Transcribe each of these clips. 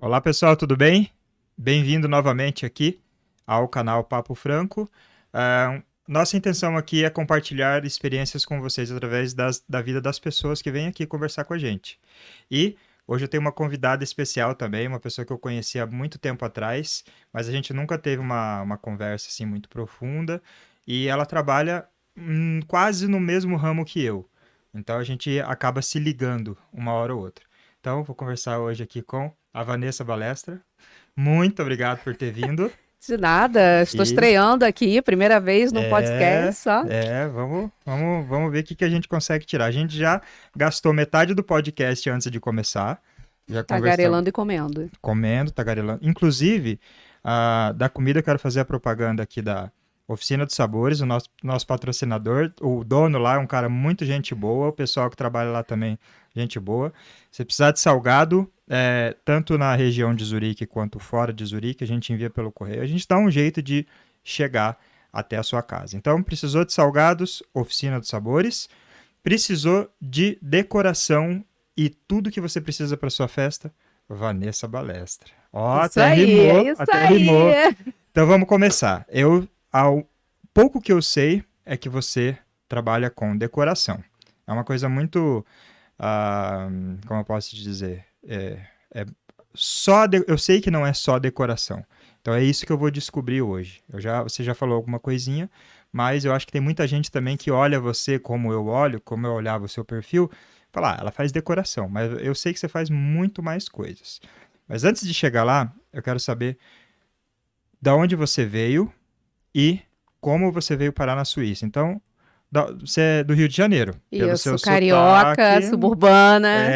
Olá pessoal, tudo bem? Bem-vindo novamente aqui ao canal Papo Franco. Nossa intenção aqui é compartilhar experiências com vocês através da vida das pessoas que vêm aqui conversar com a gente. E hoje eu tenho uma convidada especial também, uma pessoa que eu conheci há muito tempo atrás, mas a gente nunca teve uma conversa assim muito profunda, e ela trabalha quase no mesmo ramo que eu. Então a gente acaba se ligando uma hora ou outra. Então, vou conversar hoje aqui com a Vanessa Balestra. Muito obrigado por ter vindo. De nada, estou E estreando aqui, primeira vez no é, podcast, ó. vamos ver o que a gente consegue tirar. A gente já gastou metade do podcast antes de começar. Já conversamos, Tagarelando e comendo. comendo, tagarelando. Inclusive, da comida eu quero fazer a propaganda aqui da Oficina dos Sabores, o nosso patrocinador. O dono lá é um cara muito gente boa, o pessoal que trabalha lá também, gente boa. Se precisar de salgado, tanto na região de Zurique quanto fora de Zurique, a gente envia pelo correio. A gente dá um jeito de chegar até a sua casa. Então, precisou de salgados, Oficina dos Sabores. Precisou de decoração e tudo que você precisa para sua festa, Vanessa Balestra. Ó, Isso aí, é isso até rimou. aí. Então vamos começar. Ao pouco que eu sei é que você trabalha com decoração. É uma coisa muito, como eu posso te dizer, eu sei que não é só decoração. Então é isso que eu vou descobrir hoje. Você já falou alguma coisinha, mas eu acho que tem muita gente também que olha você como eu olho, como eu olhava o seu perfil, fala, ela faz decoração, mas eu sei que você faz muito mais coisas. Mas antes de chegar lá, eu quero saber da onde você veio e como você veio parar na Suíça. Então, você é do Rio de Janeiro, pelo seu Isso, carioca, sotaque. suburbana.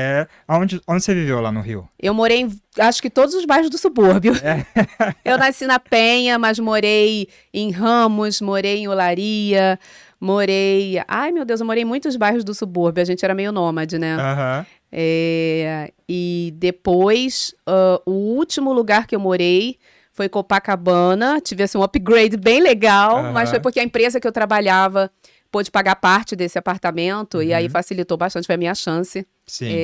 Onde você viveu lá no Rio? Eu morei em, acho que todos os bairros do subúrbio. Eu nasci na Penha, mas morei em Ramos, morei em Olaria, morei... Ai, meu Deus, eu morei em muitos bairros do subúrbio. A gente era meio nômade, né? Aham. E depois, o último lugar que eu morei foi Copacabana. Tive assim, um upgrade bem legal, mas foi Aham. porque a empresa que eu trabalhava pôde pagar parte desse apartamento e aí Uhum. facilitou bastante, foi a minha chance Sim,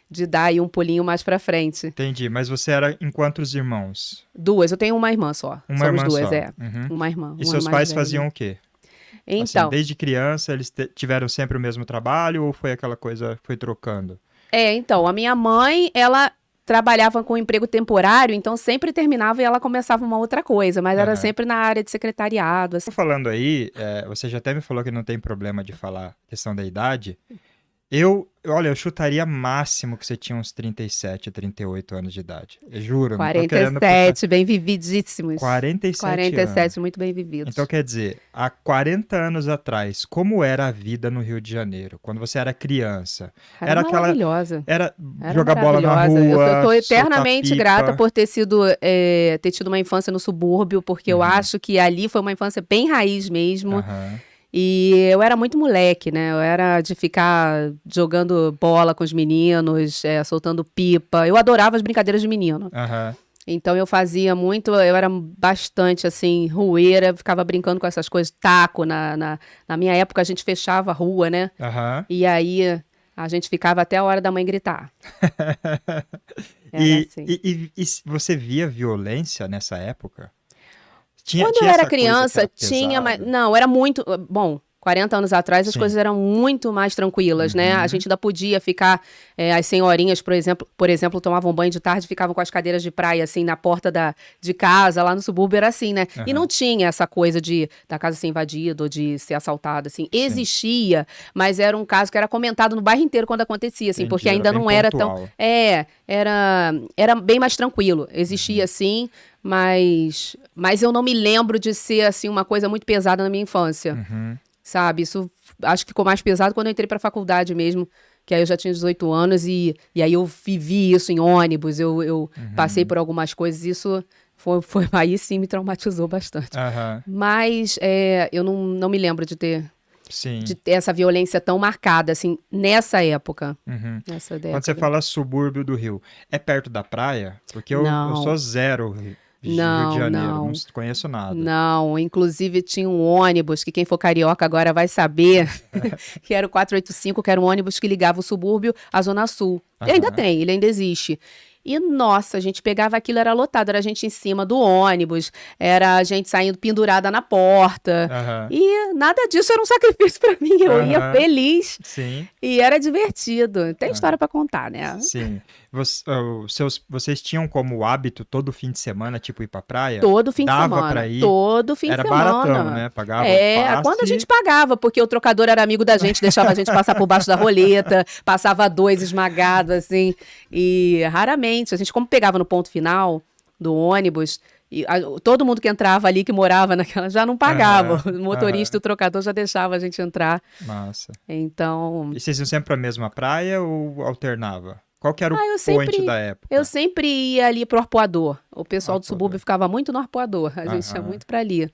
de dar aí um pulinho mais pra frente. entendi. Mas você era em quantos irmãos? Duas, eu tenho uma irmã só. Uma Somos irmã duas, só. Uhum. uma irmã, E uma seus mais pais velha. faziam o quê? Assim, Então, desde criança, eles tiveram sempre o mesmo trabalho ou foi aquela coisa, foi trocando? a minha mãe, ela trabalhava com emprego temporário, então sempre terminava e ela começava uma outra coisa, mas era Aham. sempre na área de secretariado, assim. Falando aí, você já até me falou que não tem problema de falar questão da idade. Olha, eu chutaria máximo que você tinha uns 37, 38 anos de idade. Eu juro, não tô querendo puxar. 47, bem vividíssimos. 47 anos. 47, muito bem vividos. Então, quer dizer, há 40 anos atrás, como era a vida no Rio de Janeiro? Quando você era criança? Era maravilhosa. Era Era jogar bola na maravilhosa. Eu rua, estou soltar eternamente grata pipa. por ter tido uma infância no subúrbio, porque eu acho que ali foi uma infância bem raiz mesmo. Aham, E eu era muito moleque, né? Eu era de ficar jogando bola com os meninos, soltando pipa. Eu adorava as brincadeiras de menino. aham. Então eu fazia muito, eu era bastante assim, rueira, ficava brincando com essas coisas, taco. Na minha época a gente fechava a rua, né? Aham. E aí a gente ficava até a hora da mãe gritar. Era assim. E você via violência nessa época? Quando eu Tinha era essa coisa que criança, era tinha, mas pesado? não, era muito, bom, 40 anos atrás as Sim. coisas eram muito mais tranquilas, né? A gente ainda podia ficar, as senhorinhas, por exemplo, tomavam banho de tarde, ficavam com as cadeiras de praia, assim, na porta de casa, lá no subúrbio era assim, né? E não tinha essa coisa da casa ser invadida ou de ser assaltada, assim. Existia, mas era um caso que era comentado no bairro inteiro quando acontecia, assim, Entendi, porque era ainda bem não era tão... pontual. Era bem mais tranquilo. Existia, sim, mas eu não me lembro de ser, assim, uma coisa muito pesada na minha infância. Uhum. Sabe, isso acho que ficou mais pesado quando eu entrei pra faculdade mesmo, que aí eu já tinha 18 anos e aí eu vivi isso em ônibus, eu passei por algumas coisas, isso aí sim me traumatizou bastante. Aham. Mas eu não me lembro de ter Sim. essa violência tão marcada, assim, nessa época. Uhum. Nessa Quando você década. fala subúrbio do Rio, é perto da praia? Porque eu Não. sou zero Rio de Não, Janeiro, não. não conheço nada. Não, inclusive tinha um ônibus que quem for carioca agora vai saber, que era o 485, que era um ônibus que ligava o subúrbio à Zona Sul. E ainda Aham. tem, ele ainda existe. E, nossa, a gente pegava aquilo, era lotado, era a gente em cima do ônibus, era a gente saindo pendurada na porta. Aham. E nada disso era um sacrifício pra mim, eu ia Aham. feliz Sim. e era divertido. Tem Aham. história pra contar, né? Sim. Vocês tinham como hábito todo fim de semana, tipo, ir pra praia? Todo fim de Dava pra semana, ir? todo fim de Era semana. baratão, né? Pagava o É, quando a passe. gente pagava, porque o trocador era amigo da gente, deixava a gente passar por baixo da roleta, passava 2 esmagado, assim, e raramente, a gente como pegava no ponto final do ônibus, e todo mundo que entrava ali, que morava naquela, já não pagava, Aham, o motorista e o trocador já deixava a gente entrar, Massa. então... E vocês iam sempre pra mesma praia ou alternava? Qual que era o eu point sempre- da época? Eu sempre ia ali pro Arpoador, o pessoal do Arpoador. subúrbio ficava muito no Arpoador, a gente ia Aham. muito pra ali,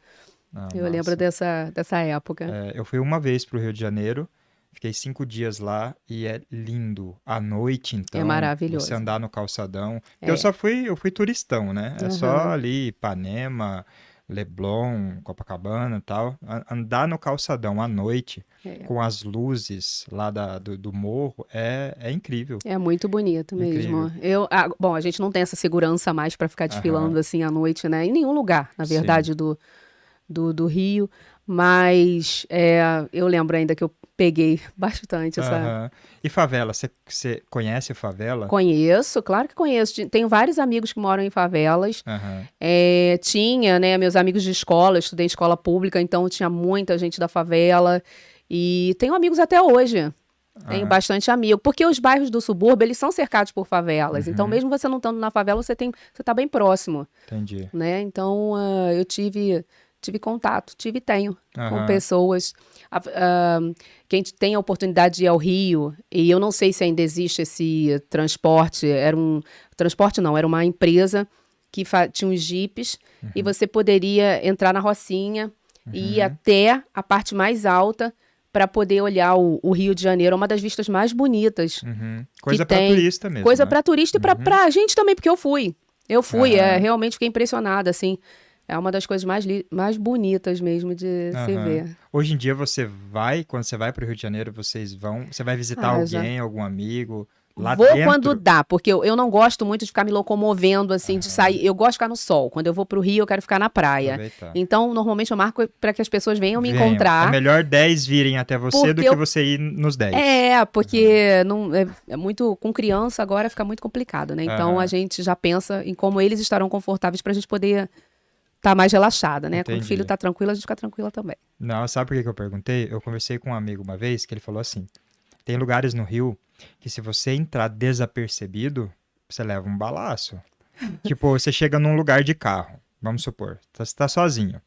Ah, eu massa. lembro dessa época. É, eu fui uma vez pro Rio de Janeiro, fiquei 5 dias lá e é lindo. À noite, então, maravilhoso. você andar no calçadão. Porque É. eu fui turistão, né? É só Aham. ali Ipanema, Leblon, Copacabana e tal. Andar no calçadão à noite, É. com as luzes lá do morro, é incrível. É muito bonito mesmo. Incrível. Bom, a gente não tem essa segurança mais para ficar desfilando Aham. assim à noite, né? Em nenhum lugar, na Sim. verdade, do Rio. Mas eu lembro ainda que eu peguei bastante essa. Aham. E favela, você conhece favela? Conheço, claro que conheço. Tenho vários amigos que moram em favelas. Aham. Tinha, né, meus amigos de escola, eu estudei em escola pública, então tinha muita gente da favela. E tenho amigos até hoje. Tenho Aham. bastante amigo, porque os bairros do subúrbio, eles são cercados por favelas. Então, Uhum. mesmo você não estando na favela, você tá bem próximo, Entendi. né? Então, eu tive contato, e tenho com Aham. pessoas. Quem tem a oportunidade de ir ao Rio, e eu não sei se ainda existe esse transporte, transporte não, era uma empresa que tinha uns jipes, e você poderia entrar na Rocinha e ir até a parte mais alta para poder olhar o Rio de Janeiro, é uma das vistas mais bonitas. Uhum. Coisa que pra tem. turista mesmo, Coisa né? para turista e pra gente também, porque eu fui. Aham. Realmente fiquei impressionada, assim. É uma das coisas mais bonitas mesmo de se Aham. ver. Hoje em dia quando você vai pro Rio de Janeiro, você vai visitar Já. alguém, algum amigo lá Vou dentro? quando dá, porque eu não gosto muito de ficar me locomovendo, assim, de Aham. sair. Eu gosto de ficar no sol. Quando eu vou pro Rio, eu quero ficar na praia. Aproveitar. Então, normalmente eu marco para que as pessoas venham me Venham. encontrar. É melhor 10 virem até você do Porque que eu- você ir nos 10. Porque não, é muito. Com criança agora fica muito complicado, né? Então Aham. a gente já pensa em como eles estarão confortáveis pra gente poder estar mais relaxada, né? Quando o Entendi. filho tá tranquilo, a gente fica tranquila também. Não, sabe por que eu perguntei? Eu conversei com um amigo uma vez que ele falou assim: tem lugares no Rio que se você entrar desapercebido, você leva um balaço. Tipo, você chega num lugar de carro, vamos supor, você tá sozinho.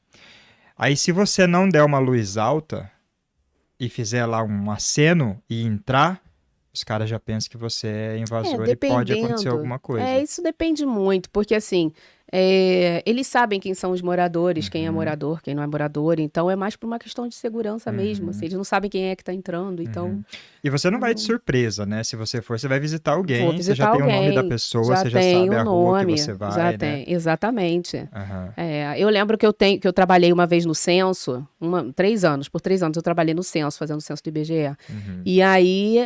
Aí se você não der uma luz alta e fizer lá um aceno e entrar, os caras já pensam que você é invasor e pode acontecer alguma coisa. Isso depende muito, porque assim, eles sabem quem são os moradores, quem é morador, quem não é morador, então é mais por uma questão de segurança mesmo, assim, eles não sabem quem é que tá entrando, então E você não vai de surpresa, né? Se você for, você vai visitar alguém, vou você visitar já tem o nome da alguém, pessoa, já você já tem sabe o a rua que nome, você vai, já né? tem, exatamente. Aham. Eu lembro que eu trabalhei uma vez no censo, por 3 anos eu trabalhei no censo, fazendo o censo do IBGE. E aí,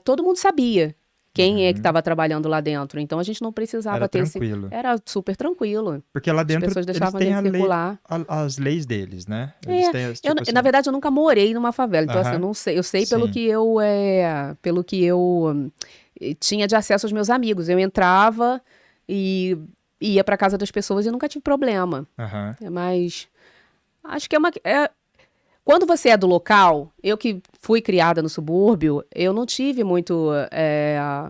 todo mundo sabia quem é que estava trabalhando lá dentro. Então, a gente não precisava Era ter tranquilo. Era super tranquilo. Porque lá As dentro pessoas eles deixavam a têm gente circular. as leis deles, né? Eles têm, tipo assim, Na verdade, eu nunca morei numa favela. Então, assim, eu Aham. não sei. Eu sei pelo Sim. que eu tinha de acesso aos meus amigos. Eu entrava e ia para casa das pessoas e nunca tive problema. Aham. Mas acho que quando você é do local, eu que fui criada no subúrbio, eu não tive muito,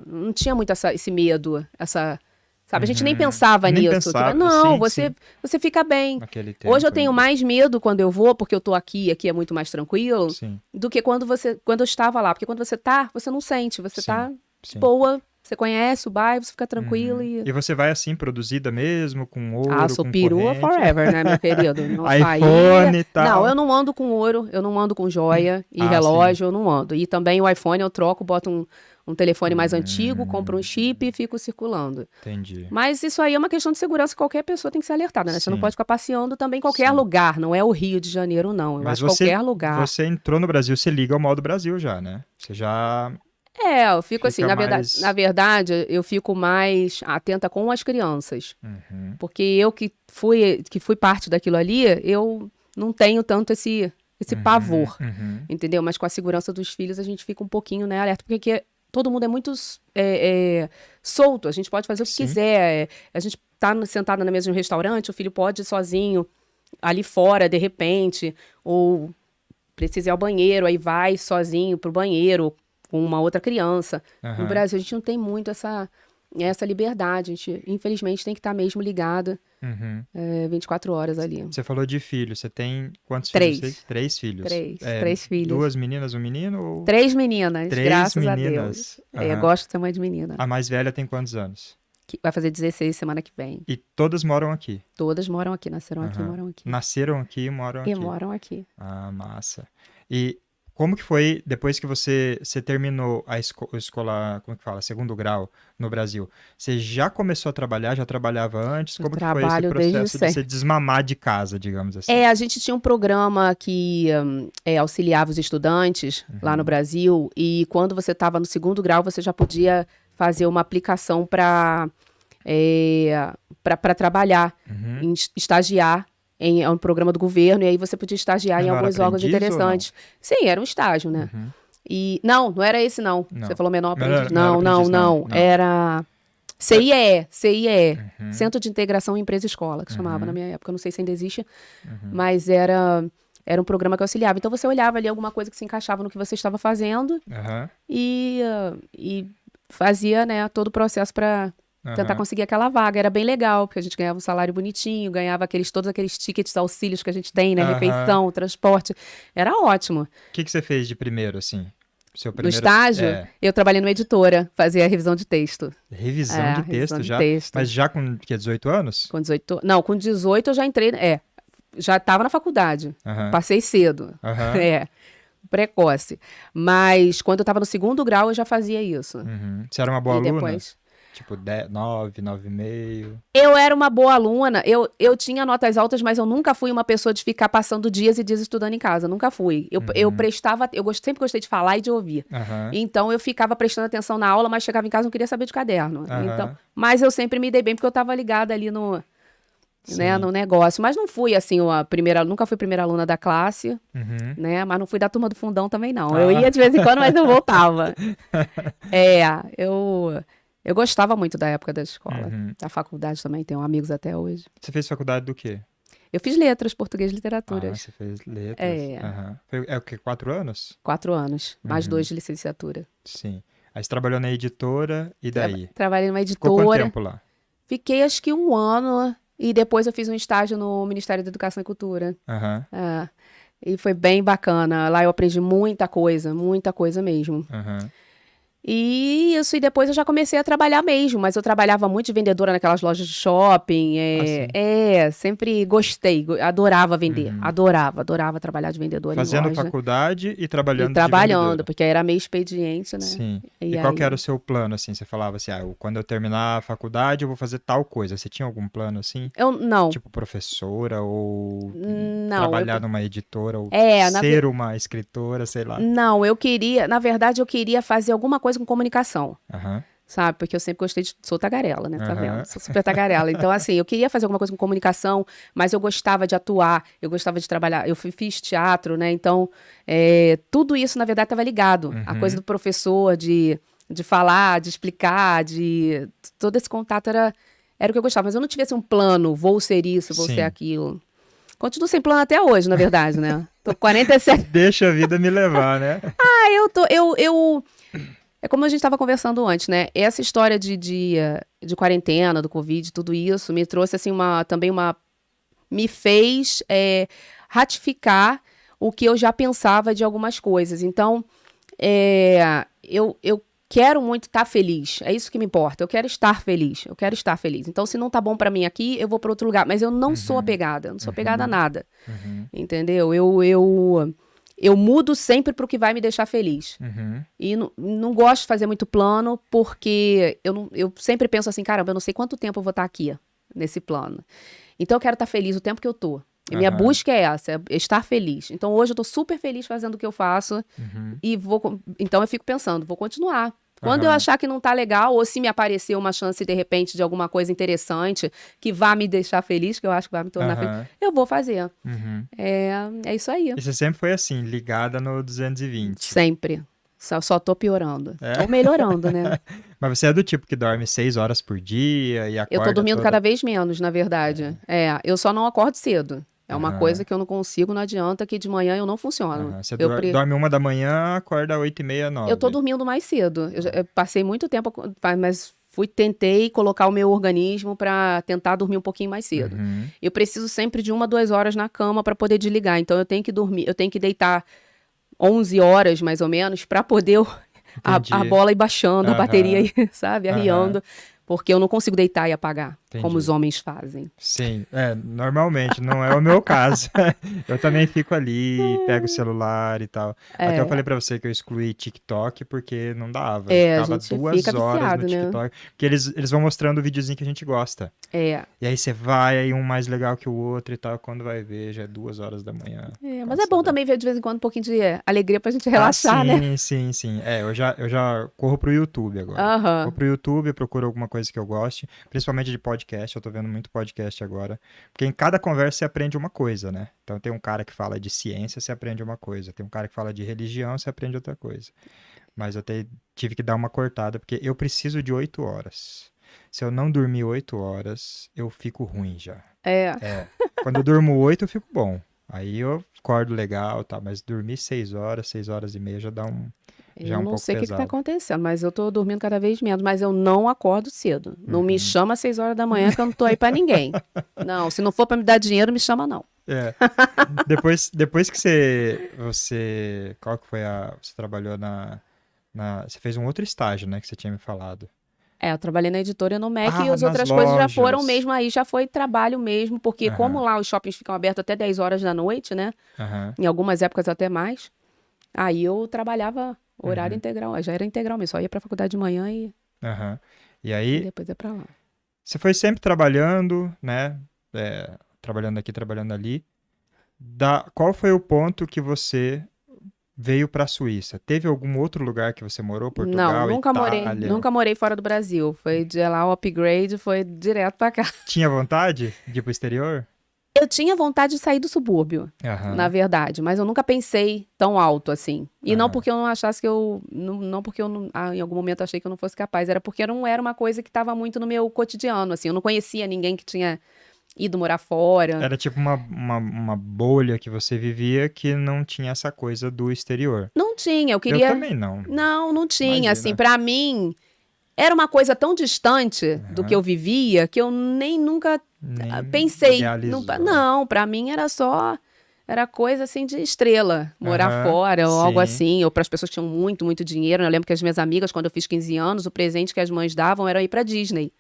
não tinha muito esse medo, sabe? A gente nem pensava Nem nisso. pensava, Não, sim, você, sim. você fica bem. Naquele tempo. Hoje eu tenho mais medo quando eu vou, porque eu tô aqui é muito mais tranquilo, Sim, do que quando eu estava lá. Porque quando você não sente, você Sim, tá de sim. boa, você conhece o bairro, você fica tranquilo E você vai assim, produzida mesmo, com ouro, sou com perua corrente? forever, né, meu querido? Não, iPhone e tal. Não, eu não ando com ouro, eu não ando com joia e relógio, eu não ando. E também o iPhone eu troco, boto um telefone mais antigo, compro um chip e fico circulando. Entendi. Mas isso aí é uma questão de segurança que qualquer pessoa tem que ser alertada, né? Você não Sim. pode ficar passeando também em qualquer Sim. lugar, não é o Rio de Janeiro, não. Eu Mas acho qualquer lugar. você entrou no Brasil, você liga ao modo Brasil já, né? Você já... Eu fico assim, Fica na verdade, eu fico mais atenta com as crianças. Uhum, Porque eu que fui parte daquilo ali, eu não tenho tanto esse uhum, pavor, uhum. entendeu? Mas com a segurança dos filhos, a gente fica um pouquinho, né, alerta. Porque aqui todo mundo é muito solto, a gente pode fazer o que Sim. quiser. A gente tá sentado na mesa de um restaurante, o filho pode ir sozinho ali fora, de repente, ou precisa ir ao banheiro, aí vai sozinho pro banheiro com uma outra criança. No Aham, Brasil, a gente não tem muito essa liberdade. A gente, infelizmente, tem que estar mesmo ligada uhum. 24 horas ali. Você falou de filho. Você tem quantos filhos? Três. 3 filhos. Três filhas. 2 meninas, um menino ou 3 meninas, 3 graças a Deus. meninas? Aham. Gosto de ser mãe de menina. A mais velha tem quantos anos? Que vai fazer 16 semana que vem. E todas moram aqui. Todas moram aqui, nasceram aqui, Aham. moram aqui. Nasceram aqui e moram E aqui. moram aqui. Ah, massa. E como que foi depois que você terminou a escola, como que fala, segundo grau no Brasil? Você já começou a trabalhar? Já trabalhava antes? Eu Como que foi esse trabalho desde processo de você sempre. desmamar de casa, digamos assim? A gente tinha um programa que auxiliava os estudantes lá no Brasil, e quando você estava no segundo grau, você já podia fazer uma aplicação para trabalhar, Uhum. estagiar em um programa do governo, e aí você podia estagiar Mas em não era alguns órgãos aprendiz ou não? interessantes. Sim, era um estágio, né? Uhum. E não era esse não. Não. Você falou menor Não era- aprendiz. não era Não, aprendiz, não. Era CIE, Uhum. Centro de Integração Empresa e Escola, que chamava na minha época. Não sei se ainda existe, Uhum. mas era um programa que auxiliava. Então você olhava ali alguma coisa que se encaixava no que você estava fazendo Aham. e fazia, né, todo o processo para tentar Aham. conseguir aquela vaga. Era bem legal, porque a gente ganhava um salário bonitinho, ganhava todos aqueles tickets, auxílios que a gente tem, né? Aham. Refeição, transporte. Era ótimo. O que você fez de primeiro, assim? Seu No primeiro... estágio, É, eu trabalhei numa editora, fazia revisão de texto. revisão de Revisão texto de já? texto. Mas já com, 18 anos? Com 18. Não, com 18 eu já entrei. Já estava na faculdade. Aham. Passei cedo. Aham. Precoce. Mas quando eu estava no segundo grau, eu já fazia isso. Uhum. Você era uma boa E aluna? depois. Tipo, 10, 9, 9,5. Eu era uma boa aluna, eu tinha notas altas, mas eu nunca fui uma pessoa de ficar passando dias e dias estudando em casa, nunca fui. Eu prestava, sempre gostei de falar e de ouvir. Aham. Então eu ficava prestando atenção na aula, mas chegava em casa e não queria saber de caderno. Aham. Então, mas eu sempre me dei bem porque eu estava ligada ali no Sim. negócio. Mas não fui assim, nunca fui primeira aluna da classe, Uhum. né? Mas não fui da turma do fundão também, não. Ah. Eu ia de vez em quando, mas não voltava. Eu gostava muito da época da escola. Uhum. Da faculdade também, tenho amigos até hoje. Você fez faculdade do quê? Eu fiz letras, português e Ah, literaturas. você fez letras. É. Aham. É o quê? 4 anos? 4 anos, mais Uhum. 2 de licenciatura. Sim. Aí você trabalhou na editora e daí? Trabalhei numa Ficou quanto editora. tempo lá? Fiquei acho que 1 ano e depois eu fiz um estágio no Ministério da Educação e Cultura. Aham. E foi bem bacana. Lá eu aprendi muita coisa mesmo. Aham. E depois eu já comecei a trabalhar mesmo, mas eu trabalhava muito de vendedora naquelas lojas de shopping. Sempre gostei, adorava vender, adorava trabalhar de vendedora em Fazendo loja. faculdade e E trabalhando de trabalhando, vendedora. porque aí era meio expediente, né? Sim. E E qual aí- que era o seu plano, assim? Você falava assim, quando eu terminar a faculdade eu vou fazer tal coisa. Você tinha algum plano, assim? Não. Tipo professora ou Não, trabalhar numa editora ou na ser uma escritora, sei lá. Não, na verdade, eu queria fazer alguma coisa com comunicação, Aham. sabe? Porque eu sempre gostei sou tagarela, né? Tá Aham. vendo? Sou super tagarela. Então, assim, eu queria fazer alguma coisa com comunicação, mas eu gostava de atuar, eu gostava de trabalhar, eu fiz teatro, né? Então, tudo isso, na verdade, estava ligado. A coisa do professor, de falar, de explicar, todo esse contato era o que eu gostava. Mas eu não tivesse um plano, vou ser isso, vou Sim. ser aquilo. Continuo sem plano até hoje, na verdade, né? Tô com 47. Deixa a vida me levar, né? É como a gente estava conversando antes, né? Essa história de quarentena, do Covid, tudo isso, me trouxe, assim, me fez ratificar o que eu já pensava de algumas coisas. Então, eu quero muito estar feliz. É isso que me importa. Eu quero estar feliz. Então, se não tá bom pra mim aqui, eu vou para outro lugar. Mas eu não sou apegada. Eu não sou apegada a nada. Uhum. Entendeu? Eu mudo sempre pro que vai me deixar feliz. Uhum. E não gosto de fazer muito plano, porque eu sempre penso assim, caramba, eu não sei quanto tempo eu vou estar aqui, nesse plano. Então eu quero estar feliz o tempo que eu tô. E minha Aham. busca é essa, é estar feliz. Então hoje eu tô super feliz fazendo o que eu faço Uhum. e então eu fico pensando, vou continuar. Quando eu Aham. achar que não tá legal, ou se me aparecer uma chance de repente de alguma coisa interessante que vá me deixar feliz, que eu acho que vai me tornar feliz, Aham. eu vou fazer. Uhum. É, é isso aí. E você sempre foi assim, ligada no 220. Sempre. Só tô piorando. É? Ou melhorando, né? Mas você é do tipo que dorme 6 horas por dia e Eu tô acorda dormindo toda. cada vez menos, na verdade. Eu só não acordo cedo. É uma Aham. coisa que eu não consigo, não adianta que de manhã eu não funciono. Aham. Você Eu, pre... dorme 1 da manhã, acorda 8h30, eu tô 9. dormindo mais cedo. Eu passei muito tempo, mas tentei colocar o meu organismo pra tentar dormir um pouquinho mais cedo. Uhum. Eu preciso sempre de 1, 2 horas na cama pra poder desligar. Então eu tenho que dormir, eu tenho que deitar 11 horas mais ou menos pra poder a Entendi. bola ir baixando, a bateria Aham. ir, sabe, Aham. arriando, porque eu não consigo deitar e apagar, como os Entendi. homens fazem. Sim, normalmente, não é o meu caso. Eu também fico ali, pego o celular e tal. Até eu É, falei pra você que eu excluí TikTok porque não dava. Eu a ficava gente fica 2 horas no viciado, né? TikTok, porque eles vão mostrando o videozinho que a gente gosta. É, E aí você vai, aí um mais legal que o outro e tal, quando vai ver, já é 2 horas da manhã. mas Quando é você bom vê. também ver de vez em quando um pouquinho de alegria pra gente Ah, relaxar, né? sim, sim, sim. Eu já corro pro YouTube agora. Vou Aham. pro YouTube, procuro alguma coisa que eu goste, principalmente de podcast. Eu tô vendo muito podcast agora. Porque em cada conversa você aprende uma coisa, né? Então tem um cara que fala de ciência, você aprende uma coisa. Tem um cara que fala de religião, você aprende outra coisa. Mas tive que dar uma cortada, porque eu preciso de 8 horas. Se eu não dormir 8 horas, eu fico ruim já. É, É. Quando eu durmo 8, eu fico bom. Aí eu acordo legal, tá? Mas dormir 6 horas, 6 horas e meia já é eu um não pouco sei o que tá pesado. acontecendo, mas eu tô dormindo cada vez menos, mas eu não acordo cedo. Não me Uhum. chama às 6 horas da manhã que eu não tô aí pra ninguém. Não, se não for pra me dar dinheiro, me chama não. É. Depois que qual que foi você trabalhou você fez um outro estágio, né, que você tinha me falado. Eu trabalhei na editora e no MEC e Ah, as nas outras coisas já foram lojas. mesmo, aí já foi trabalho mesmo, porque como Aham, lá os shoppings ficam abertos até 10 horas da noite, né? aham, Em algumas épocas até mais. Aí eu trabalhava horário uhum, integral, já era integral mesmo, só ia pra faculdade de manhã aham. E e aí, depois ia pra lá. você foi sempre trabalhando, né, trabalhando aqui, trabalhando ali. Qual foi o ponto que você veio para a Suíça? Teve algum outro lugar que você morou? Não, Portugal, Itália? nunca morei fora do Brasil. Foi de lá o upgrade, foi direto pra cá. Tinha vontade de ir pro exterior? Eu tinha vontade de sair do subúrbio, na Aham, verdade, mas eu nunca pensei tão alto assim. E não aham. porque eu não achasse que eu. Não porque eu não, em algum momento achei que eu não fosse capaz, era porque não era uma coisa que estava muito no meu cotidiano, assim. Eu não conhecia ninguém que tinha ido morar fora. Era tipo uma bolha que você vivia que não tinha essa coisa do exterior. Não tinha, eu Eu queria. também não, Não tinha, assim. imagina. Pra mim, era uma coisa tão distante do que Aham. eu vivia que eu nem nunca Nem pensei. Não, idealizou. não, pra mim era só. Era coisa assim de estrela, morar Aham, fora ou algo sim. assim, ou para as pessoas que tinham muito, muito dinheiro. Eu lembro que as minhas amigas, quando eu fiz 15 anos, o presente que as mães davam era ir pra Disney.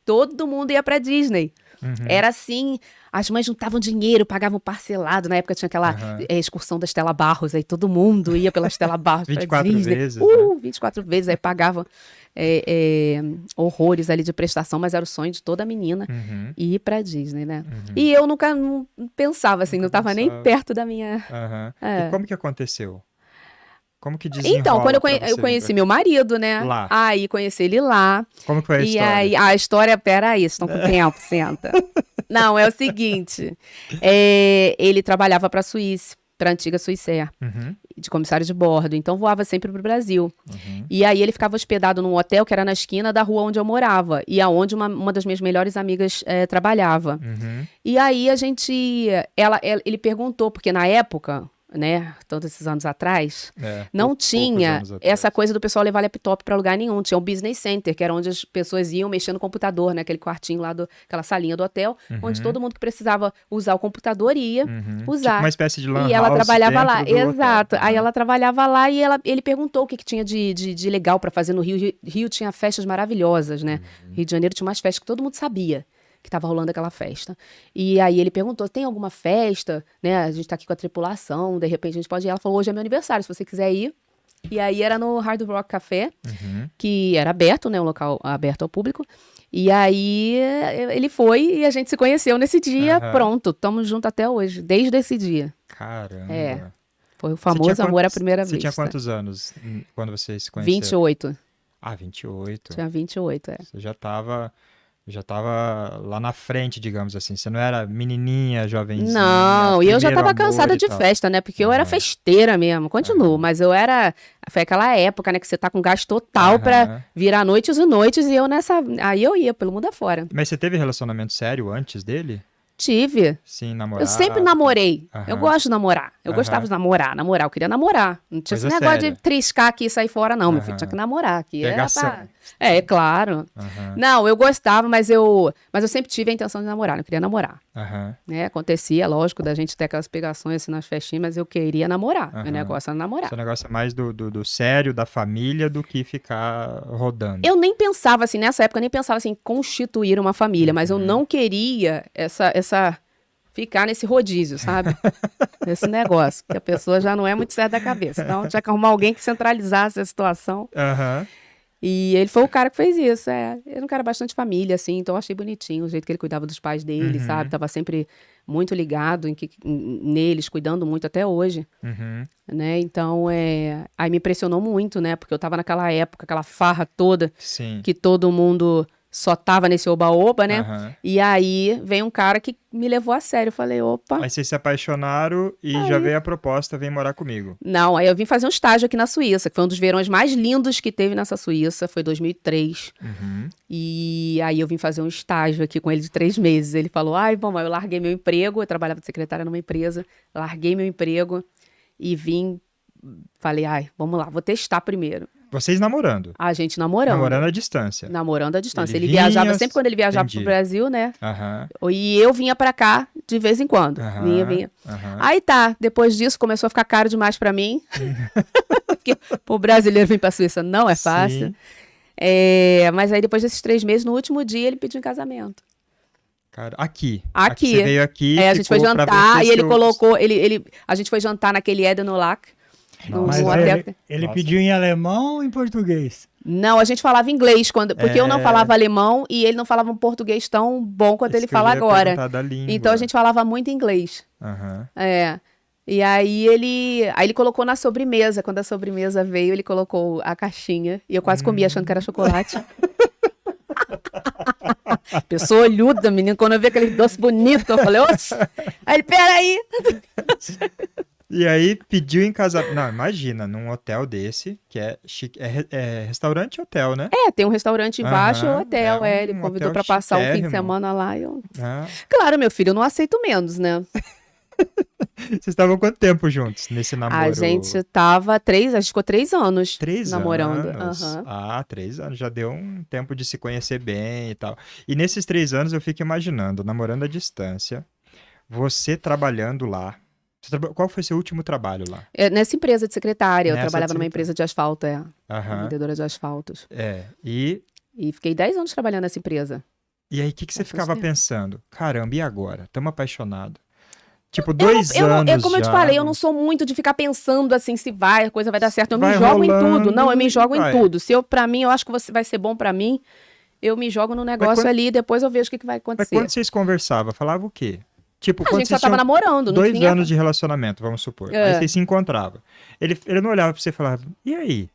Todo mundo ia pra Disney. Uhum, Era assim, as mães juntavam dinheiro, pagavam parcelado. Na época tinha aquela aham. excursão da Estela Barros, aí todo mundo ia pela Estela Barros pra 24 Disney. vezes, né? 24 vezes, aí pagavam é, é, horrores ali de prestação, mas era o sonho de toda menina Uhum, ir pra Disney, né? uhum. E eu nunca não pensava assim, não Nunca tava nem pensava. perto da minha. Aham. E É. como que aconteceu? Como que Então, quando desenrola pra eu você vir pra conheci cá? meu marido, né? Lá. Aí conheci ele lá. Como que foi a E história? aí, a história, peraí, vocês estão com tempo, senta. Não, é o seguinte: ele trabalhava para a Suíça, para a antiga Suíça, Uhum, de comissário de bordo, então voava sempre para o Brasil. uhum, E aí ele ficava hospedado num hotel que era na esquina da rua onde eu morava, e aonde uma das minhas melhores amigas trabalhava. uhum. E aí ele perguntou, porque na época, né, todos esses anos atrás, não Poucos tinha anos essa atrás. coisa do pessoal levar laptop para lugar nenhum. Tinha o business center, que era onde as pessoas iam mexer no computador, né, aquele quartinho lá, aquela salinha do hotel, onde Uhum, todo mundo que precisava usar o computador ia uhum. Tipo uma usar. espécie de lan E ela house trabalhava lá, dentro do hotel. exato. Aí Aham. ela trabalhava lá e ele perguntou o que tinha de legal para fazer no Rio. Rio tinha festas maravilhosas, né? Rio de Janeiro tinha umas festas que todo mundo sabia que estava rolando aquela festa. E aí ele perguntou, tem alguma festa? Né? A gente tá aqui com a tripulação, de repente a gente pode ir. Ela falou, hoje é meu aniversário, se você quiser ir, E aí era no Hard Rock Café, Uhum. que era aberto, né? Um local aberto ao público. E aí ele foi e a gente se conheceu nesse dia. Aham. Pronto, estamos juntos até hoje, desde esse dia. Caramba. É. Foi o Você tinha famoso amor à quantos- primeira Você vista. tinha quantos anos quando vocês se conheceram? 28. Ah, 28. Tinha 28, é. Você já tava lá na frente, digamos assim. Você não era menininha, jovenzinha, Não, e eu já primeiro tava amor cansada e de tal. festa, né? Porque eu era Aham. festeira mesmo, continuo, mas eu era. Foi aquela época, né, que você tá com gás total pra Aham. virar noites e noites, e eu nessa. Aí eu ia pelo mundo afora. Mas você teve relacionamento sério antes dele? Tive. Sim, Eu namorado? sempre namorei. Eu Aham. gosto de namorar. Eu Aham. gostava de namorar. Eu queria namorar. Não tinha Coisa esse negócio séria. de triscar aqui e sair fora, não, meu filho. Aham. Tinha que namorar aqui. Era Pegação. pra... É, claro. Aham. Não, eu gostava, mas eu sempre tive a intenção de namorar. Eu queria namorar. Aham. Né? Acontecia, lógico, da gente ter aquelas pegações assim nas festinhas, mas eu queria namorar. Meu Aham. negócio era namorar. Seu negócio é mais do sério, da família, do que ficar rodando. Eu nem pensava assim, nessa época, eu nem pensava assim, em constituir uma família, mas eu não queria essa ficar nesse rodízio, sabe? Esse negócio, que a pessoa já não é muito certa da cabeça. Então, tinha que arrumar alguém que centralizasse a situação. Aham. E ele foi o cara que fez isso, Ele era um cara bastante família, assim, então eu achei bonitinho o jeito que ele cuidava dos pais dele, Uhum. sabe? Tava sempre muito ligado neles, cuidando muito até hoje, Uhum. né? Então, aí me impressionou muito, né? Porque eu tava naquela época, aquela farra toda, Sim. que todo mundo só tava nesse oba-oba, né? Aham. E aí vem um cara que me levou a sério. Eu falei, opa. Aí vocês se apaixonaram e já veio a proposta, vem morar comigo. Não, aí eu vim fazer um estágio aqui na Suíça, que foi um dos verões mais lindos que teve nessa Suíça, foi 2003. Uhum. E aí eu vim fazer um estágio aqui com ele de 3 meses. Ele falou, ai, bom, eu larguei meu emprego, eu trabalhava de secretária numa empresa, larguei meu emprego e vim, falei, ai, vamos lá, vou testar primeiro. Vocês namorando. A gente namorando. Namorando à distância. Namorando à distância. Ele Ele viajava, vinha, sempre quando ele viajava entendi. pro Brasil, né? Aham. E eu vinha pra cá de vez em quando. Aham. Vinha. Aham. Aí tá, depois disso começou a ficar caro demais pra mim. Porque pro brasileiro vir pra Suíça não é fácil. Sim. Mas aí depois desses 3 meses, no último dia, ele pediu em casamento. Cara, aqui. Aqui. Você veio aqui. A gente foi ficou pra jantar ver e ele seus- colocou. A gente foi jantar naquele Edenolac. Mas ele Nossa. pediu em alemão ou em português? Não, a gente falava inglês, porque eu não É. falava alemão e ele não falava um português tão bom quanto Isso ele que eu fala ia agora. perguntar da língua. Então a gente falava muito inglês. Aham. E aí ele colocou na sobremesa. Quando a sobremesa veio, ele colocou a caixinha. E eu quase comi achando que era chocolate. Pessoa olhuda, menino. Quando eu vi aquele doce bonito, eu falei, oxe. Aí ele, peraí. E aí pediu em casamento. Não, imagina, num hotel desse, que é chique. É restaurante e hotel, né? Tem um restaurante embaixo e Aham, o hotel. é Ele um convidou hotel pra passar um fim de chiquérrimo. semana lá. Ah. Claro, meu filho, eu não aceito menos, né? Vocês estavam quanto tempo juntos nesse namoro? A gente tava a gente ficou 3 anos 3 namorando. anos. Aham. Ah, 3 anos. Já deu um tempo de se conhecer bem e tal. E nesses 3 anos eu fico imaginando, namorando à distância, você trabalhando lá. Qual foi seu último trabalho lá? Nessa empresa de secretária, eu Nessa trabalhava de numa secretária. empresa de asfalto, Aham. vendedora de asfaltos. E E fiquei 10 anos trabalhando nessa empresa. aí, o que você Bastante ficava tempo. pensando? Caramba, e agora? Tamo apaixonado. Tipo, 2 anos É como eu te já. falei, eu não sou muito de ficar pensando assim se a coisa vai dar certo. Eu me Vai jogo em rolando tudo. Não, eu me e jogo em vai. tudo. Pra mim, eu acho que vai ser bom pra mim. Eu me jogo no negócio quando- ali e depois eu vejo o que vai Mas acontecer. quando vocês conversavam, falava o quê? Tipo, A quando gente só vocês tava tinham namorando, não 2 tinha. anos de relacionamento, vamos supor. Aí É. vocês se encontravam. Ele não olhava pra você e falava, e aí?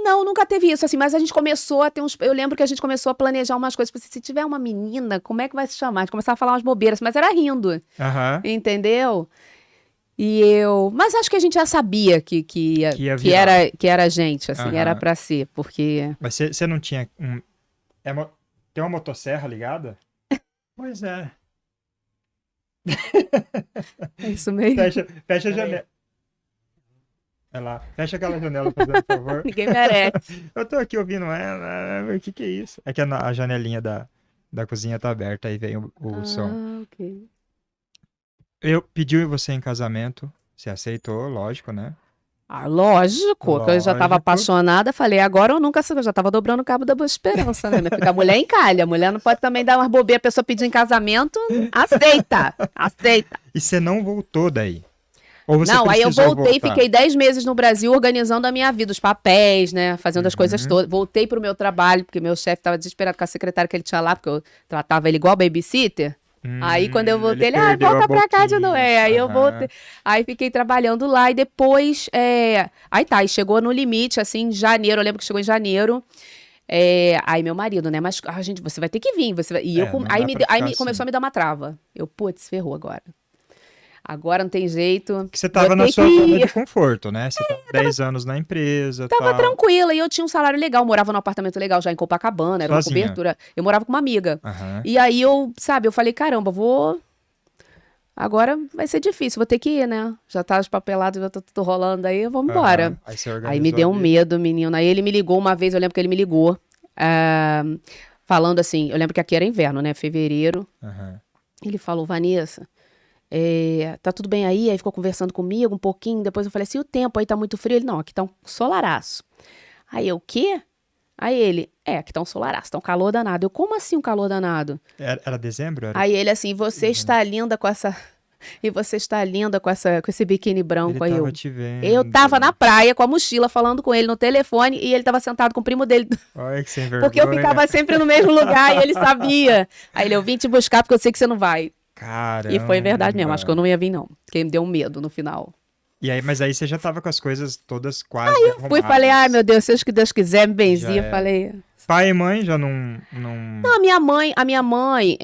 Não, nunca teve isso, assim, mas a gente começou a ter uns. Eu lembro que a gente começou a planejar umas coisas. Tipo, se tiver uma menina, como é que vai se chamar? A gente começava a falar umas bobeiras, mas era rindo, Aham. entendeu? Mas acho que a gente já sabia que ia que virar. era a gente, assim, Aham. era pra ser, porque. Mas você não tinha tem uma motosserra ligada? Pois é. É isso mesmo. Fecha a janela. Olha lá, fecha aquela janela, por favor. Ninguém merece. Eu tô aqui ouvindo ela, o que é isso? É que a janelinha da cozinha tá aberta, aí vem o som. Ah, ok. Eu pedi você em casamento, você aceitou, lógico, né? Ah, lógico, que eu já tava Lógico. apaixonada, falei, agora ou nunca, eu já tava dobrando o cabo da boa esperança, né? Porque a mulher encalha, a mulher não pode também dar umas bobeiras, a pessoa pedir em casamento, aceita. E você não voltou daí? Ou você Não, aí eu precisou voltei, voltar? fiquei 10 meses no Brasil organizando a minha vida, os papéis, né? Fazendo as coisas todas. Voltei pro meu trabalho, porque meu chefe estava desesperado com a secretária que ele tinha lá, porque eu tratava ele igual babysitter. Aí quando eu voltei, ele, perdeu a volta pra cá de novo. boquinha. Aí eu Aham. voltei. Aí fiquei trabalhando lá e depois. Aí tá, e chegou no limite, assim, em janeiro. Eu lembro que chegou em janeiro. Aí meu marido, né? Mas, gente, você vai ter que vir. Você vai... E eu, Não aí dá me, pra aí ficar me começou assim. a me dar uma trava. Eu, putz, ferrou agora. Agora não tem jeito. Que você vou tava na ter sua que zona ir. de conforto, né? Você tava 10 anos na empresa, Tava tal. tranquila e eu tinha um salário legal, morava num apartamento legal já em Copacabana, era uma Sozinha? cobertura. Eu morava com uma amiga. Aham. E aí eu falei, caramba, agora vai ser difícil, vou ter que ir, né? Já tá os papelados, já tá tudo rolando aí, vamos embora. Aham. Aí você Aí me organizou deu a um vida. medo, menino. Aí ele me ligou uma vez, eu lembro que ele me ligou, falando assim, eu lembro que aqui era inverno, né? Fevereiro. Aham. Ele falou, Vanessa, tá tudo bem aí? Aí ficou conversando comigo um pouquinho. Depois eu falei assim, o tempo aí tá muito frio? Ele, não, aqui tá um solaraço. Aí eu, o quê? Aí ele, aqui tá um solaraço, tá um calor danado. Eu, como assim um calor danado? Era dezembro? Era... Aí ele assim, você está linda com essa... E você está linda com esse biquíni branco. Ele Aí tava eu... te vendo. Eu tava na praia com a mochila falando com ele no telefone e ele tava sentado com o primo dele. Olha que sem vergonha. Porque eu ficava sempre no mesmo lugar e ele sabia. Aí ele, eu vim te buscar porque eu sei que você não vai. Caramba. E foi verdade mesmo, acho que eu não ia vir não. Porque me deu um medo no final. E aí, mas aí você já tava com as coisas todas quase Fui e falei, ai meu Deus, seja o que Deus quiser, me Já benzia. era. Falei... Pai e mãe já não... Não, a minha mãe,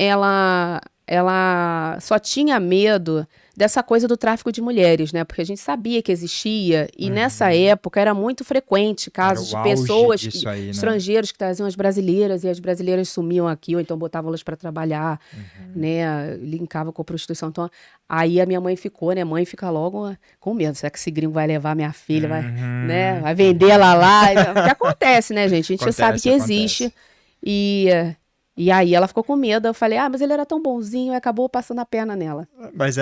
ela só tinha medo dessa coisa do tráfico de mulheres, né? Porque a gente sabia que existia e nessa época era muito frequente casos de Era o auge pessoas, disso aí, né? estrangeiros que traziam as brasileiras e as brasileiras sumiam aqui ou então botavam elas para trabalhar, né? Linkava com a prostituição. Então, aí a minha mãe ficou, né? Mãe fica logo com medo. Será que esse gringo vai levar minha filha, vai, né? Vai vender ela lá? O que acontece, né, gente? A gente sabe que existe. E aí ela ficou com medo. Eu falei, mas ele era tão bonzinho e acabou passando a perna nela. Mas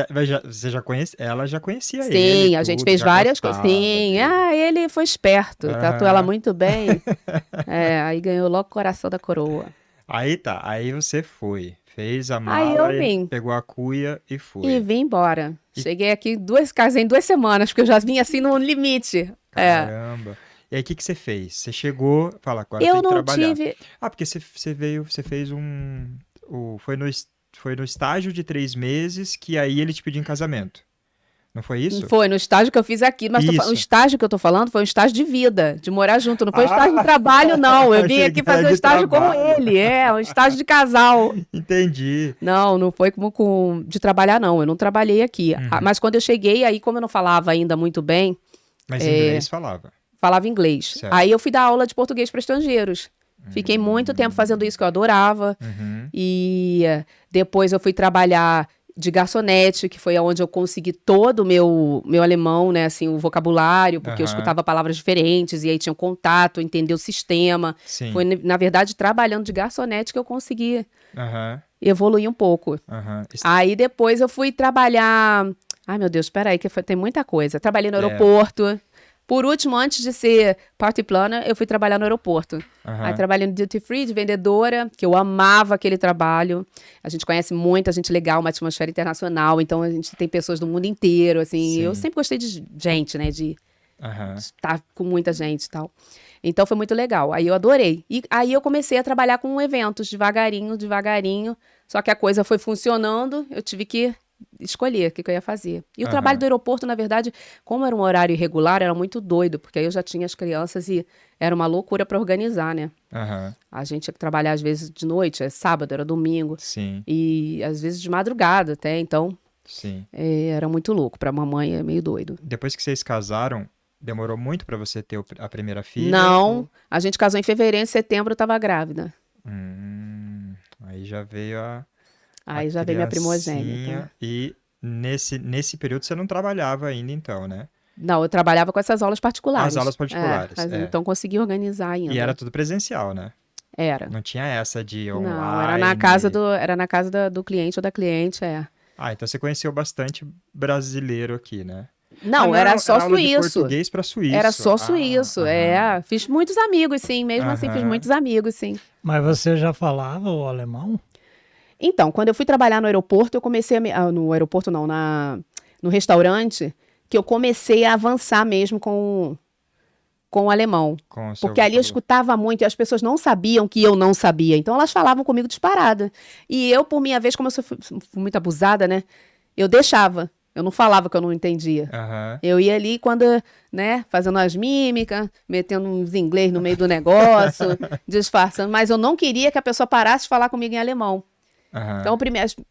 você já conhece, ela já conhecia ele. Sim, a gente fez já várias coisas. gostava Sim, dele. ele foi esperto, tratou Aham. ela muito bem. Aí ganhou logo o coração da coroa. Aí tá, aí você foi, fez a Aí eu mala, e vim. pegou a cuia e foi. E vim embora. Cheguei aqui casei em 2 semanas, porque eu já vim assim no limite. Caramba. E aí, o que você fez? Você chegou, fala, agora Eu tem que não trabalhar. tive. Porque você fez foi no estágio de 3 meses que aí ele te pediu em casamento. Não foi isso? Foi no estágio que eu fiz aqui, mas Isso. o estágio que eu tô falando foi um estágio de vida, de morar junto. Não foi um estágio de trabalho, não. Eu vim Achei aqui que era fazer um de estágio com trabalho. ele. Um estágio de casal. Entendi. Não foi de trabalhar, não. Eu não trabalhei aqui. Mas quando eu cheguei, aí, como eu não falava ainda muito bem, Mas inglês falava. falava inglês. Certo. Aí eu fui dar aula de português para estrangeiros. Fiquei muito tempo fazendo isso que eu adorava. E depois eu fui trabalhar de garçonete, que foi onde eu consegui todo o meu alemão, né, assim, o vocabulário, porque eu escutava palavras diferentes, e aí tinha um contato, entender o sistema. Sim. Foi, na verdade, trabalhando de garçonete que eu consegui Aham. evoluir um pouco. Aham. Aí depois eu fui trabalhar... Ai, meu Deus, peraí, tem muita coisa. Trabalhei no aeroporto. Por último, antes de ser party planner, eu fui trabalhar no aeroporto. Aí trabalhei no duty free, de vendedora, que eu amava aquele trabalho. A gente conhece muita gente legal, uma atmosfera internacional, então a gente tem pessoas do mundo inteiro, assim. Sim. Eu sempre gostei de gente, né, de Aham. estar com muita gente e tal. Então foi muito legal. Aí eu adorei. E aí eu comecei a trabalhar com eventos, devagarinho. Só que a coisa foi funcionando, eu tive que escolher o que eu ia fazer. E o trabalho do aeroporto, na verdade, como era um horário irregular, era muito doido, porque aí eu já tinha as crianças e era uma loucura para organizar, né? Aham. A gente tinha que trabalhar às vezes de noite, sábado, era domingo, Sim. e às vezes de madrugada até, então Sim. era muito louco. Para mamãe é meio doido. Depois que vocês casaram, demorou muito pra você ter a primeira filha? Não, a gente casou em fevereiro, em setembro eu tava grávida. Aí já veio Aí já veio minha criancinha. primogênita. E nesse período você não trabalhava ainda, então, né? Não, eu trabalhava com essas aulas particulares. As aulas particulares, Então consegui organizar ainda. E era tudo presencial, né? Era. Não tinha essa de online. Não, era na casa do cliente ou da cliente, Então você conheceu bastante brasileiro aqui, né? Não, era só aula de suíço. português para suíço. Era só suíço, Fiz muitos amigos, sim. Mesmo assim, fiz muitos amigos, sim. Mas você já falava o alemão? Então, quando eu fui trabalhar no aeroporto, eu comecei no aeroporto não, no restaurante, que eu comecei a avançar mesmo com o alemão. Com o seu Porque ali eu vocabulário. escutava muito e as pessoas não sabiam que eu não sabia. Então elas falavam comigo disparada. E eu, por minha vez, como eu fui muito abusada, né? Eu deixava. Eu não falava que eu não entendia. Aham. Eu ia ali quando, né, fazendo as mímicas, metendo uns inglês no meio do negócio, disfarçando. Mas eu não queria que a pessoa parasse de falar comigo em alemão. Aham. Então,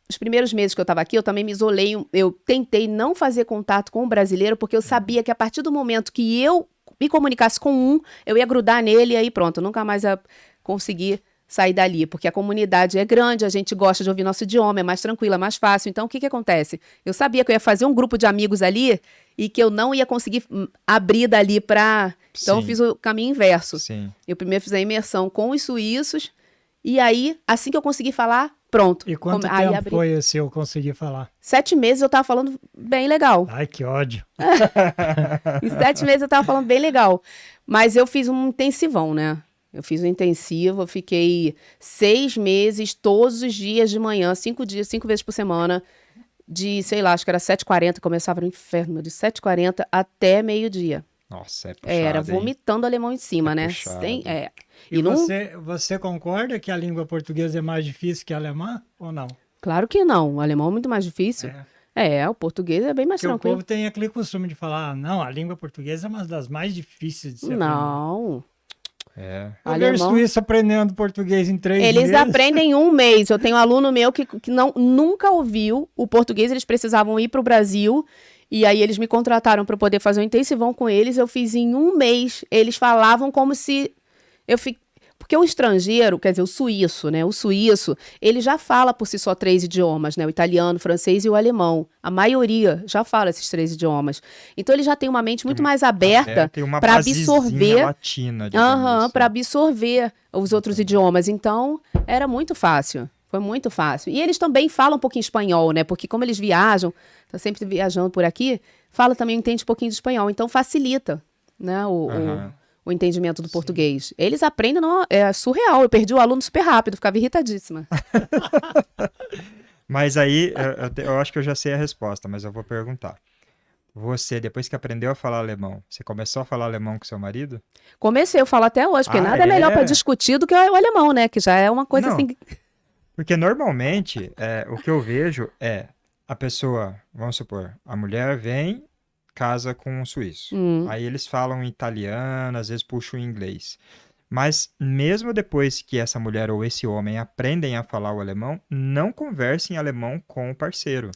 os primeiros meses que eu estava aqui, eu também me isolei. Eu tentei não fazer contato com o brasileiro, porque eu sabia que a partir do momento que eu me comunicasse com um, eu ia grudar nele e aí pronto, eu nunca mais ia conseguir sair dali. Porque a comunidade é grande, a gente gosta de ouvir nosso idioma, é mais tranquilo, é mais fácil. Então, o que acontece? Eu sabia que eu ia fazer um grupo de amigos ali e que eu não ia conseguir abrir dali para... Então, eu Sim. fiz o caminho inverso. Sim. Eu primeiro fiz a imersão com os suíços e aí, assim que eu consegui falar, pronto. E quanto Aí tempo abri. foi esse eu consegui falar? 7 meses eu tava falando bem legal. Ai, que ódio. Em 7 meses eu tava falando bem legal. Mas eu fiz um intensivão, né? Eu fiz um intensivo, eu fiquei 6 meses, todos os dias de manhã, 5 dias, 5 vezes por semana, de, sei lá, acho que era 7h40, começava no inferno, de 7h40 até meio-dia. Nossa, é puxado, Era, hein? vomitando alemão em cima, É né? puxado. E não... você concorda que a língua portuguesa é mais difícil que a alemã ou não? Claro que não, o alemão é muito mais difícil. O português é bem mais Porque o tranquilo. povo tem aquele costume de falar, ah, não, a língua portuguesa é uma das mais difíceis de se aprender. Não, É. Eu vejo alemão... suíço aprendendo português em 3 Eles meses. aprendem em um mês. Eu tenho um aluno meu que nunca ouviu o português, eles precisavam ir para o Brasil, e aí eles me contrataram para poder fazer um intensivão com eles. Eu fiz em um mês. Eles falavam como se eu porque o estrangeiro, quer dizer, o suíço, né? O suíço, ele já fala por si só 3 idiomas, né? O italiano, o francês e o alemão. A maioria já fala esses 3 idiomas. Então ele já tem uma mente muito mais aberta Tem uma para basezinha absorver. latina, digamos Aham, assim. para absorver os outros idiomas. Então, era muito fácil. Foi muito fácil. E eles também falam um pouquinho espanhol, né? Porque como eles viajam, tá sempre viajando por aqui, fala também, entende um pouquinho de espanhol. Então, facilita, né? Aham. O entendimento do português. Eles aprendem, é surreal. Eu perdi o aluno super rápido, ficava irritadíssima. Mas aí, eu acho que eu já sei a resposta, mas eu vou perguntar. Você, depois que aprendeu a falar alemão, você começou a falar alemão com seu marido? Comecei, eu falo até hoje, porque Ah, nada é melhor é? para discutir do que o alemão, né? Que já é uma coisa Não. assim. Porque normalmente, o que eu vejo é a pessoa, vamos supor, a mulher vem, casa com um suíço. Aí eles falam italiano, às vezes puxam inglês. Mas mesmo depois que essa mulher ou esse homem aprendem a falar o alemão, não conversem em alemão com o parceiro.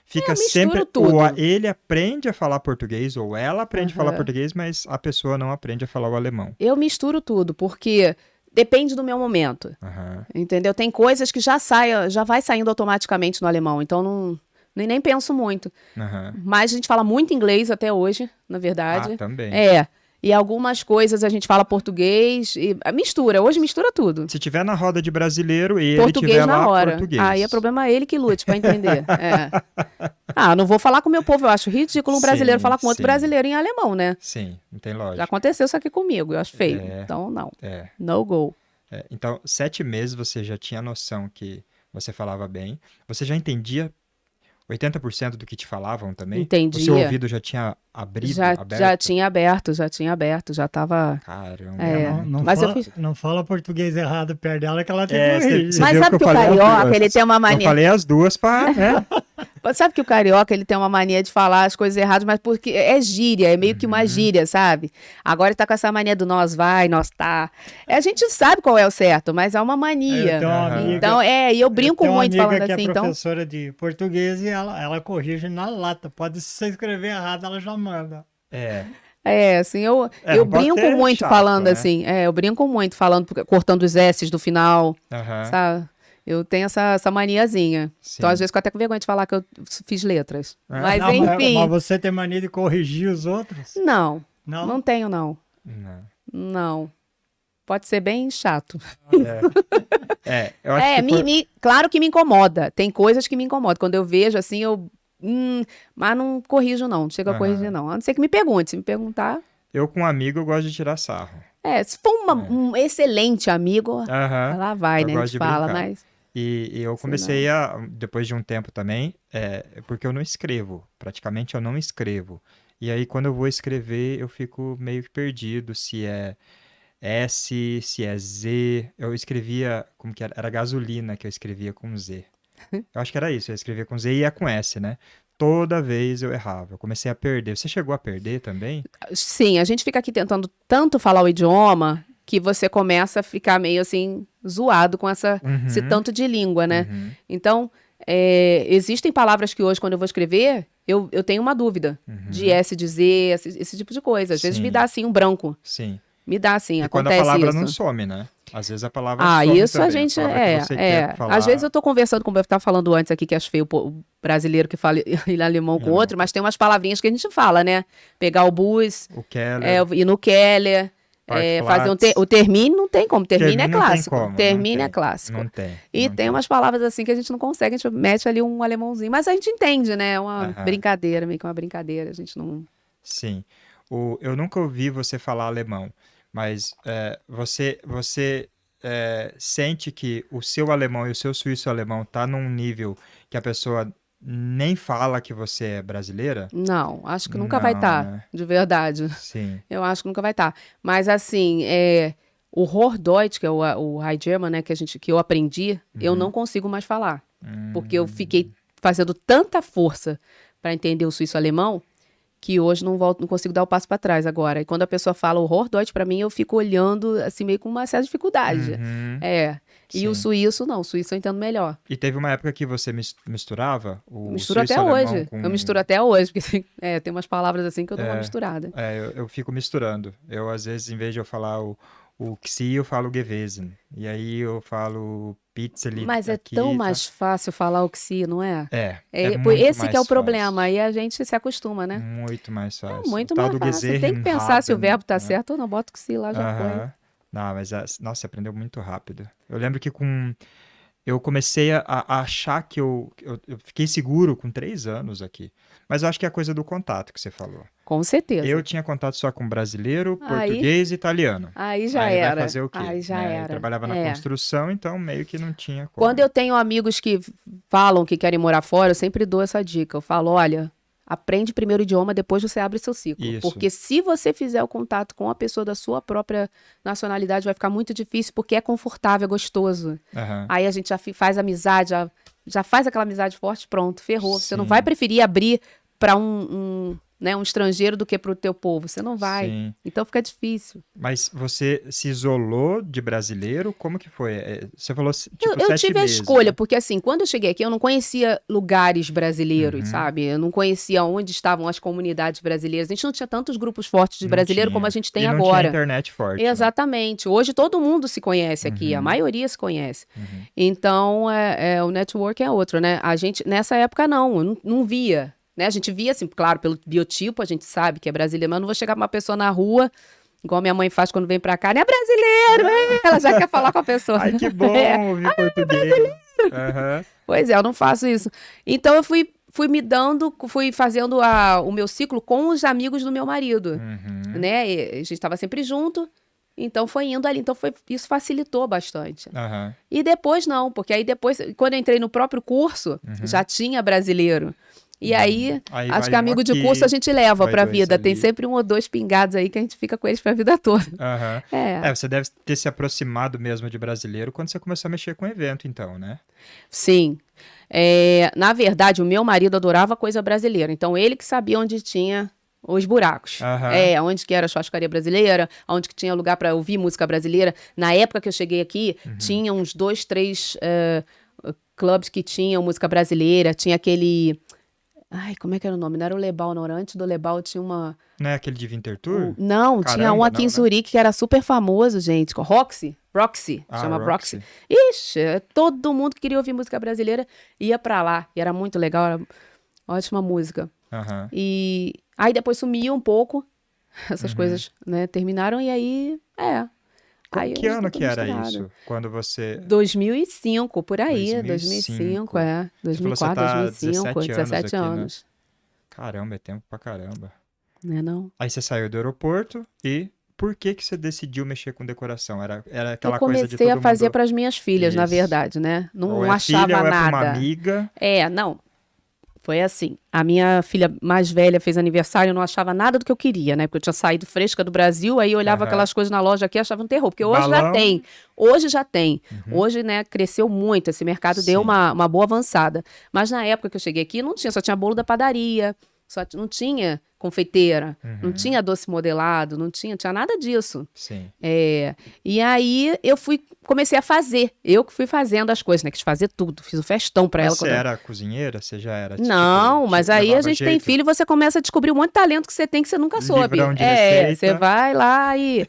Fica misturo sempre, tudo. ou ele aprende a falar português, ou ela aprende a falar Aham. português, mas a pessoa não aprende a falar o alemão. Eu misturo tudo, porque depende do meu momento. Aham. Entendeu? Tem coisas que já vai saindo automaticamente no alemão, então nem penso muito. Aham. Mas a gente fala muito inglês até hoje, na verdade. Ah, também. E algumas coisas a gente fala português, mistura. Hoje mistura tudo. Se tiver na roda de brasileiro e ele Português tiver na lá hora. português. Aí é problema ele que lute pra entender. Não vou falar com o meu povo. Eu acho ridículo um brasileiro Sim, falar com outro sim. brasileiro em alemão, né? Sim, não tem Já lógica. aconteceu isso aqui comigo. Eu acho feio. É. Então, não. É. No go. Então, 7 meses você já tinha noção que você falava bem. Você já entendia 80% do que te falavam também? Entendia. O seu ouvido já tinha aberto? Já tinha aberto, já tava... Caramba. Não, Mas eu não fala português errado perto dela que ela tem É, que corrigir. Você Mas viu sabe que que eu o falei as carioca, duas? ele tem uma Eu mania... falei as duas pra... né? Sabe que o carioca, ele tem uma mania de falar as coisas erradas, mas porque é gíria, é meio que uma gíria, sabe? Agora ele tá com essa mania do nós vai, nós tá. A gente sabe qual é o certo, mas é uma mania. Eu tenho uma Aham. amiga- Então, e eu brinco tenho uma muito amiga falando que assim, é então... professora de português e ela corrige na lata. Pode se você escrever errado, ela já manda. Assim, eu não pode brinco ser muito chato, falando né? assim. Eu brinco muito falando, cortando os S's do final, Aham. sabe? Eu tenho essa maniazinha. Sim. Então, às vezes, eu até com vergonha de falar que eu fiz letras. É. Mas, Não, enfim... mas você tem mania de corrigir os outros? Não, Não? não tenho, não. Não. Não. Pode ser bem chato. Eu acho que Claro que me incomoda. Tem coisas que me incomodam. Quando eu vejo assim, mas não corrijo, não. Não chego a Aham. corrigir, não. A não ser que me pergunte. Se me perguntar. eu com um amigo eu gosto de tirar sarro. Se for um excelente amigo, Aham. lá vai, Eu né? A gosto gente de fala, brincar. mas. E eu comecei depois de um tempo também, porque eu não escrevo. Praticamente eu não escrevo. E aí, quando eu vou escrever, eu fico meio que perdido se é S, se é Z. Eu escrevia, como que era? Era gasolina que eu escrevia com Z. Eu acho que era isso, eu escrevia com Z e ia com S, né? Toda vez eu errava, eu comecei a perder. Você chegou a perder também? Sim, a gente fica aqui tentando tanto falar o idioma que você começa a ficar meio assim, zoado com esse Uhum, tanto de língua, né? uhum, Então, existem palavras que hoje, quando eu vou escrever, eu tenho uma dúvida de uhum. S, de Z, esse tipo de coisa. Às vezes me dá Sim, assim um branco. sim. Me dá assim, E quando a acontece palavra não isso. some, né? Às vezes a palavra Ah, some isso a também, a gente palavra que você quer Às vezes falar eu tô conversando, como eu estava falando antes aqui, que acho feio o brasileiro que fala em alemão em com alemão. outro, mas tem umas palavrinhas que a gente fala, né? Pegar o bus, O Keller, ir no Keller, fazer Parkplatz. o termine, não tem como. Termine é Termina não tem clássico. como, não Termine é tem. clássico. Não tem, E não tem tem. umas palavras assim que a gente não consegue, a gente mete ali um alemãozinho. Mas a gente entende, né? É uma Aham, brincadeira, meio que uma brincadeira. A gente não. sim. Eu nunca ouvi você falar alemão, mas você sente que o seu alemão e o seu suíço-alemão tá num nível que a pessoa nem fala que você é brasileira? Não, acho que nunca vai Não, estar, né? de verdade. Sim. Eu acho que nunca vai estar. Mas assim, o Hochdeutsch, que é o High German, né, que eu aprendi, eu Uhum. não consigo mais falar. Porque eu fiquei Hum, fazendo tanta força para entender o suíço-alemão que hoje não consigo dar o passo para trás agora. E quando a pessoa fala o Hochdeutsch, para mim, eu fico olhando assim meio com uma certa dificuldade. uhum, É. E o sim. suíço, não. O suíço eu entendo melhor. E teve uma época que você misturava Eu o misturo até suíço-alemão hoje. Eu com. misturo até hoje, porque tem umas palavras assim que eu dou uma misturada. Eu fico misturando. Eu, às vezes, em vez de eu falar o Xi, eu falo Gewesen. E aí eu falo Pizzeli Mas é tão aqui, tá? mais fácil falar o que se, não é? É muito Esse que é o mais problema. fácil. Aí a gente se acostuma, né? Muito mais É fácil. O muito tal mais do fácil. Tem que Gesehen pensar se o haben, verbo tá né? certo ou não. Bota o que se lá, já foi. Aham. Não, mas, nossa, você aprendeu muito rápido. Eu lembro que eu comecei a achar que eu fiquei seguro com 3 anos aqui. Mas eu acho que é a coisa do contato que você falou. Com Eu certeza. tinha contato só com brasileiro, Aí, português e italiano. aí já Aí vai era. fazer o quê, Aí já né? Eu era. trabalhava na É. construção, então meio que não tinha Quando como. eu tenho amigos que falam que querem morar fora, eu sempre dou essa dica. Eu falo, olha, aprende primeiro o idioma, depois você abre seu ciclo. Isso. Porque se você fizer o contato com a pessoa da sua própria nacionalidade, vai ficar muito difícil, porque é confortável, é gostoso. Aham. Aí a gente já faz amizade, já faz aquela amizade forte, pronto, ferrou. Você não vai Sim, preferir abrir para um estrangeiro do que para o teu povo. Você não vai. sim. Então fica difícil. Mas você se isolou de brasileiro? Como que foi? Você falou, tipo, Eu 7 tive a meses, escolha, né? porque assim, quando eu cheguei aqui, eu não conhecia lugares brasileiros, Uhum. sabe? Eu não conhecia onde estavam as comunidades brasileiras. A gente não tinha tantos grupos fortes de Não brasileiro como a tinha. gente E tem não tinha agora. internet forte, né? Exatamente. Hoje todo mundo se conhece aqui, a Uhum. maioria se conhece. Uhum. Então, o network é outro, né? A gente, nessa época, não, eu não via. Né? A gente via, assim, claro, pelo biotipo, a gente sabe que é brasileiro, mas eu não vou chegar pra uma pessoa na rua, igual minha mãe faz quando vem pra cá, né? É brasileiro! Ela já quer falar com a pessoa. Ai, que É. bom ouvir português. Aham. Pois é, eu não faço isso. Então, eu fui me dando, fui fazendo o meu ciclo com os amigos do meu marido, Uhum. né? E a gente estava sempre junto, então foi indo ali. Então, isso facilitou bastante. Aham. E depois não, porque aí depois, quando eu entrei no próprio curso, Uhum. já tinha brasileiro. E aí, Aí acho vai que um amigo de curso a aqui, gente leva vai pra 2 vida. Tem ali. sempre um ou dois pingados aí que a gente fica com eles pra vida toda. Aham. É, Você deve ter se aproximado mesmo de brasileiro quando você começou a mexer com evento, então, né? sim. Na verdade, o meu marido adorava coisa brasileira. Então, ele que sabia onde tinha os buracos. Aham. Onde que era a churrascaria brasileira, onde que tinha lugar pra ouvir música brasileira. Na época que eu cheguei aqui, tinha uns 2, 3 clubes que tinham música brasileira. Tinha aquele... Ai, como é que era o nome? Não era o Lebal, não. Antes do Lebal tinha uma... Não é aquele de Winterthur? Não, tinha um Caramba, aqui em não, né? Zurique que era super famoso, gente. Roxy, Ah, chama Roxy. Roxy. Ixi, todo mundo que queria ouvir música brasileira ia pra lá. E era muito legal, era ótima música. Aham. E aí depois sumiu um pouco, essas Uhum. coisas, né, terminaram e aí, aí Que hoje tá ano tudo que era misturado. isso? Quando você... 2005, por aí, 2005, 2005. Você falou que você 2004, tá 2005, 17 anos 17 aqui, né? anos, Caramba, é tempo pra caramba. né, não? Aí você saiu do aeroporto e por que que você decidiu mexer com decoração? Era Eu aquela coisa de comecei a todo fazer mundo... para as minhas filhas, na Isso. verdade, né? Ou Não é filha achava ou é pra uma nada. amiga. Não. Foi assim, a minha filha mais velha fez aniversário, eu não achava nada do que eu queria, né? Porque eu tinha saído fresca do Brasil, aí eu olhava Aham. aquelas coisas na loja aqui e achava um terror, porque hoje já Balão. tem. Hoje já tem. Uhum. Hoje, né, cresceu muito, esse mercado deu Sim. uma boa avançada. Mas na época que eu cheguei aqui, não tinha, só tinha bolo da padaria, não tinha confeiteira, não Uhum. tinha doce modelado, não tinha nada disso. Sim. E aí comecei a fazer. Eu que fui fazendo as coisas, né? Quis fazer tudo. Fiz um festão pra Mas ela. você era cozinheira? Você já era? Não, mas aí a levava gente tem jeito? filho e você começa a descobrir um monte de talento que você tem que você nunca soube. Livrão de receita. Você vai lá e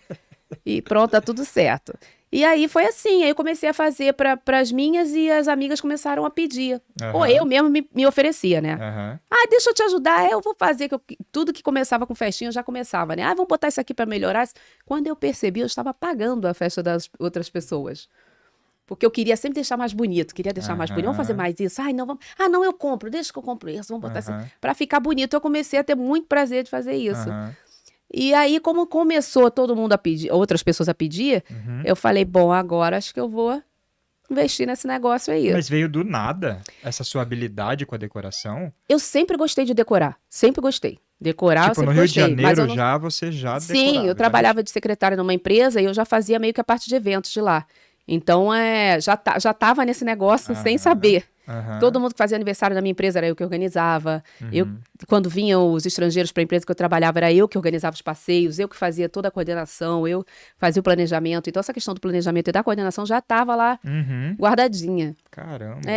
pronto, tá tudo certo. E aí foi assim, aí eu comecei a fazer para as minhas e as amigas começaram a pedir. Ou Aham. eu mesmo me oferecia, né? Aham. Ah, deixa eu te ajudar, eu vou fazer. Tudo que começava com festinha eu já começava, né? Ah, vamos botar isso aqui para melhorar. Quando eu percebi, eu estava pagando a festa das outras pessoas. Porque eu queria sempre deixar mais bonito, queria deixar mais bonito. Vamos fazer Aham. mais isso? Ai, não, vamos. Ah, não, eu compro, deixa que eu compro isso, vamos botar isso. Aham. Para ficar bonito, eu comecei a ter muito prazer de fazer isso. Aham. E aí, como começou todo mundo a pedir, outras pessoas a pedir, Uhum. eu falei, bom, agora acho que eu vou investir nesse negócio aí. Mas veio do nada essa sua habilidade com a decoração? Eu sempre gostei de decorar, sempre gostei. Decorar, eu Tipo, no sempre Rio de gostei. Mas Janeiro eu não... já você já Sim, decorava, eu trabalhava de secretária numa empresa e eu já fazia meio que a parte de eventos de lá. Então, já tava nesse negócio sem Aham. saber. Aham. Todo mundo que fazia aniversário na minha empresa era eu que organizava. Uhum. Quando vinham os estrangeiros para a empresa que eu trabalhava, era eu que organizava os passeios, eu que fazia toda a coordenação, eu fazia o planejamento. Então, essa questão do planejamento e da coordenação já estava lá Uhum. guardadinha. Caramba.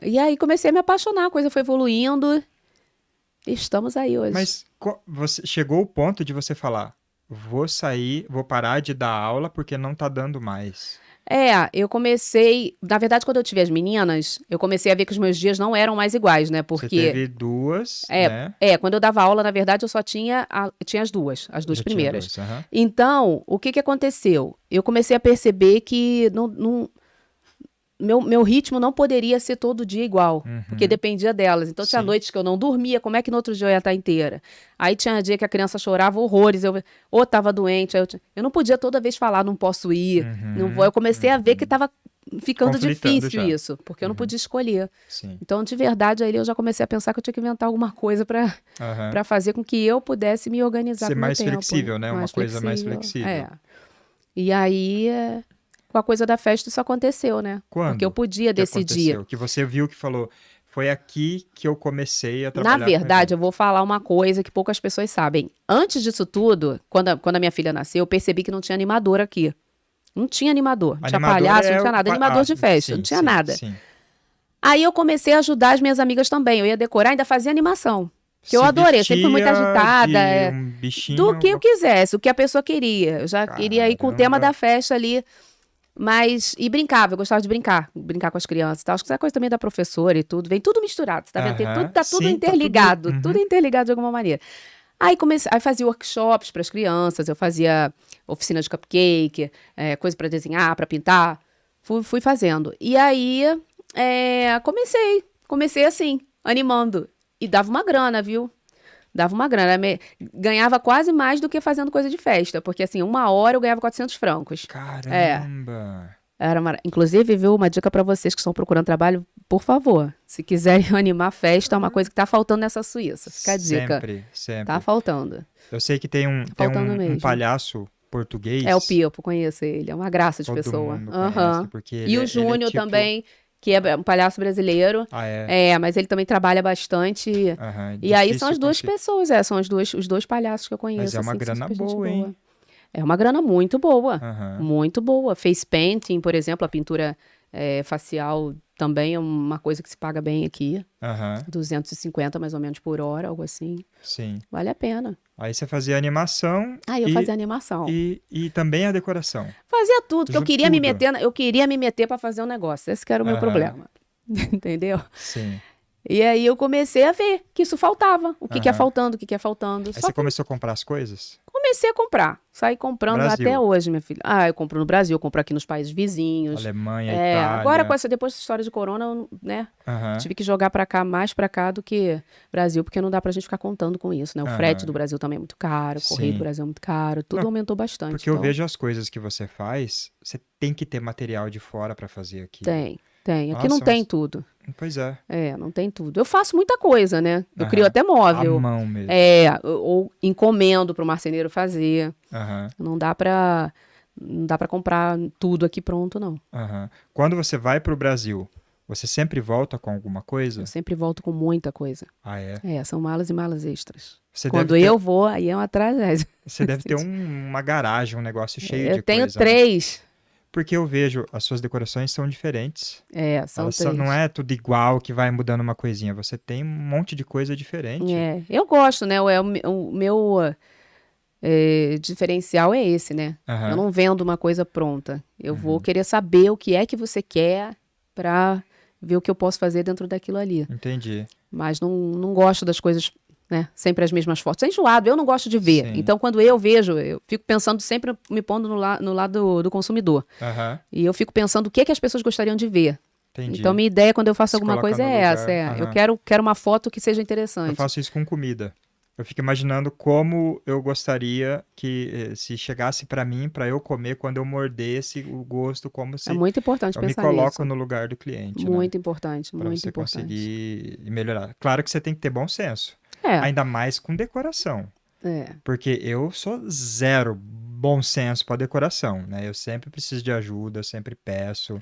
E aí comecei a me apaixonar, a coisa foi evoluindo. E estamos aí hoje. Mas você chegou o ponto de você falar, vou sair, vou parar de dar aula porque não tá dando mais. Eu comecei. Na verdade, quando eu tive as meninas, eu comecei a ver que os meus dias não eram mais iguais, né? Você Porque. teve duas, né? Quando eu dava aula, na verdade, eu só tinha as duas Já tinha primeiras. duas, aham. Então, o que aconteceu? Eu comecei a perceber que meu ritmo não poderia ser todo dia igual, porque dependia delas. Então, tinha Sim. noites que eu não dormia, como é que no outro dia eu ia estar inteira? Aí tinha dia que a criança chorava horrores, ou estava doente, aí eu não podia toda vez falar, não posso ir, não vou. Eu comecei a ver que estava ficando Conflitando difícil já. isso, porque eu não podia escolher. Sim. Então, de verdade, aí eu já comecei a pensar que eu tinha que inventar alguma coisa para Aham. fazer com que eu pudesse me organizar Ser com o meu mais tempo. flexível, né? Uma coisa mais flexível. E aí, com a coisa da festa, isso aconteceu, né? Quando Porque eu podia que decidir. aconteceu? Que você viu que falou, foi aqui que eu comecei a trabalhar Na com verdade, eu evento. vou falar uma coisa que poucas pessoas sabem. Antes disso tudo, quando a minha filha nasceu, eu percebi que não tinha animador aqui. Não tinha animador. Não tinha Animador palhaço, é não tinha o nada. Animador de festa, sim, não tinha sim, nada. sim. Aí eu comecei a ajudar as minhas amigas também. Eu ia decorar, ainda fazia animação. Que eu Se adorei, eu sempre fui muito vestia agitada. de um bichinho, Do que eu quisesse, o que a pessoa queria. Eu já queria ir com o tema Caramba. da festa ali. E brincava, eu gostava de brincar com as crianças e tal. Acho que essa coisa também da professora e tudo, vem tudo misturado, tá vendo? Aham. Tá tudo Sim, interligado, uhum. tudo interligado de alguma maneira. Aí fazia workshops para as crianças, eu fazia oficina de cupcake, coisa para desenhar, para pintar. Fui fazendo. E aí comecei assim, animando. E dava uma grana, viu? Dava uma grana. Ganhava quase mais do que fazendo coisa de festa. Porque, assim, uma hora eu ganhava 400 francos. Caramba! Inclusive, viu, uma dica para vocês que estão procurando trabalho, por favor. Se quiserem animar festa, é uma coisa que tá faltando nessa Suíça. Fica a dica. Sempre. Tá faltando. Eu sei que tem um mesmo. palhaço português. É o Pipo, conheço ele. É uma graça de Todo pessoa. mundo conhece, porque E o Júnior tipo... também, que é um palhaço brasileiro. Ah, é? Mas ele também trabalha bastante. Aham, E aí difícil são as duas conseguir. pessoas, são os dois palhaços que eu conheço. Mas é uma assim, que são grana super gente boa, hein? É uma grana muito boa. Aham. Muito boa. Face painting, por exemplo, a pintura facial também é uma coisa que se paga bem aqui. Aham, 250 mais ou menos por hora, algo assim. sim. Vale a pena. Aí você fazia animação Aí eu fazia animação. e também a decoração. Fazia tudo, porque eu queria me Tudo. meter para fazer um negócio. Esse que era o meu Aham. problema. Entendeu? Sim. E aí eu comecei a ver que isso faltava. O que que ia Aham. faltando, o que que ia faltando. Aí Só você que começou a comprar as coisas? comecei a comprar. Saí comprando Brasil. até hoje, minha filha. Eu compro no Brasil, eu compro aqui nos países vizinhos. Alemanha, Itália. Agora, depois dessa história de corona, né? Aham. Tive que jogar pra cá, mais pra cá do que Brasil, porque não dá pra gente ficar contando com isso, né? O frete Aham. do Brasil também é muito caro, o correio Sim. do Brasil é muito caro, tudo Não, aumentou bastante. Porque eu então, vejo as coisas que você faz, você tem que ter material de fora pra fazer aqui. Tem. Aqui Nossa, não tem mas- tudo. Pois é. Não tem tudo. Eu faço muita coisa, né? Eu Aham. crio até móvel. À mão mesmo. Ou encomendo para o marceneiro fazer. Aham, Não dá para comprar tudo aqui pronto, não. aham. Quando você vai pro Brasil, você sempre volta com alguma coisa? Eu sempre volto com muita coisa. Ah, é? São malas e malas extras. Você Quando deve ter, eu vou, aí é uma tragédia. você deve ter uma garagem, um negócio cheio Eu de tenho coisa, né? 3. Porque eu vejo, as suas decorações são diferentes. São Elas 3. não é tudo igual que vai mudando uma coisinha. Você tem um monte de coisa diferente. Eu gosto, né? O meu diferencial é esse, né? Aham. Eu não vendo uma coisa pronta. Eu vou querer saber o que é que você quer para ver o que eu posso fazer dentro daquilo ali. Entendi. Mas não gosto das coisas, né? Sempre as mesmas fotos. É enjoado, eu não gosto de ver. Sim. Então, quando eu vejo, eu fico pensando sempre, me pondo no lado do consumidor. Aham, E eu fico pensando o que é que as pessoas gostariam de ver. entendi. Então, minha ideia quando eu faço Se alguma coloca coisa no é lugar. essa. Eu Aham. quero uma foto que seja Eu interessante. faço isso com comida. Eu fico imaginando como eu gostaria que se chegasse pra mim, pra eu comer, quando eu mordesse o gosto, como É se muito importante eu me pensar coloco nisso. no lugar do cliente, né? Muito importante, Pra muito você importante. conseguir melhorar. Claro que você tem que ter bom senso, É, ainda mais com decoração, é. porque eu sou zero bom senso pra decoração, né? Eu sempre preciso de ajuda, eu sempre peço.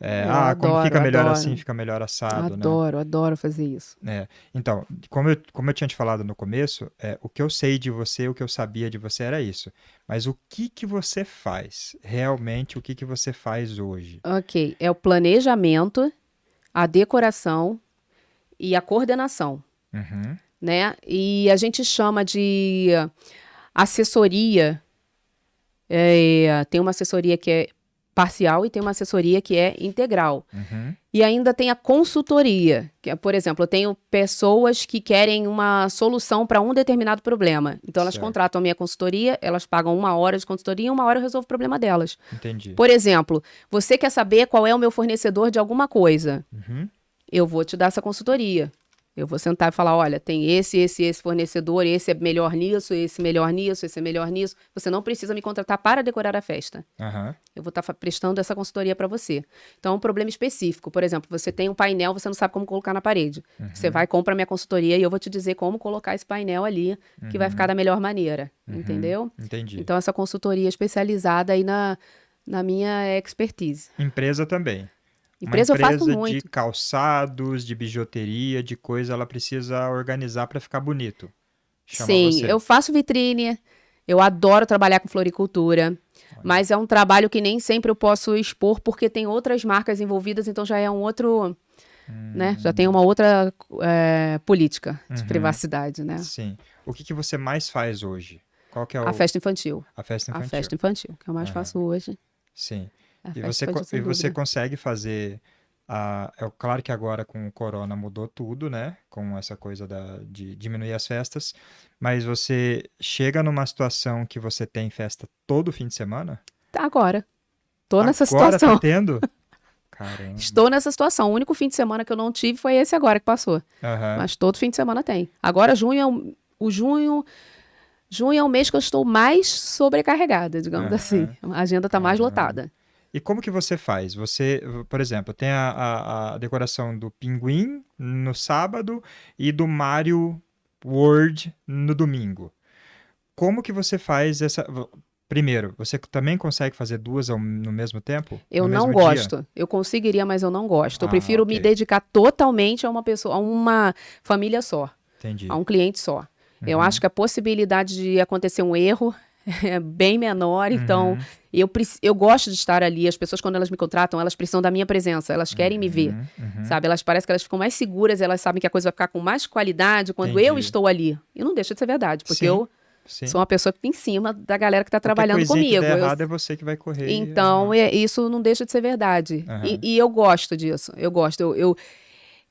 Eu Como adoro, fica melhor assim, adoro. fica melhor assado, né? Adoro fazer isso. Então, como eu tinha te falado no começo, o que eu sei de você, o que eu sabia de você era isso. Mas o que que você faz? Realmente, o que que você faz hoje? Ok, é o planejamento, a decoração e a coordenação, Uhum, né? E a gente chama de assessoria. Tem uma assessoria que é parcial e tem uma assessoria que é integral. uhum, E ainda tem a consultoria, que é, por exemplo, eu tenho pessoas que querem uma solução para um determinado problema. Então, elas Certo. contratam a minha consultoria, elas pagam 1 hora de consultoria e 1 hora eu resolvo o problema delas. entendi. Por exemplo, você quer saber qual é o meu fornecedor de alguma coisa? Uhum, Eu vou te dar essa consultoria. Eu vou sentar e falar, olha, tem esse fornecedor, esse é melhor nisso, esse melhor nisso, esse é melhor nisso. Você não precisa me contratar para decorar a festa. aham, Eu vou estar prestando essa consultoria para você. Então, é um problema específico. Por exemplo, você tem um painel, você não sabe como colocar na parede. Você vai, compra a minha consultoria e eu vou te dizer como colocar esse painel ali, que vai ficar da melhor maneira. Entendeu? entendi. Então, essa consultoria especializada aí na minha expertise. Empresa também. Empresa eu Uma faço empresa muito. de calçados, de bijuteria, de coisa, ela precisa organizar para ficar bonito. Chama Sim, você. eu faço vitrine, eu adoro trabalhar com floricultura, mas é um trabalho que nem sempre eu posso expor porque tem outras marcas envolvidas, então já é um outro, né? Já tem uma outra política de privacidade, né? Sim. O que que você mais faz hoje? Qual que é A festa infantil. a festa A infantil? festa infantil, que eu mais faço hoje. Sim. A E festa você, infantil, sem e você dúvida. consegue fazer. Claro que agora com o corona mudou tudo, né? Com essa coisa de diminuir as festas. Mas você chega numa situação que você tem festa todo fim de semana? Tá, agora. Tô nessa Agora situação. tá tendo? Caramba. Estou nessa situação. O único fim de semana que eu não tive foi esse agora que passou. Aham. Mas todo fim de semana tem. Agora, junho é o mês que eu estou mais sobrecarregada, digamos Aham. assim. A agenda está mais Caramba. lotada. E como que você faz? Você, por exemplo, tem a decoração do Pinguim no sábado e do Mario World no domingo. Como que você faz essa... Primeiro, você também consegue fazer duas no mesmo tempo? Eu No não mesmo dia? gosto. Eu conseguiria, mas eu não gosto. Eu Ah, prefiro me ok. dedicar totalmente a uma pessoa, a uma família só, Entendi. a um cliente só. Eu Uhum. acho que a possibilidade de acontecer um erro é bem menor, então Uhum. eu gosto de estar ali. As pessoas, quando elas me contratam, elas precisam da minha presença, elas querem me ver, Uhum. sabe? Elas parecem que elas ficam mais seguras, elas sabem que a coisa vai ficar com mais qualidade quando eu Entendi. estou ali. E não deixa de ser verdade, porque Sim, eu sim. sou uma pessoa que fica em cima da galera que está Qualquer trabalhando coisinha que comigo. der errado é você que vai correr. e Então, arrumar. isso não deixa de ser verdade. Aham. E eu gosto disso. Eu gosto.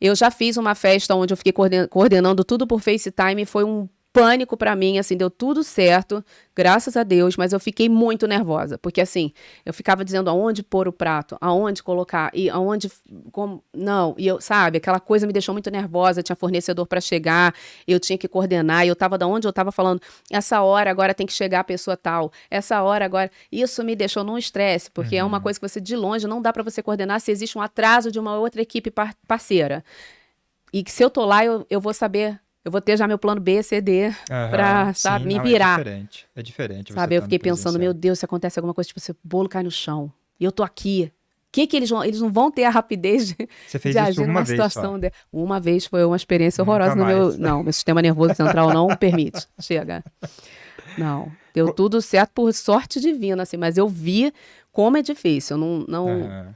Eu já fiz uma festa onde eu fiquei coordenando tudo por FaceTime. Foi um pânico pra mim, assim, deu tudo certo, graças a Deus, mas eu fiquei muito nervosa, porque assim, eu ficava dizendo aonde pôr o prato, aonde colocar, e aonde, como, não, e eu, sabe, aquela coisa me deixou muito nervosa, tinha fornecedor pra chegar, eu tinha que coordenar, e eu tava da onde eu tava falando, essa hora agora tem que chegar a pessoa tal, essa hora agora, isso me deixou num estresse, porque é uma coisa que você de longe não dá pra você coordenar se existe um atraso de uma outra equipe parceira, e que se eu tô lá, eu vou saber. Eu vou ter já meu plano B, C, D pra, sabe, me virar. É diferente. Sabe, eu fiquei pensando, meu Deus, se acontece alguma coisa, tipo, se o bolo cai no chão e eu tô aqui, que eles vão, eles não vão ter a rapidez Você fez de isso agir uma numa vez situação só? uma vez foi uma experiência horrorosa Nunca no meu, mais. não, meu sistema nervoso central não permite. Chega. Não, deu tudo certo por sorte divina, assim, mas eu vi como é difícil, eu Aham.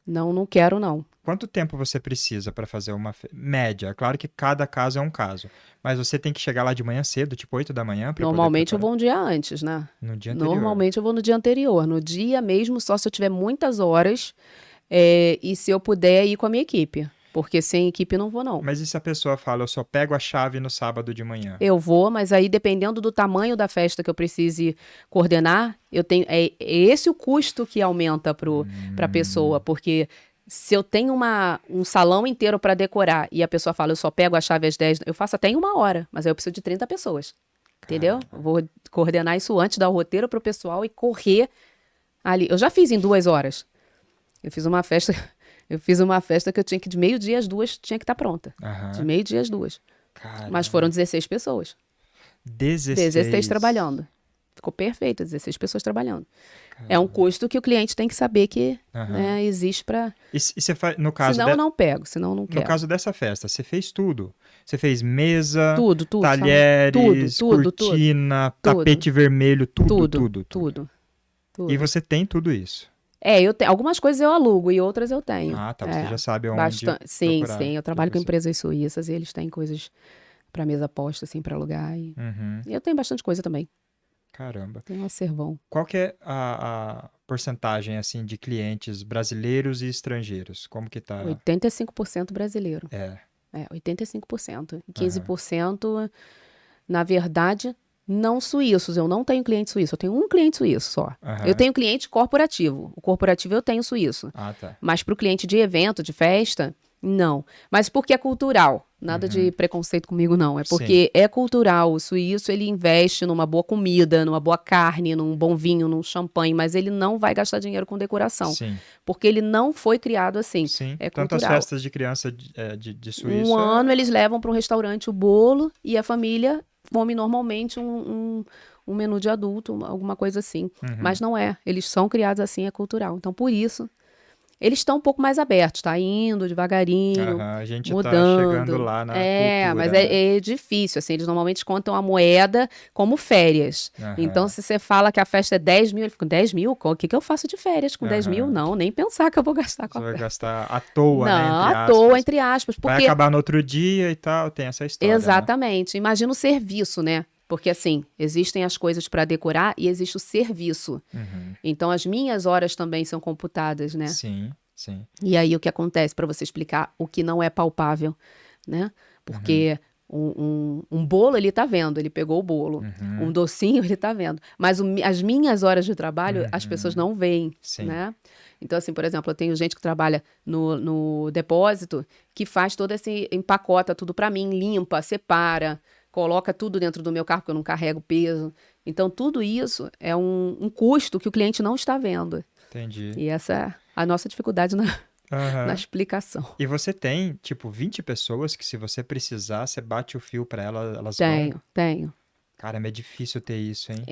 não quero, não. Quanto tempo você precisa para fazer uma média? É claro que cada caso é um caso, mas você tem que chegar lá de manhã cedo, tipo 8 da manhã, para poder Normalmente eu preparar vou um dia antes, né? no dia anterior. Normalmente eu vou no dia anterior. No dia mesmo, só se eu tiver muitas horas e se eu puder ir com a minha equipe. Porque sem equipe não vou, não. Mas e se a pessoa fala, eu só pego a chave no sábado de manhã? Eu vou, mas aí dependendo do tamanho da festa que eu precise coordenar, eu tenho. É esse o custo que aumenta para a pessoa. Porque se eu tenho um salão inteiro para decorar e a pessoa fala, eu só pego a chave às 10, eu faço até em 1 hora, mas aí eu preciso de 30 pessoas. Entendeu? Vou coordenar isso antes, dar o roteiro pro pessoal e correr ali. Eu já fiz em 2 horas. Eu fiz uma festa que eu tinha que de meio-dia às 2 tinha que estar pronta. Aham. De meio-dia às 2. Caramba. Mas foram 16 pessoas. 16 trabalhando. Ficou perfeito, 16 pessoas trabalhando. É um custo que o cliente tem que saber que né, existe para. E você faz, no caso Senão eu não pego, senão eu não quero. No caso dessa festa, você fez tudo. Você fez mesa, Tudo, talheres, tudo, cortina, tudo. tapete vermelho, tudo. Tudo. E você tem tudo isso. Eu tenho. Algumas coisas eu alugo e outras eu tenho. Ah, tá. Você já sabe onde Sim, procurar. sim. Eu trabalho com empresas suíças e eles têm coisas para mesa posta, assim, para alugar. E eu tenho bastante coisa também. Caramba. Tem um acervão. Qual que é a porcentagem, assim, de clientes brasileiros e estrangeiros? Como que tá? 85% brasileiro. 85%. E 15%, na verdade, não suíços. Eu não tenho cliente suíço. Eu tenho um cliente suíço só. Eu tenho cliente corporativo. O corporativo eu tenho suíço. Ah, tá. Mas para o cliente de evento, de festa, não. Mas porque é cultural. Nada de preconceito comigo, não. É porque é cultural. O suíço, ele investe numa boa comida, numa boa carne, num bom vinho, num champanhe, mas ele não vai gastar dinheiro com decoração. Sim. Porque ele não foi criado assim. Sim. É Tanto as cultural. festas de criança de Suíça. Um ano eles levam para um restaurante o bolo e a família come normalmente um menu de adulto, alguma coisa assim. Mas não é. Eles são criados assim, é cultural. Então, por isso, eles estão um pouco mais abertos, tá? Indo devagarinho, A gente mudando. tá chegando lá na cultura, mas né? é difícil, assim. Eles normalmente contam a moeda como férias. Então, se você fala que a festa é 10 mil, ele fica, 10 mil? O que eu faço de férias com 10 mil? Não, nem pensar que eu vou gastar com Você a vai festa. gastar à toa, né? Não, Entre à aspas. toa, entre aspas. Vai Porque acabar no outro dia e tal, tem essa história, né? exatamente. Imagina o serviço, né? Porque, assim, existem as coisas para decorar e existe o serviço. Então, as minhas horas também são computadas, né? Sim. E aí, o que acontece, para você explicar o que não é palpável, né? Porque um bolo, ele tá vendo, ele pegou o bolo. Um docinho, ele tá vendo. Mas as minhas horas de trabalho, as pessoas não veem, né? Então, assim, por exemplo, eu tenho gente que trabalha no depósito, que faz todo esse, empacota tudo para mim, limpa, separa, coloca tudo dentro do meu carro, porque eu não carrego peso. Então, tudo isso é um custo que o cliente não está vendo. Entendi. E essa é a nossa dificuldade na explicação. E você tem, tipo, 20 pessoas que se você precisar, você bate o fio para elas Tenho. Caramba, é difícil ter isso, hein?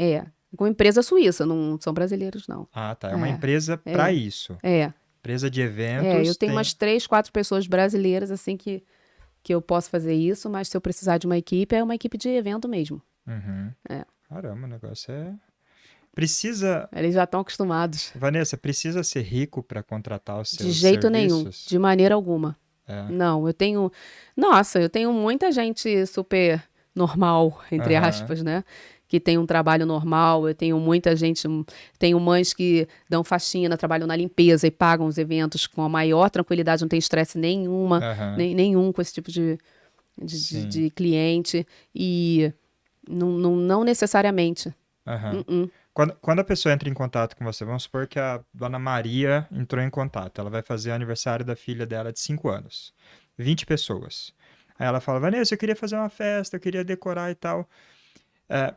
Com empresa suíça, não são brasileiros, não. Ah, tá. É uma empresa para isso. Empresa de eventos. Eu tenho umas 3, 4 pessoas brasileiras, assim, que eu posso fazer isso, mas se eu precisar de uma equipe, é uma equipe de evento mesmo. Caramba, o negócio é... Precisa... Eles já estão acostumados. Vanessa, precisa ser rico para contratar os seus De jeito serviços? nenhum, de maneira alguma. Não, eu tenho muita gente super normal, entre aspas, né? Que tem um trabalho normal, eu tenho muita gente, tenho mães que dão faxina, trabalham na limpeza e pagam os eventos com a maior tranquilidade, não tem estresse nenhum com esse tipo de cliente. E Não necessariamente. Aham. Uh-uh. Quando a pessoa entra em contato com você, vamos supor que a dona Maria entrou em contato. Ela vai fazer o aniversário da filha dela de 5 anos. 20 pessoas. Aí ela fala, Vanessa, eu queria fazer uma festa, eu queria decorar e tal.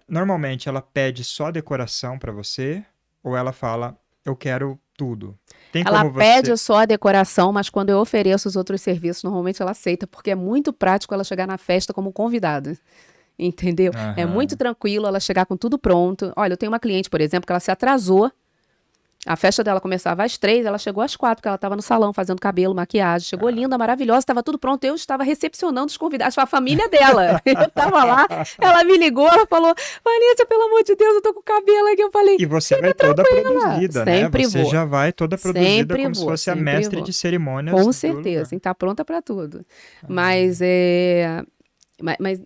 Normalmente ela pede só decoração pra você, ou ela fala, eu quero tudo. Tem Ela como pede você... só a decoração, mas quando eu ofereço os outros serviços, normalmente ela aceita, porque é muito prático ela chegar na festa como convidada. Entendeu? É Aham. muito tranquilo ela chegar com tudo pronto. Olha, eu tenho uma cliente, por exemplo, que ela se atrasou. A festa dela começava às 3, ela chegou às 4, porque ela estava no salão fazendo cabelo, maquiagem. Chegou linda, maravilhosa, estava tudo pronto. Eu estava recepcionando os convidados, a família dela. Eu estava lá, ela me ligou, ela falou, Vanessa, pelo amor de Deus, eu tô com o cabelo aqui. Eu falei, E você vai toda produzida, né? Sempre Você vou. já vai toda produzida Sempre como se vou, fosse a sempre mestre vou. de cerimônias com do certeza, lugar. tem que estar pronta para tudo. Mas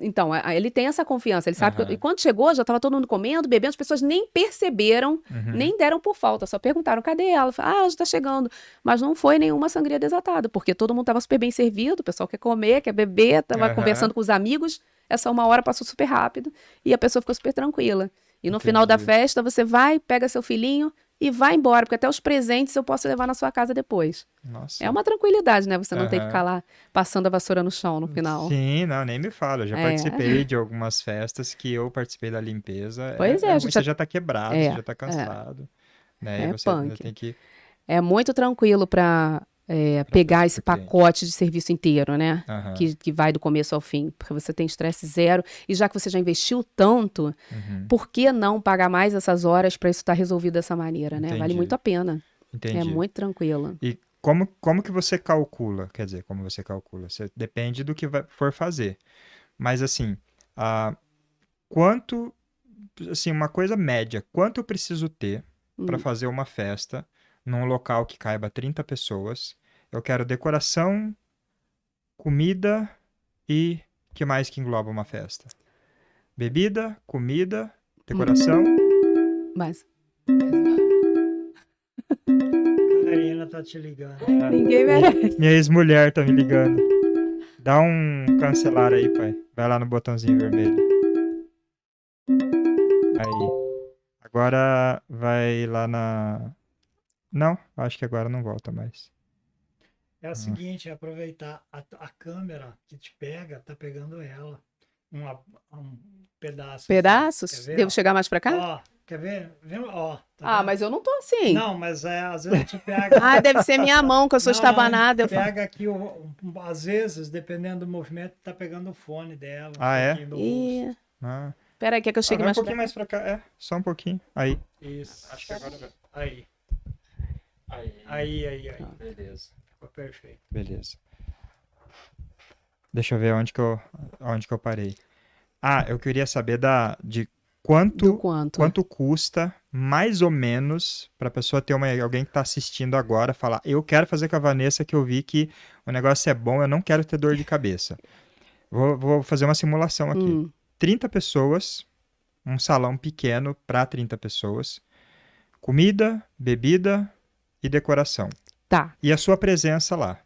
então, ele tem essa confiança, ele sabe Aham. e quando chegou, já estava todo mundo comendo, bebendo, as pessoas nem perceberam, Uhum. nem deram por falta, só perguntaram, cadê ela? Falaram, já está chegando. Mas não foi nenhuma sangria desatada, porque todo mundo estava super bem servido, o pessoal quer comer, quer beber, estava Aham. conversando com os amigos, essa 1 hora passou super rápido, e a pessoa ficou super tranquila. E no final da Entendi. festa, você vai, pega seu filhinho e vai embora, porque até os presentes eu posso levar na sua casa depois. Nossa. É uma tranquilidade, né? Você não tem que Aham. ficar lá passando a vassoura no chão no final. Sim, não, nem me fala. Eu já É. participei de algumas festas que eu participei da limpeza. Pois é, a ruim, gente você já- já tá quebrado, É, você já tá cansado, né? E É você ainda punk. tem que... É muito tranquilo para pegar esse pro cliente. pacote de serviço inteiro, né? Aham. Que vai do começo ao fim, porque você tem estresse zero. E já que você já investiu tanto, Uhum. por que não pagar mais essas horas para isso estar resolvido dessa maneira, né? Vale Entendi. muito a pena. Entendi. É muito tranquilo. E como que você calcula? Quer dizer, como você calcula? Depende do que for fazer. Mas assim, quanto, assim, uma coisa média, quanto eu preciso ter para Hum. fazer uma festa num local que caiba 30 pessoas? Eu quero decoração, comida e que mais que engloba uma festa? Bebida, comida, decoração. Mas Karina tá te ligando. ninguém merece. Minha ex-mulher tá me ligando. Dá um cancelar aí, pai. Vai lá no botãozinho vermelho. Aí. Agora vai lá na... Não, acho que agora não volta mais. É o seguinte, é aproveitar a câmera que te pega, tá pegando ela. Um pedaço. Pedaços? Quer ver, Devo ó? chegar mais para cá? Ó, quer ver? Vê, ó, tá vendo? Mas eu não tô assim. Não, mas às vezes te pega. Ah, deve ser minha mão, que eu sou Não, estabanada. Eu falo, pega aqui, às vezes, dependendo do movimento, tá pegando o fone dela. Ah, é? pouquinho do bolso. Ih, Ah, peraí, quer que eu chegue vai um mais pouquinho pra mais pra cá. É, só um pouquinho. Aí. Isso. Acho que agora vai. Aí, aí. Beleza. Ficou perfeito. Beleza. Deixa eu ver onde que eu parei. Eu queria saber de do quanto quanto? custa, mais ou menos, pra pessoa ter alguém que tá assistindo agora, falar, eu quero fazer com a Vanessa, que eu vi que o negócio é bom, eu não quero ter dor de cabeça. Vou fazer uma simulação aqui. Hum, 30 pessoas, um salão pequeno pra 30 pessoas, comida, bebida e decoração. tá, E a sua presença lá.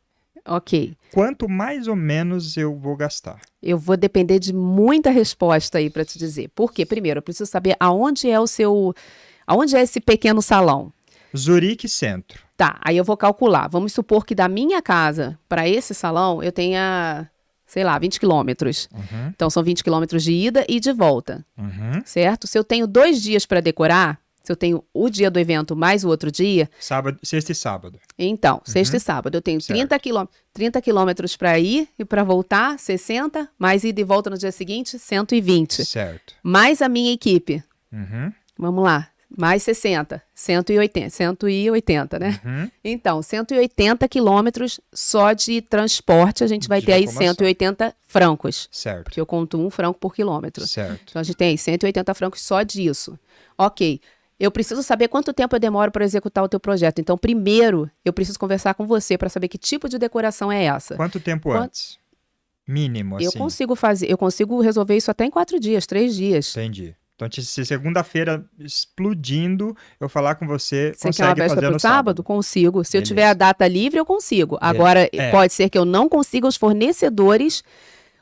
ok. Quanto mais ou menos eu vou gastar? Eu vou depender de muita resposta aí pra te dizer. Por quê? Primeiro, eu preciso saber aonde é esse pequeno salão. Zurique Centro. Tá, aí eu vou calcular. Vamos supor que da minha casa para esse salão eu tenha, sei lá, 20 quilômetros. Uhum, Então são 20 quilômetros de ida e de volta, uhum. certo? Se eu tenho 2 dias para decorar, se eu tenho o dia do evento mais o outro dia, Sábado, sexta e sábado. então, sexta e sábado, eu tenho 30 quilômetros para ir e para voltar, 60, mais ida e volta no dia seguinte, 120. Certo. Mais a minha equipe, Uhum, vamos lá, mais 60, 180, né? uhum. Então, 180 quilômetros só de transporte, a gente vai De ter aí locomoção. 180 francos, Certo. porque eu conto 1 franco por quilômetro. Certo. Então, a gente tem aí 180 francos só disso. Ok, eu preciso saber quanto tempo eu demoro para executar o teu projeto. Então, primeiro, eu preciso conversar com você para saber que tipo de decoração é essa. Quanto tempo antes? Mínimo, assim. Eu consigo resolver isso até em 4 dias, 3 dias. Entendi. Então, se segunda-feira explodindo, eu falar com você, Você quer uma consegue festa fazer pro no sábado? Consigo. Se eu Beleza. tiver a data livre, eu consigo. Agora, É. pode ser que eu não consiga os fornecedores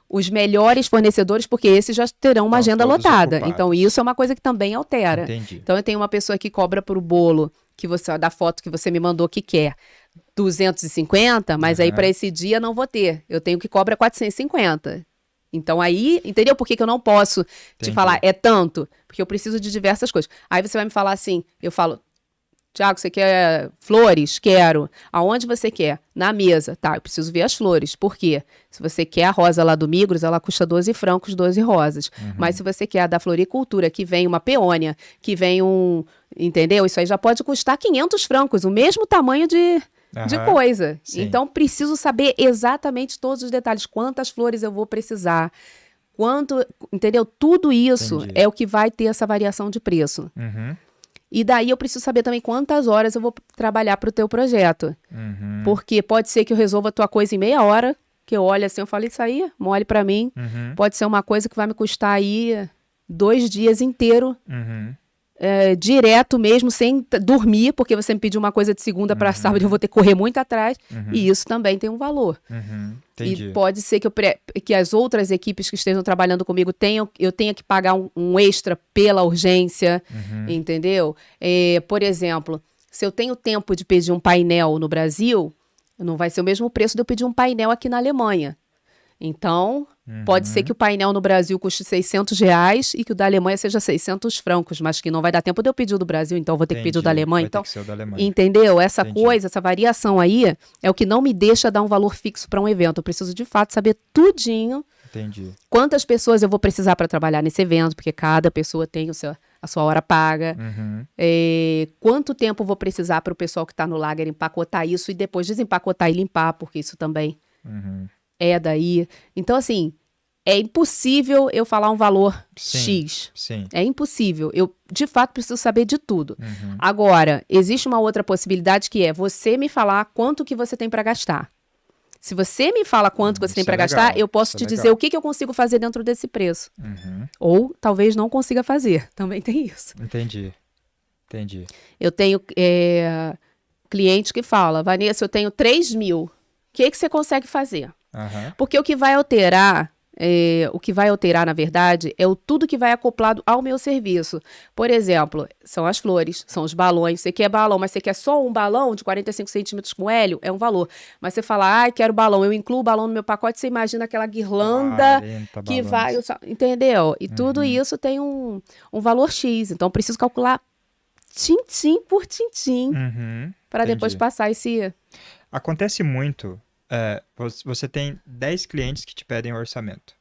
os melhores fornecedores, porque esses já terão uma Estão agenda todos lotada. ocupados. Então, isso é uma coisa que também altera. Entendi. Então, eu tenho uma pessoa que cobra pro bolo, que você, da foto que você me mandou que quer 250, mas aí Aham. para esse dia não vou ter. Eu tenho que cobra 450. Então aí, entendeu por que que eu não posso te Entendi. falar é tanto? Porque eu preciso de diversas coisas. Aí você vai me falar assim, eu falo, Tiago, você quer flores? Quero. Aonde você quer? Na mesa. Tá, eu preciso ver as flores. Por quê? Se você quer a rosa lá do Migros, ela custa 12 francos, 12 rosas. Mas se você quer a da floricultura, que vem uma peônia, que vem um... Entendeu? Isso aí já pode custar 500 francos, o mesmo tamanho de Aham. coisa. Sim. Então, preciso saber exatamente todos os detalhes. Quantas flores eu vou precisar. Quanto... Entendeu? Tudo isso Entendi. é o que vai ter essa variação de preço. Uhum. E daí eu preciso saber também quantas horas eu vou trabalhar para o teu projeto. Uhum. Porque pode ser que eu resolva a tua coisa em meia hora, que eu olho assim, eu falo, isso aí, mole para mim. Uhum. Pode ser uma coisa que vai me custar aí 2 dias inteiro, Uhum. direto mesmo, sem dormir, porque você me pediu uma coisa de segunda para sábado e eu vou ter que correr muito atrás. Uhum. E isso também tem um valor. Uhum. Entendi. E pode ser que as outras equipes que estejam trabalhando comigo eu tenha que pagar um extra pela urgência, Uhum. entendeu? Por exemplo, se eu tenho tempo de pedir um painel no Brasil, não vai ser o mesmo preço de eu pedir um painel aqui na Alemanha. Então, pode ser que o painel no Brasil custe R$600 e que o da Alemanha seja 600 francos, mas que não vai dar tempo de eu pedir o do Brasil, então eu vou ter que pedir o da Entendi. Alemanha. Vai ter Então, que ser o da Alemanha. entendeu? Essa Entendi. coisa, essa variação aí é o que não me deixa dar um valor fixo para um evento. Eu preciso, de fato, saber tudinho Entendi. quantas pessoas eu vou precisar para trabalhar nesse evento, porque cada pessoa tem a sua hora paga. Uhum. Quanto tempo eu vou precisar para o pessoal que está no lager empacotar isso e depois desempacotar e limpar, porque isso também Uhum. é daí. Então, assim, é impossível eu falar um valor Sim. X. Sim. É impossível. Eu, de fato, preciso saber de tudo. Uhum. Agora, existe uma outra possibilidade que é você me falar quanto que você tem para gastar. Se você me fala quanto que você tem Isso para é gastar, legal, eu posso isso é te dizer legal. o que eu consigo fazer dentro desse preço. Uhum. Ou talvez não consiga fazer. Também tem isso. Entendi. Entendi. Eu tenho cliente que fala, Vanessa, eu tenho 3 mil. O que você consegue fazer? Aham. Porque o que vai alterar, na verdade, é tudo que vai acoplado ao meu serviço. Por exemplo, são as flores, são os balões. Você quer balão, mas você quer só um balão de 45 centímetros com hélio, é um valor. Mas você fala, quero balão, eu incluo o balão no meu pacote, você imagina aquela guirlanda 40 que balões. vai... Entendeu? E tudo isso tem um valor X. Então, eu preciso calcular tintim por tintim Uhum. para depois Entendi. passar esse... Acontece muito. Você tem 10 clientes que te pedem orçamento.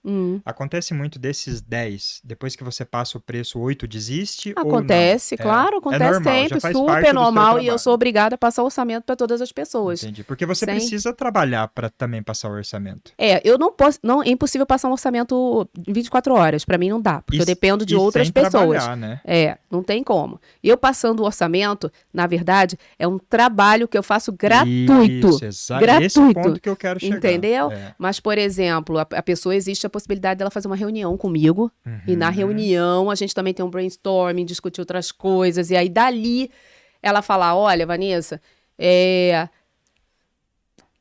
Acontece muito desses 10, depois que você passa o preço, 8 desiste ou não? Acontece, claro, acontece normal, já sempre, faz parte do super seu normal, e eu trabalho. sou obrigada a passar orçamento para todas as pessoas. Entendi. Porque você Sem- precisa trabalhar para também passar o orçamento. Eu não posso, não, é impossível passar um orçamento em 24 horas, para mim não dá, porque eu dependo de outras sem pessoas. trabalhar, né? Não tem como. Eu passando o orçamento, na verdade, é um trabalho que eu faço gratuito. Isso, esse é o Gratuito. ponto que eu quero chegar. Entendeu? É. Mas, por exemplo, a pessoa, existe a possibilidade dela fazer uma reunião comigo. E Uhum. na reunião a gente também tem um brainstorming, discutir outras coisas. E aí dali ela fala, olha, Vanessa,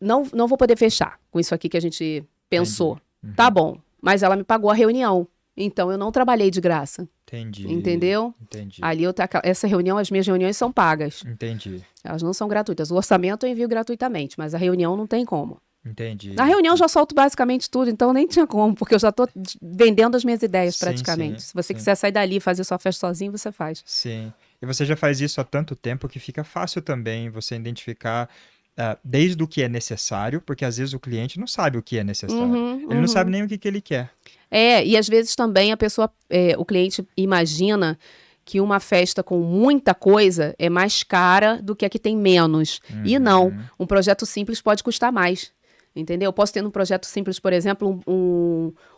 não vou poder fechar com isso aqui que a gente pensou. Tá bom, mas ela me pagou a reunião. Então eu não trabalhei de graça. Entendi. Entendeu? Entendi. Ali essa reunião, as minhas reuniões são pagas. Entendi. Elas não são gratuitas. O orçamento eu envio gratuitamente, mas a reunião não tem como. Entendi. Na reunião eu já solto basicamente tudo, então nem tinha como, porque eu já tô vendendo as minhas ideias Sim, praticamente. sim, Se você sim. quiser sair dali e fazer sua festa sozinho, você faz. Sim. E você já faz isso há tanto tempo que fica fácil também você identificar desde o que é necessário, porque às vezes o cliente não sabe o que é necessário. Ele não sabe nem o que ele quer. E às vezes também a pessoa, o cliente imagina que uma festa com muita coisa é mais cara do que a que tem menos. E não, um projeto simples pode custar mais. Entendeu? Eu posso ter num projeto simples, por exemplo,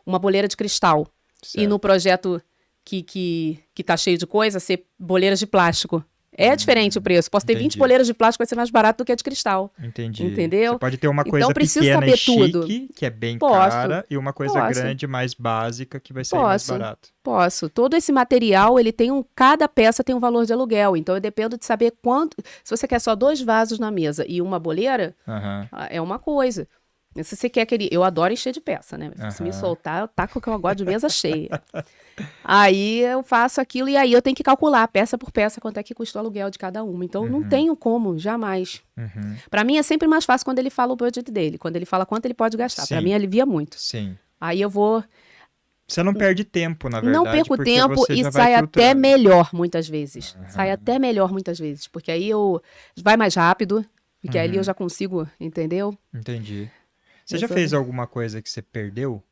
uma boleira de cristal. Certo. E no projeto que tá cheio de coisa, ser boleiras de plástico. É diferente o preço. Posso ter 20 Entendi. boleiras de plástico, vai ser mais barato do que a de cristal. Entendi. Entendeu? Você pode ter uma Então, coisa preciso pequena saber e chique, tudo. que é bem Posso. cara, e uma coisa Posso. grande, mais básica, que vai sair mais Posso. barato. Posso. Todo esse material, ele tem cada peça tem um valor de aluguel. Então, eu dependo de saber quanto... Se você quer só 2 vasos na mesa e uma boleira, Aham. é uma coisa. Se você quer aquele... Eu adoro encher de peça, né? Se me soltar, eu taco que eu gosto de mesa cheia. Aí eu faço aquilo e aí eu tenho que calcular peça por peça quanto é que custa o aluguel de cada uma. Então não tenho como, jamais. Pra mim é sempre mais fácil quando ele fala o budget dele, quando ele fala quanto ele pode gastar. Pra mim alivia muito. Sim. Aí eu vou... Você não perde tempo, na verdade. Não perco porque tempo você e já vai sai até filtrando. melhor muitas vezes. Sai até melhor muitas vezes. Porque aí eu... Vai mais rápido, porque ali eu já consigo, entendeu? Entendi. Você já Essa- fez alguma coisa que você perdeu?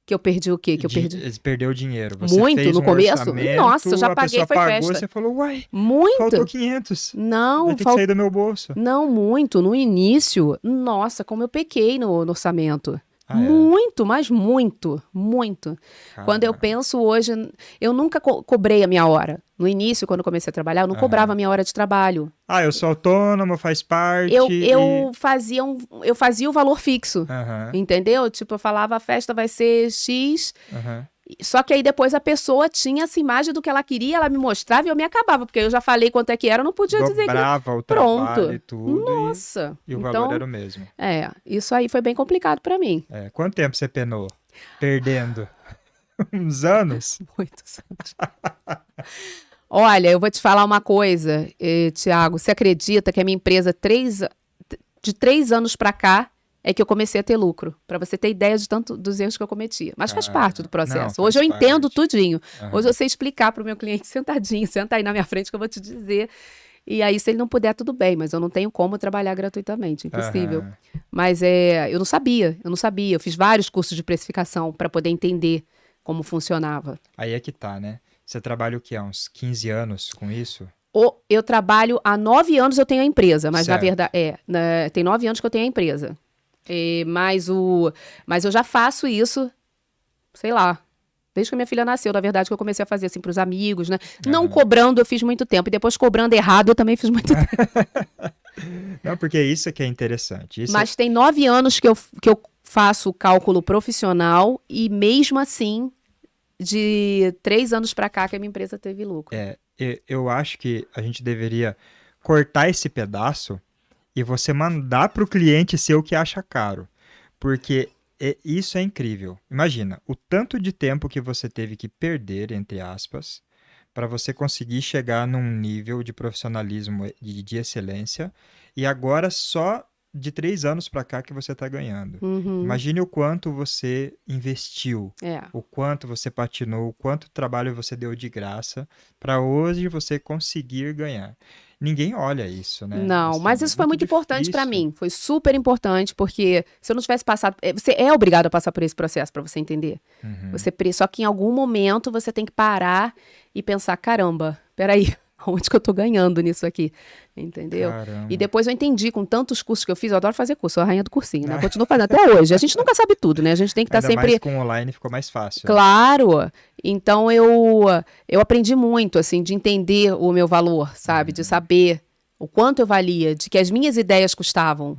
Que eu perdi o quê? Que eu perdi... Perdeu dinheiro. Você Muito, fez no um começo? orçamento, Nossa, eu já a paguei, pessoa foi pagou, festa. você falou, uai, Muito. faltou 500. Não, Vai ter que sair do meu bolso. Não, muito. No início, nossa, como eu pequei no orçamento. Ah, é? Muito, mas muito, muito. Quando eu Caramba. penso hoje, eu nunca cobrei a minha hora. No início, quando eu comecei a trabalhar, eu não cobrava a minha hora de trabalho. Ah, eu sou autônomo, faz parte. Eu fazia o valor fixo, Aham, entendeu? Tipo, eu falava, a festa vai ser X, aham. só que aí depois a pessoa tinha essa imagem do que ela queria, ela me mostrava e eu me acabava, porque eu já falei quanto é que era, eu não podia dizer que... Dobrava o Pronto. trabalho e tudo. Nossa. E o Então, valor era o mesmo. isso aí foi bem complicado pra mim. É, quanto tempo você penou? Perdendo? Uns anos? Muitos anos. Olha, eu vou te falar uma coisa, Tiago. Você acredita que a minha empresa, de 3 anos pra cá, é que eu comecei a ter lucro? Pra você ter ideia de tanto dos erros que eu cometia. Mas faz parte do processo. não, Hoje eu faz entendo parte. tudinho. Aham. Hoje eu sei explicar pro meu cliente sentadinho. Senta aí na minha frente que eu vou te dizer. E aí, se ele não puder, tudo bem. Mas eu não tenho como trabalhar gratuitamente. Impossível. Aham. Mas eu não sabia. Eu fiz vários cursos de precificação para poder entender como funcionava. Aí é que tá, né? Você trabalha o quê? Há uns 15 anos com isso? Eu trabalho há 9 anos, eu tenho a empresa, mas na Certo. verdade tem 9 anos que eu tenho a empresa. Mas eu já faço isso, sei lá, desde que a minha filha nasceu, na verdade, que eu comecei a fazer assim para os amigos, né? Não cobrando, eu fiz muito tempo, e depois cobrando errado, eu também fiz muito tempo. Não, porque isso é que é interessante. Isso Mas tem 9 anos que eu faço cálculo profissional e mesmo assim, de 3 anos para cá que a minha empresa teve lucro. eu acho que a gente deveria cortar esse pedaço e você mandar para o cliente ser o que acha caro. Porque isso é incrível. Imagina, o tanto de tempo que você teve que perder, entre aspas, para você conseguir chegar num nível de profissionalismo de excelência, e agora só de 3 anos para cá que você está ganhando. Imagine o quanto você investiu, o quanto você patinou, o quanto trabalho você deu de graça para hoje você conseguir ganhar. Ninguém olha isso, né? Não, Assim, mas é isso foi muito importante para difícil. mim. Foi super importante, porque se eu não tivesse passado. Você é obrigado a passar por esse processo para você entender. Só que em algum momento você tem que parar e pensar: caramba, peraí, onde que eu tô ganhando nisso aqui? Entendeu? Caramba. E depois eu entendi, com tantos cursos que eu fiz, eu adoro fazer curso, sou a rainha do cursinho, né? Eu continuo fazendo até hoje. A gente nunca sabe tudo, né? A gente tem que estar Ainda sempre. mais com online ficou mais fácil. Né? Claro! Então eu aprendi muito, assim, de entender o meu valor, sabe? De saber o quanto eu valia, de que as minhas ideias custavam.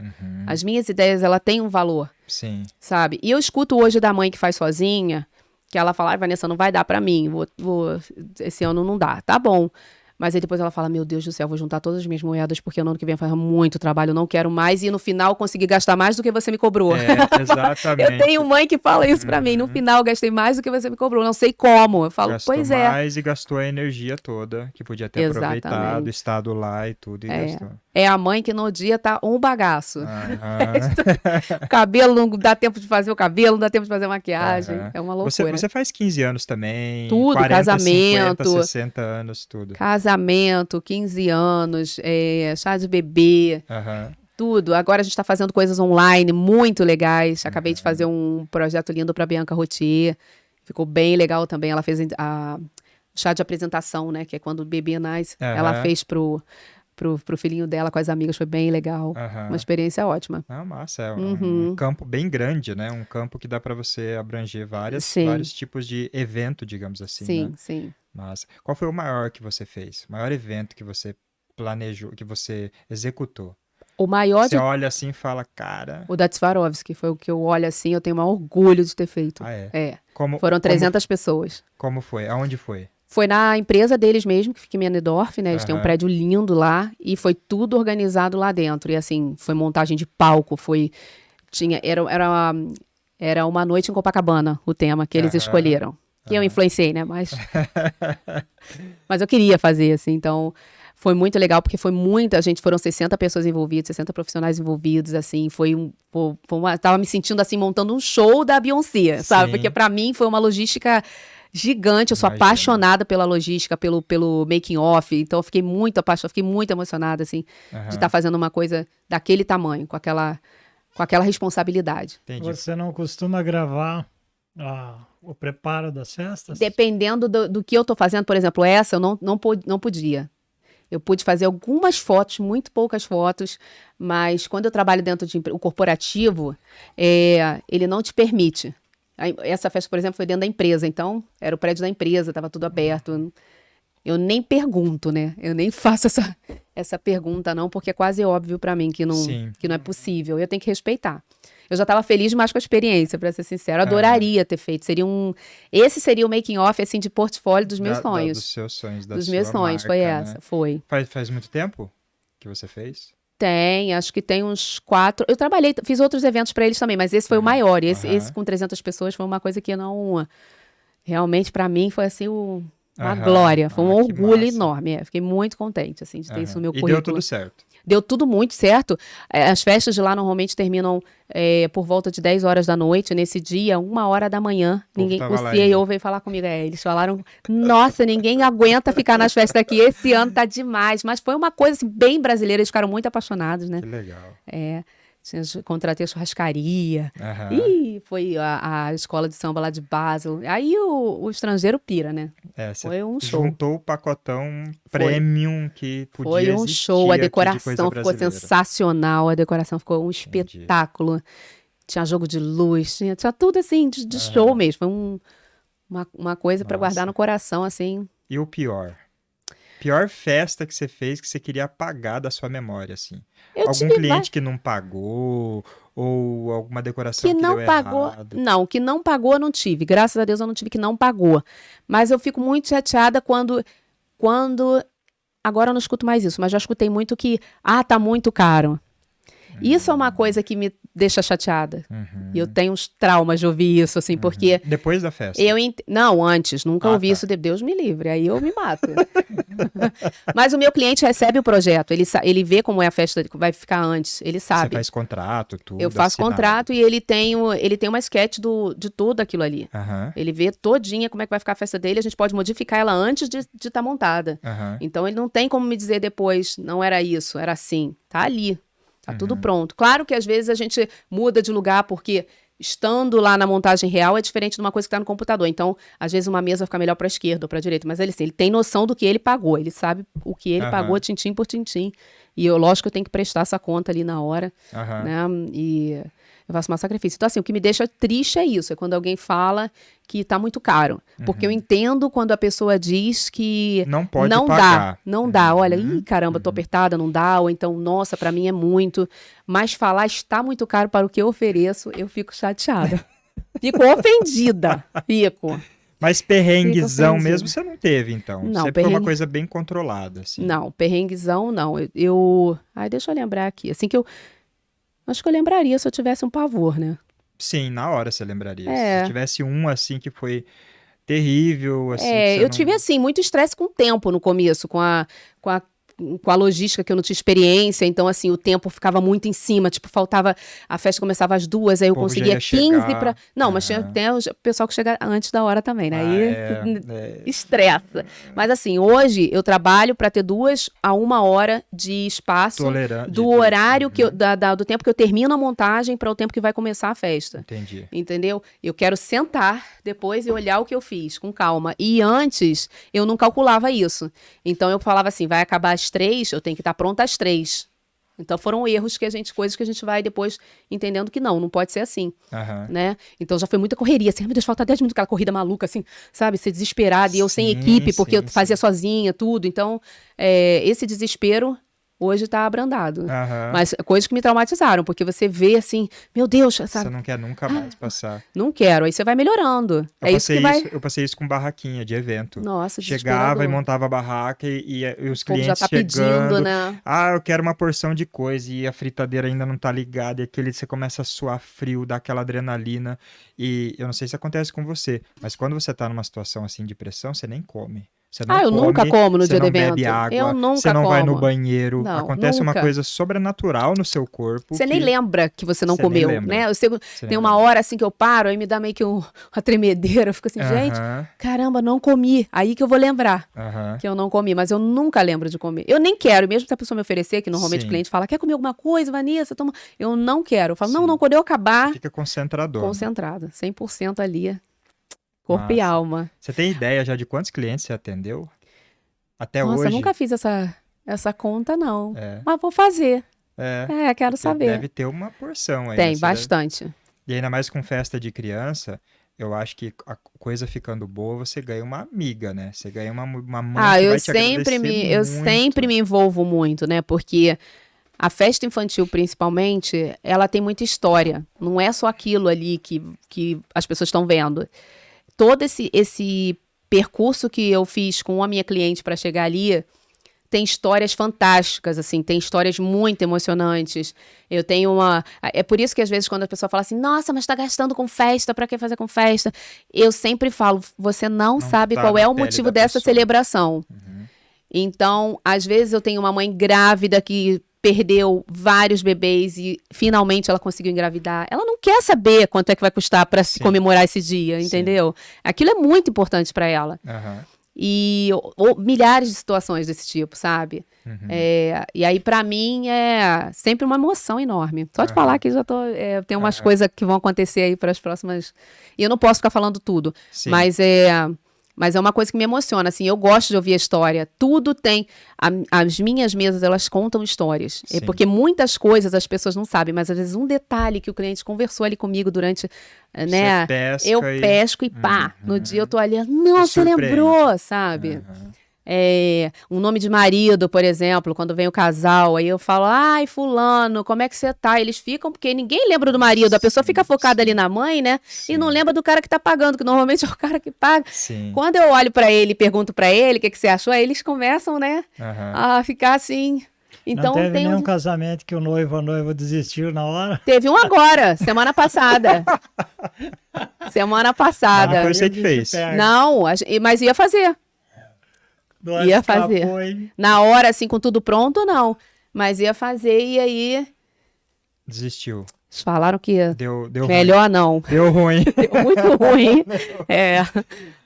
As minhas ideias, ela tem um valor, Sim. sabe? E eu escuto hoje da mãe que faz sozinha, que ela fala: ai, Vanessa, não vai dar pra mim, esse ano não dá. Tá bom. Mas aí depois ela fala: meu Deus do céu, vou juntar todas as minhas moedas porque no ano que vem eu faço muito trabalho, eu não quero mais. E no final eu consegui gastar mais do que você me cobrou. Exatamente. Eu tenho mãe que fala isso pra mim. No final eu gastei mais do que você me cobrou. Não sei como. Eu falo: Gastou pois é. mais e gastou a energia toda, que podia ter aproveitado, Exatamente. estado lá e tudo, e gastou. É a mãe que no dia tá um bagaço. Aham. O cabelo não dá tempo de fazer o cabelo, não dá tempo de fazer a maquiagem. Aham. É uma loucura. Você faz 15 anos também, Tudo, 40, casamento. 50, 60 anos, tudo. Casamento, 15 anos, chá de bebê, Aham. tudo. Agora a gente está fazendo coisas online muito legais. Acabei de fazer um projeto lindo para Bianca Rotier. Ficou bem legal também. Ela fez a chá de apresentação, né? Que é quando o bebê nasce. Ela fez pro filhinho dela com as amigas. Foi bem legal. Aham. Uma experiência ótima. Ah, massa, é um campo bem grande, né? Um campo que dá para você abranger Sim. vários tipos de evento, digamos assim, Sim, né? sim. Massa. Qual foi o maior que você fez? O maior evento que você planejou, que você executou? O maior Você de... olha assim e fala, cara... O da Swarovski foi o que eu olho assim, eu tenho o maior orgulho de ter feito. Ah, é? É. Como, Foram 300 pessoas. Como foi? Aonde foi? Foi na empresa deles mesmo, que fica em Menedorf, né? Eles têm um Aham. prédio lindo lá e foi tudo organizado lá dentro. E assim, foi montagem de palco, Era uma noite em Copacabana, o tema que eles escolheram. Que eu influenciei, né? Mas eu queria fazer, assim, então foi muito legal, porque foi muita gente, foram 60 pessoas envolvidas, 60 profissionais envolvidos, assim, tava me sentindo, assim, montando um show da Beyoncé, sabe? Porque pra mim foi uma logística gigante, eu sou apaixonada pela logística, pelo making off, então eu fiquei muito apaixonada, fiquei muito emocionada, assim, de estar fazendo uma coisa daquele tamanho, com aquela responsabilidade. Entendi. Você não costuma gravar o preparo das festas? Dependendo do que eu tô fazendo, por exemplo, essa eu não podia. Eu pude fazer algumas fotos, muito poucas fotos, mas quando eu trabalho dentro o corporativo, ele não te permite. Essa festa, por exemplo, foi dentro da empresa, então era o prédio da empresa, estava tudo aberto. Eu nem pergunto, né? Eu nem faço essa pergunta, não, porque é quase óbvio para mim que não é possível. Eu tenho que respeitar. Eu já estava feliz demais com a experiência, para ser sincero. Eu adoraria ter feito. Esse seria o making off, assim, de portfólio dos meus sonhos. Dos seus sonhos, da dos sua meus sonhos, marca, foi né? essa, foi. Faz muito tempo que você fez? Tem, acho que tem uns 4. Eu trabalhei, fiz outros eventos para eles também, mas esse foi o maior. Esse com 300 pessoas foi uma coisa que não... Realmente, para mim, foi assim uma glória. Foi um orgulho enorme. Fiquei muito contente, assim, de ter isso no meu currículo. E deu tudo certo? Deu tudo muito certo. As festas de lá normalmente terminam por volta de 10 horas da noite. Nesse dia, 1h da manhã. O CEO veio falar comigo. Eles falaram, nossa, ninguém aguenta ficar nas festas aqui. Esse ano tá demais. Mas foi uma coisa assim, bem brasileira. Eles ficaram muito apaixonados, né? Que legal. Contratei a churrascaria. E foi a escola de samba lá de Basel. Aí o estrangeiro pira, né? Foi um show. Juntou o pacotão premium que podia Foi um show. A aqui de coisa decoração ficou brasileira. sensacional. A decoração ficou um espetáculo. Tinha jogo de luz. Tinha tudo assim de show mesmo. Foi uma coisa para guardar no coração, assim. E o pior? Pior festa que você fez que você queria apagar da sua memória, assim? Algum cliente que não pagou ou alguma decoração que não deu pagou? errado? Não, que não pagou eu não tive. Graças a Deus eu não tive que não pagou. Mas eu fico muito chateada quando agora eu não escuto mais isso, mas já escutei muito que tá muito caro. Isso é uma coisa que me deixa chateada. E eu tenho uns traumas de ouvir isso, assim, porque... Depois da festa? Não, antes. Nunca ouvi isso. Deus me livre. Aí eu me mato. Mas o meu cliente recebe o projeto. Ele vê como é a festa que vai ficar antes. Ele sabe. Você faz contrato, tudo Eu faço contrato e ele tem uma sketch de tudo aquilo ali. Ele vê todinha como é que vai ficar a festa dele. A gente pode modificar ela antes de estar montada. Então ele não tem como me dizer depois, não era isso, era assim. Tá ali. Tá tudo pronto. Claro que às vezes a gente muda de lugar porque estando lá na montagem real é diferente de uma coisa que está no computador. Então, às vezes uma mesa fica melhor para a esquerda ou para a direita. Mas ele tem noção do que ele pagou. Ele sabe o que ele pagou tintim por tintim. E lógico, eu tenho que prestar essa conta ali na hora. Né? E eu faço um sacrifício. Então, assim, o que me deixa triste é isso. É quando alguém fala que tá muito caro. Porque eu entendo quando a pessoa diz que não pode pagar. Não dá. Olha, caramba, tô apertada, não dá. Ou então, nossa, para mim é muito. Mas falar está muito caro para o que eu ofereço, eu fico chateada. Fico ofendida. Mas perrenguezão mesmo você não teve, então? Não, sempre foi uma coisa bem controlada, assim. Não, perrenguezão não. Deixa eu lembrar aqui. Assim que acho que eu lembraria se eu tivesse um pavor, né? Sim, na hora você lembraria. Se tivesse um, assim, que foi terrível, assim... eu tive, assim, muito estresse com o tempo no começo, com a logística que eu não tinha experiência, então, assim, o tempo ficava muito em cima, tipo, faltava, a festa começava às 2, aí eu conseguia 15 para... Não, mas tem o pessoal que chega antes da hora também, né? Aí estressa. Mas, assim, hoje eu trabalho para ter 2 a 1 hora de espaço do horário do tempo que eu termino a montagem para o tempo que vai começar a festa. Entendi. Entendeu? Eu quero sentar depois e olhar o que eu fiz, com calma. E antes, eu não calculava isso. Então, eu falava assim, vai acabar às 3, eu tenho que estar pronta às 3. Então foram coisas que a gente vai depois entendendo que não pode ser assim, né? Então já foi muita correria, assim, meu Deus, falta 10 minutos, aquela corrida maluca, assim, sabe? Ser desesperada, e eu sem equipe, porque eu fazia sozinha, tudo. Então, esse desespero Hoje tá abrandado. Aham. Mas coisas que me traumatizaram, porque você vê assim, meu Deus, Você sabe? não quer nunca mais passar. Não quero. Aí você vai melhorando. Eu É isso que vai. eu passei isso com barraquinha de evento. Nossa, Chegava e desesperador. montava a barraca e os O povo já clientes tá pedindo, chegando. né? Ah, eu quero uma porção de coisa e a fritadeira ainda não tá ligada. E aquele você começa a suar frio, dá aquela adrenalina. E eu não sei se acontece com você, mas quando você tá numa situação assim de pressão, você nem come. Você não Eu nunca come, como no você dia do não evento. bebe água, Eu nunca você não vai no como. banheiro. Não, Acontece uma nunca. coisa sobrenatural no seu corpo Você nem que lembra que você não você nem comeu, lembra. né? Você Tem nem uma lembra. hora assim que eu paro, aí me dá meio que uma tremedeira. Eu fico assim, gente, Aham, caramba, não comi. Aí que eu vou lembrar aham. que eu não comi, mas eu nunca lembro de comer. Eu nem quero, mesmo se a pessoa me oferecer, que normalmente o Sim. cliente fala, quer comer alguma coisa, Vanessa? Toma. Eu não quero. Eu falo, Sim. não, quando eu acabar, Fica concentrador. concentrada, 100% ali, corpo e Massa. alma. Você tem ideia já de quantos clientes você atendeu? Até Nossa, hoje? nunca fiz essa conta, não. É, Mas vou fazer. é. Quero Porque saber. deve ter uma porção aí, né? Tem, Você deve- bastante. E ainda mais com festa de criança, eu acho que a coisa ficando boa, você ganha uma amiga, né? Você ganha uma mãe que Eu vai te sempre agradecer eu muito. sempre me envolvo muito, né? Porque a festa infantil, principalmente, ela tem muita história. Não é só aquilo ali que as pessoas estão vendo. Todo esse percurso que eu fiz com a minha cliente para chegar ali tem histórias fantásticas, assim, tem histórias muito emocionantes. Eu tenho uma. É por isso que às vezes quando a pessoa fala assim, nossa, mas tá gastando com festa, pra que fazer com festa? Eu sempre falo, você não sabe tá qual na é o pele motivo da dessa pessoa. celebração. Uhum. Então, às vezes eu tenho uma mãe grávida que perdeu vários bebês e finalmente ela conseguiu engravidar. Ela não quer saber quanto é que vai custar para se Sim. comemorar esse dia, Sim. entendeu? Aquilo é muito importante para ela. Aham. E milhares de situações desse tipo, sabe? Uhum. E aí, pra mim, é sempre uma emoção enorme. Só de Aham. falar que já tô. Tem umas Aham. coisas que vão acontecer aí para as próximas. E eu não posso ficar falando tudo. Sim. Mas é uma coisa que me emociona, assim, eu gosto de ouvir a história. Tudo tem. As minhas mesas, elas contam histórias. Sim. Porque muitas coisas as pessoas não sabem, mas às vezes um detalhe que o cliente conversou ali comigo durante, né? Você pesca Eu e- pesco e pá. Uhum. No dia eu tô ali, não, você surpreende. lembrou, sabe? Aham. Um nome de marido, por exemplo, quando vem o casal, aí eu falo, ai, fulano, como é que você tá? Eles ficam, porque ninguém lembra do marido, a pessoa Sim, fica focada sim. ali na mãe, né? E não Sim. lembra do cara que tá pagando, que normalmente é o cara que paga. Sim. Quando eu olho pra ele e pergunto pra ele o que você achou, aí eles começam, né, Aham. a ficar assim. Então não teve tem nenhum casamento que o noivo ou a noiva desistiu na hora? Teve um agora, semana passada. Semana passada. Ah, foi você Aí o que bicho fez. pega. Não, mas ia fazer. Nós ia fazer. escapou, hein? Na hora, assim, com tudo pronto, não. Mas ia fazer e aí Desistiu. eles falaram que Deu ruim. melhor não. Deu ruim. Deu muito ruim.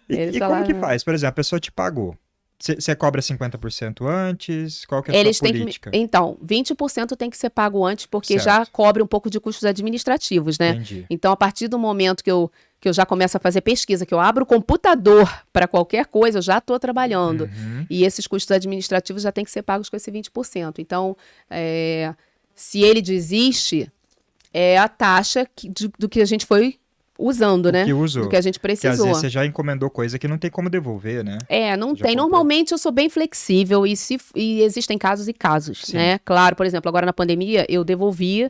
Eles E como que falaram- faz? Por exemplo, a pessoa te pagou. Você cobra 50% antes? Qual que é a Eles sua têm que. política? Então, 20% tem que ser pago antes, porque Certo. já cobre um pouco de custos administrativos, né? Entendi. Então, a partir do momento que eu já começo a fazer pesquisa, que eu abro o computador para qualquer coisa, eu já estou trabalhando. Uhum. E esses custos administrativos já têm que ser pagos com esse 20%. Então, se ele desiste, é a taxa do que a gente foi usando, né? Que usou. Do que a gente Porque às precisou. vezes você já encomendou coisa que não tem como devolver, né? Não Você já tem. comprou? Normalmente eu sou bem flexível e existem casos e casos, Sim. né? Claro, por exemplo, agora na pandemia eu devolvi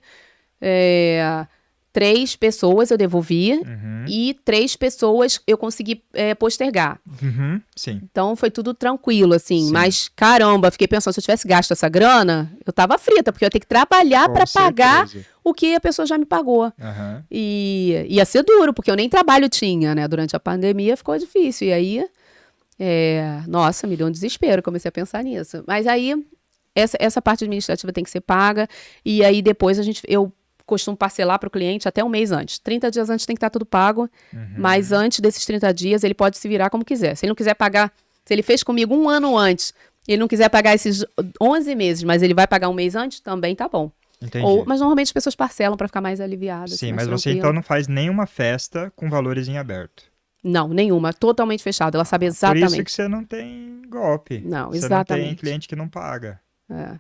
3 pessoas eu devolvi Uhum. e 3 pessoas eu consegui postergar. Uhum. Sim. Então foi tudo tranquilo, assim. Sim. Mas, caramba, fiquei pensando, se eu tivesse gasto essa grana, eu tava frita, porque eu ia ter que trabalhar Com para pagar certeza. o que a pessoa já me pagou. Aham. E ia ser duro, porque eu nem trabalho tinha, né? Durante a pandemia ficou difícil. E aí, nossa, me deu um desespero, comecei a pensar nisso. Mas aí, essa parte administrativa tem que ser paga. E aí, depois, eu costumo parcelar para o cliente até um mês antes. 30 dias antes tem que estar tudo pago. Uhum. Mas antes desses 30 dias, ele pode se virar como quiser. Se ele não quiser pagar, se ele fez comigo um ano antes, e ele não quiser pagar esses 11 meses, mas ele vai pagar um mês antes, também tá bom. Entendi. Mas normalmente as pessoas parcelam para ficar mais aliviadas. Sim, mais mas você tranquilo. então não faz nenhuma festa com valores em aberto. Não, nenhuma. Totalmente fechado. Ela sabe Por isso exatamente. que você não tem golpe. Não, Você não tem exatamente. cliente que não paga. É.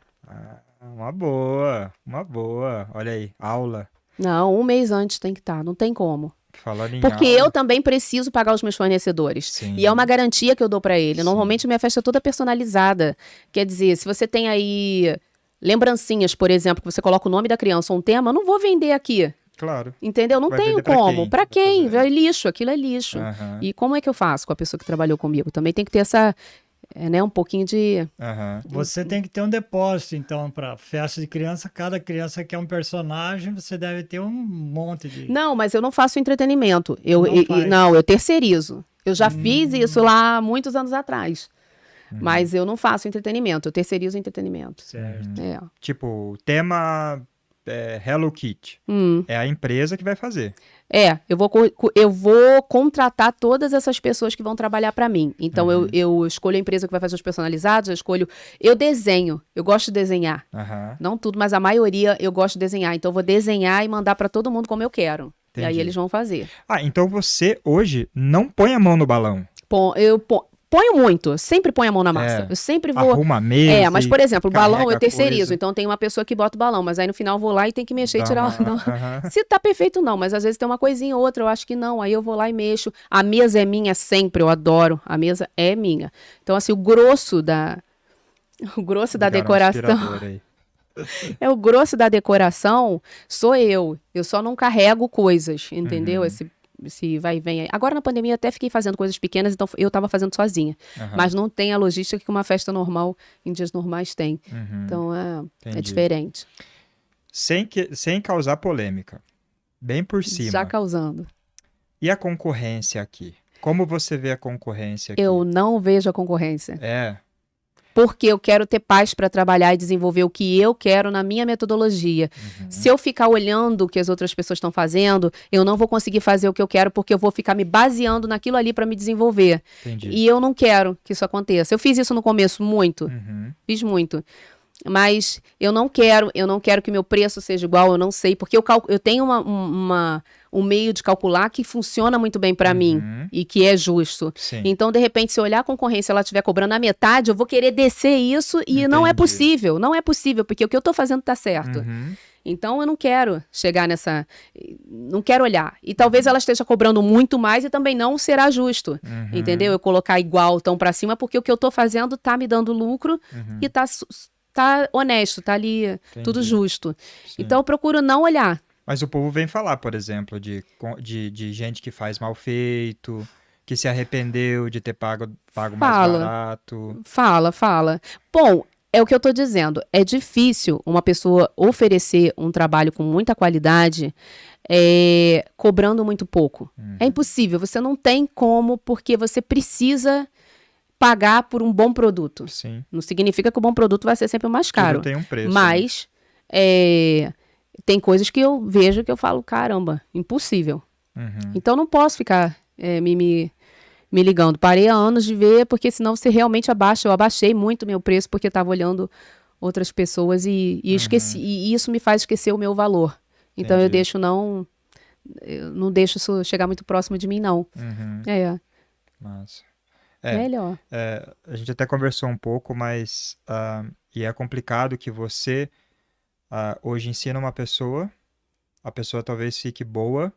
Uma boa, uma boa. Olha aí, aula. Não, um mês antes tem que estar. Não tem como. Falando em Porque aula. eu também preciso pagar os meus fornecedores. Sim. E é uma garantia que eu dou para ele. Sim. Normalmente minha festa é toda personalizada. Quer dizer, se você tem aí lembrancinhas, por exemplo, que você coloca o nome da criança ou um tema, eu não vou vender aqui. Claro. Entendeu? Não Vai tenho vender pra como. quem? Pra Vai quem? fazer. É lixo, aquilo é lixo. Aham. E como é que eu faço com a pessoa que trabalhou comigo? Também tem que ter essa, né, um pouquinho de... Aham. Você tem que ter um depósito, então, para festa de criança. Cada criança quer um personagem, você deve ter um monte de. Não, mas eu não faço entretenimento. Não faz. Não, eu terceirizo. Eu já fiz isso lá há muitos anos atrás. Mas eu não faço entretenimento, eu terceirizo entretenimento. Certo. É. Tipo, o tema Hello Kitty. É a empresa que vai fazer. Eu vou contratar todas essas pessoas que vão trabalhar para mim. Então, eu escolho a empresa que vai fazer os personalizados, eu desenho, eu gosto de desenhar. Aham. Não tudo, mas a maioria eu gosto de desenhar. Então, eu vou desenhar e mandar para todo mundo como eu quero. E aí Entendi. eles vão fazer. Ah, então você hoje não põe a mão no balão. Ponho muito, eu sempre ponho a mão na massa. Eu sempre vou... Arruma a mesa. Mas, e por exemplo, o balão carrega eu a terceirizo. coisa. Então, tem uma pessoa que bota o balão, mas aí no final eu vou lá e tem que mexer e Dá tirar... uma- Não. Aham. Se tá perfeito, não, mas às vezes tem uma coisinha ou outra, eu acho que não. Aí eu vou lá e mexo. A mesa é minha sempre, eu adoro. A mesa é minha. Então, assim, o grosso da Ligaram um decoração... aspirador aí. O grosso da decoração sou eu. Eu só não carrego coisas, entendeu? Esse vai e vem aí. Agora na pandemia eu até fiquei fazendo coisas pequenas, então eu tava fazendo sozinha. Aham. Mas não tem a logística que uma festa normal, em dias normais, tem. Uhum. Então é Entendi. diferente. Sem causar polêmica. Bem por cima. Já causando. E a concorrência aqui? Como você vê a concorrência aqui? Eu não vejo a concorrência. É. Porque eu quero ter paz para trabalhar e desenvolver o que eu quero na minha metodologia. Se eu ficar olhando o que as outras pessoas estão fazendo, eu não vou conseguir fazer o que eu quero, porque eu vou ficar me baseando naquilo ali para me desenvolver. Entendi. E eu não quero que isso aconteça. Eu fiz isso no começo muito, Uhum. fiz muito. Mas eu não quero que meu preço seja igual, eu não sei, porque eu tenho um meio de calcular que funciona muito bem para mim e que é justo. Sim. Então, de repente, se eu olhar a concorrência e ela estiver cobrando a metade, eu vou querer descer isso e não é Entendi. possível. Não é possível, porque o que eu tô fazendo tá certo. Uhum. Então, eu não quero chegar nessa... Não quero olhar. E talvez ela esteja cobrando muito mais e também não será justo. Uhum. Entendeu? Eu colocar igual, tão pra cima, porque o que eu tô fazendo tá me dando lucro e tá honesto, tá ali tudo justo. Sim. Então, eu procuro não olhar. Mas o povo vem falar, por exemplo, de gente que faz mal feito, que se arrependeu de ter pago mais Fala. barato. Fala. Bom, é o que eu tô dizendo. É difícil uma pessoa oferecer um trabalho com muita qualidade cobrando muito pouco. É impossível. Você não tem como, porque você precisa pagar por um bom produto. Sim. Não significa que o bom produto vai ser sempre o mais caro. Tudo tem um preço. Mas tem coisas que eu vejo que eu falo, caramba, impossível. Né? Uhum. Então não posso ficar me ligando. Parei há anos de ver, porque senão você realmente abaixa. Eu abaixei muito meu preço porque estava olhando outras pessoas e esqueci. E isso me faz esquecer o meu valor. Então eu não deixo isso chegar muito próximo de mim, não. Uhum. Massa. Melhor. A gente até conversou um pouco, mas e é complicado que você hoje ensina uma pessoa, a pessoa talvez fique boa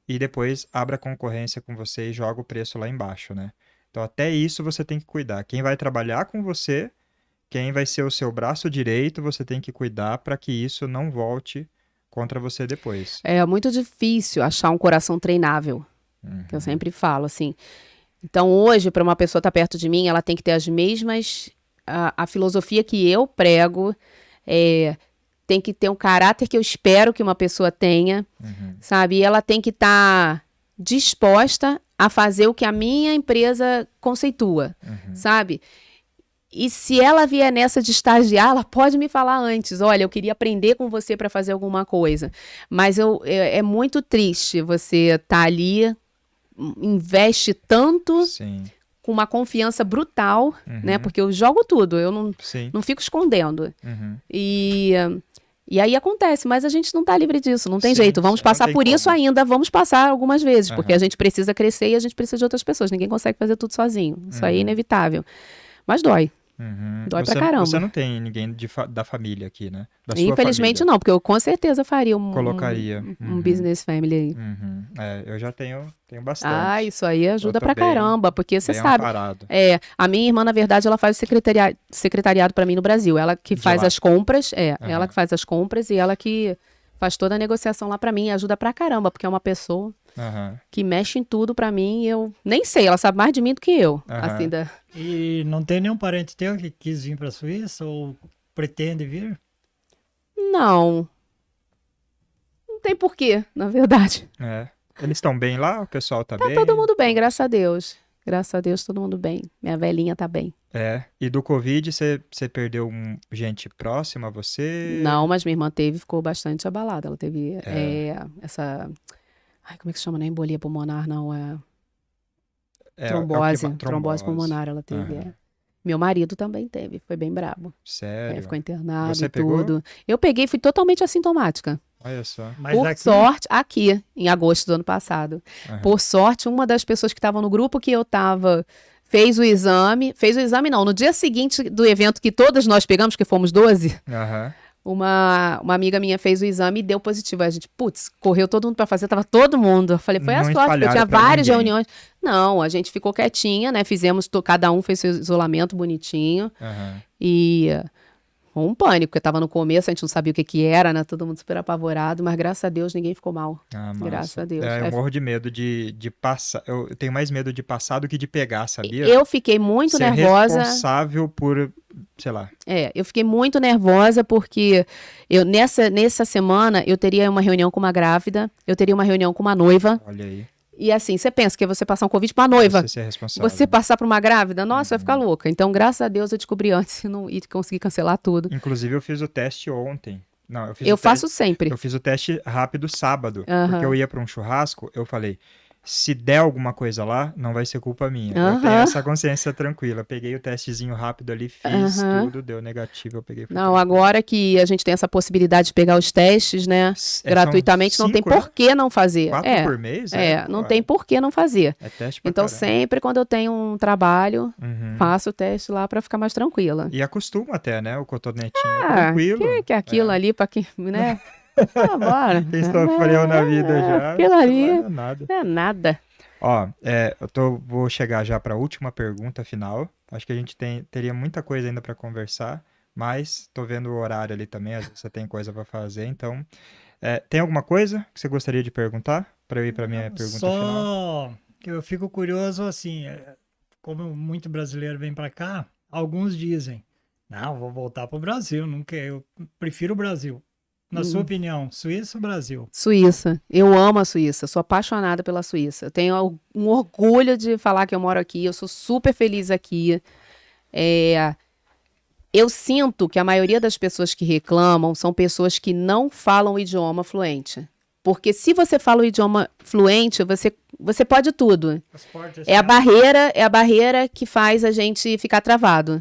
e depois abra concorrência com você e joga o preço lá embaixo, né? Então até isso você tem que cuidar. Quem vai trabalhar com você, quem vai ser o seu braço direito, você tem que cuidar para que isso não volte contra você depois. É muito difícil achar um coração treinável, que eu sempre falo, assim. Então, hoje, para uma pessoa estar perto de mim, ela tem que ter as mesmas... A filosofia que eu prego, tem que ter um caráter que eu espero que uma pessoa tenha, sabe? E ela tem que estar disposta a fazer o que a minha empresa conceitua, sabe? E se ela vier nessa de estagiar, ela pode me falar antes, olha, eu queria aprender com você para fazer alguma coisa. Mas é muito triste você estar ali, investe tanto, Sim. com uma confiança brutal, né? Porque eu jogo tudo, eu Sim. não fico escondendo. Uhum. E aí acontece, mas a gente não tá livre disso, não tem Sim, jeito. Vamos não passar tem por isso como. ainda, vamos passar algumas vezes, porque Aham. a gente precisa crescer e a gente precisa de outras pessoas. Ninguém consegue fazer tudo sozinho. Isso aí é inevitável. Mas dói. Uhum. Dói pra caramba. Você não tem ninguém da família aqui, né? Da sua Infelizmente família. não, porque eu com certeza faria Colocaria. um business family aí. Uhum. Eu já tenho Ah, bastante. isso aí ajuda Eu tô pra caramba, porque você bem sabe. amparado. A minha irmã, na verdade, ela faz o secretariado para mim no Brasil. Ela que De faz lá. as compras, ela Aham. que faz as compras e ela que faz toda a negociação lá pra mim. Ajuda pra caramba, porque é uma pessoa Aham. que mexe em tudo pra mim e eu nem sei, ela sabe mais de mim do que eu. Aham. Assim, E não tem nenhum parente teu que quis vir para a Suíça ou pretende vir? Não. Não tem porquê, na verdade. É. Eles estão bem lá? O pessoal tá Tá bem? todo mundo bem, graças a Deus. Graças a Deus, todo mundo bem. Minha velhinha tá bem. E do Covid, você perdeu gente próxima a você? Não, mas minha irmã ficou bastante abalada. Ela teve essa. Ai, como é que se chama? Não é embolia pulmonar, não. É trombose. Trombose pulmonar ela teve. Aham. Meu marido também teve. Foi bem brabo. Sério? Ficou internado Você e pegou? tudo. Eu peguei e fui totalmente assintomática. Olha só. Mas Por aqui, sorte, aqui, em agosto do ano passado. Aham. Por sorte, uma das pessoas que estava no grupo que eu estava fez o exame não, no dia seguinte do evento que todas nós pegamos, que fomos 12, Aham. uma amiga minha fez o exame e deu positivo. Aí a gente, correu todo mundo para fazer, tava todo mundo. Eu falei, foi a Não sorte, porque eu tinha espalharam pra várias ninguém. reuniões. Não, a gente ficou quietinha, né? Cada um fez seu isolamento bonitinho. Aham. E um pânico, porque tava no começo, a gente não sabia o que que era, né? Todo mundo super apavorado, mas graças a Deus ninguém ficou mal. Ah, massa. Graças a Deus. Eu morro de medo de passar. Eu tenho mais medo de passar do que de pegar, sabia? Eu fiquei muito Ser nervosa. responsável por, sei lá. Eu fiquei muito nervosa porque nessa semana eu teria uma reunião com uma grávida, eu teria uma reunião com uma noiva. Olha aí. E assim, você pensa que é você passar um convite pra uma noiva, Você ser responsável. você passar pra uma grávida, nossa, vai ficar louca. Então, graças a Deus, eu descobri antes e consegui cancelar tudo. Inclusive, eu fiz o teste ontem. Não, Eu faço sempre. Eu fiz o teste rápido sábado, Aham. porque eu ia para um churrasco, eu falei, se der alguma coisa lá, não vai ser culpa minha. Eu Aham. tenho essa consciência tranquila. Peguei o testezinho rápido ali, fiz Aham. tudo, deu negativo, eu peguei. Não, agora que a gente tem essa possibilidade de pegar os testes, né, gratuitamente, não tem por que não fazer. 4 por mês? Não tem por que não fazer. É teste pra Então, caramba. sempre quando eu tenho um trabalho, Uhum. faço o teste lá pra ficar mais tranquila. E acostuma até, né? O cotonetinho é tranquilo. Que é aquilo ali pra quem, né? Bora. Quem sofreu na vida já. Aquilo ali não é nada. não é nada. Ó, vou chegar já para a última pergunta final. Acho que a gente teria muita coisa ainda para conversar, mas tô vendo o horário ali também, às vezes você tem coisa para fazer, então tem alguma coisa que você gostaria de perguntar para eu ir para minha pergunta final? só que eu fico curioso assim, como muito brasileiro vem para cá, alguns dizem, não, vou voltar para o Brasil, não quero, eu prefiro o Brasil. Na sua opinião, Suíça ou Brasil? Suíça. Eu amo a Suíça. Sou apaixonada pela Suíça. Eu tenho um orgulho de falar que eu moro aqui. Eu sou super feliz aqui. Eu sinto que a maioria das pessoas que reclamam são pessoas que não falam o idioma fluente. Porque se você fala o idioma fluente, você pode tudo. É a barreira que faz a gente ficar travado.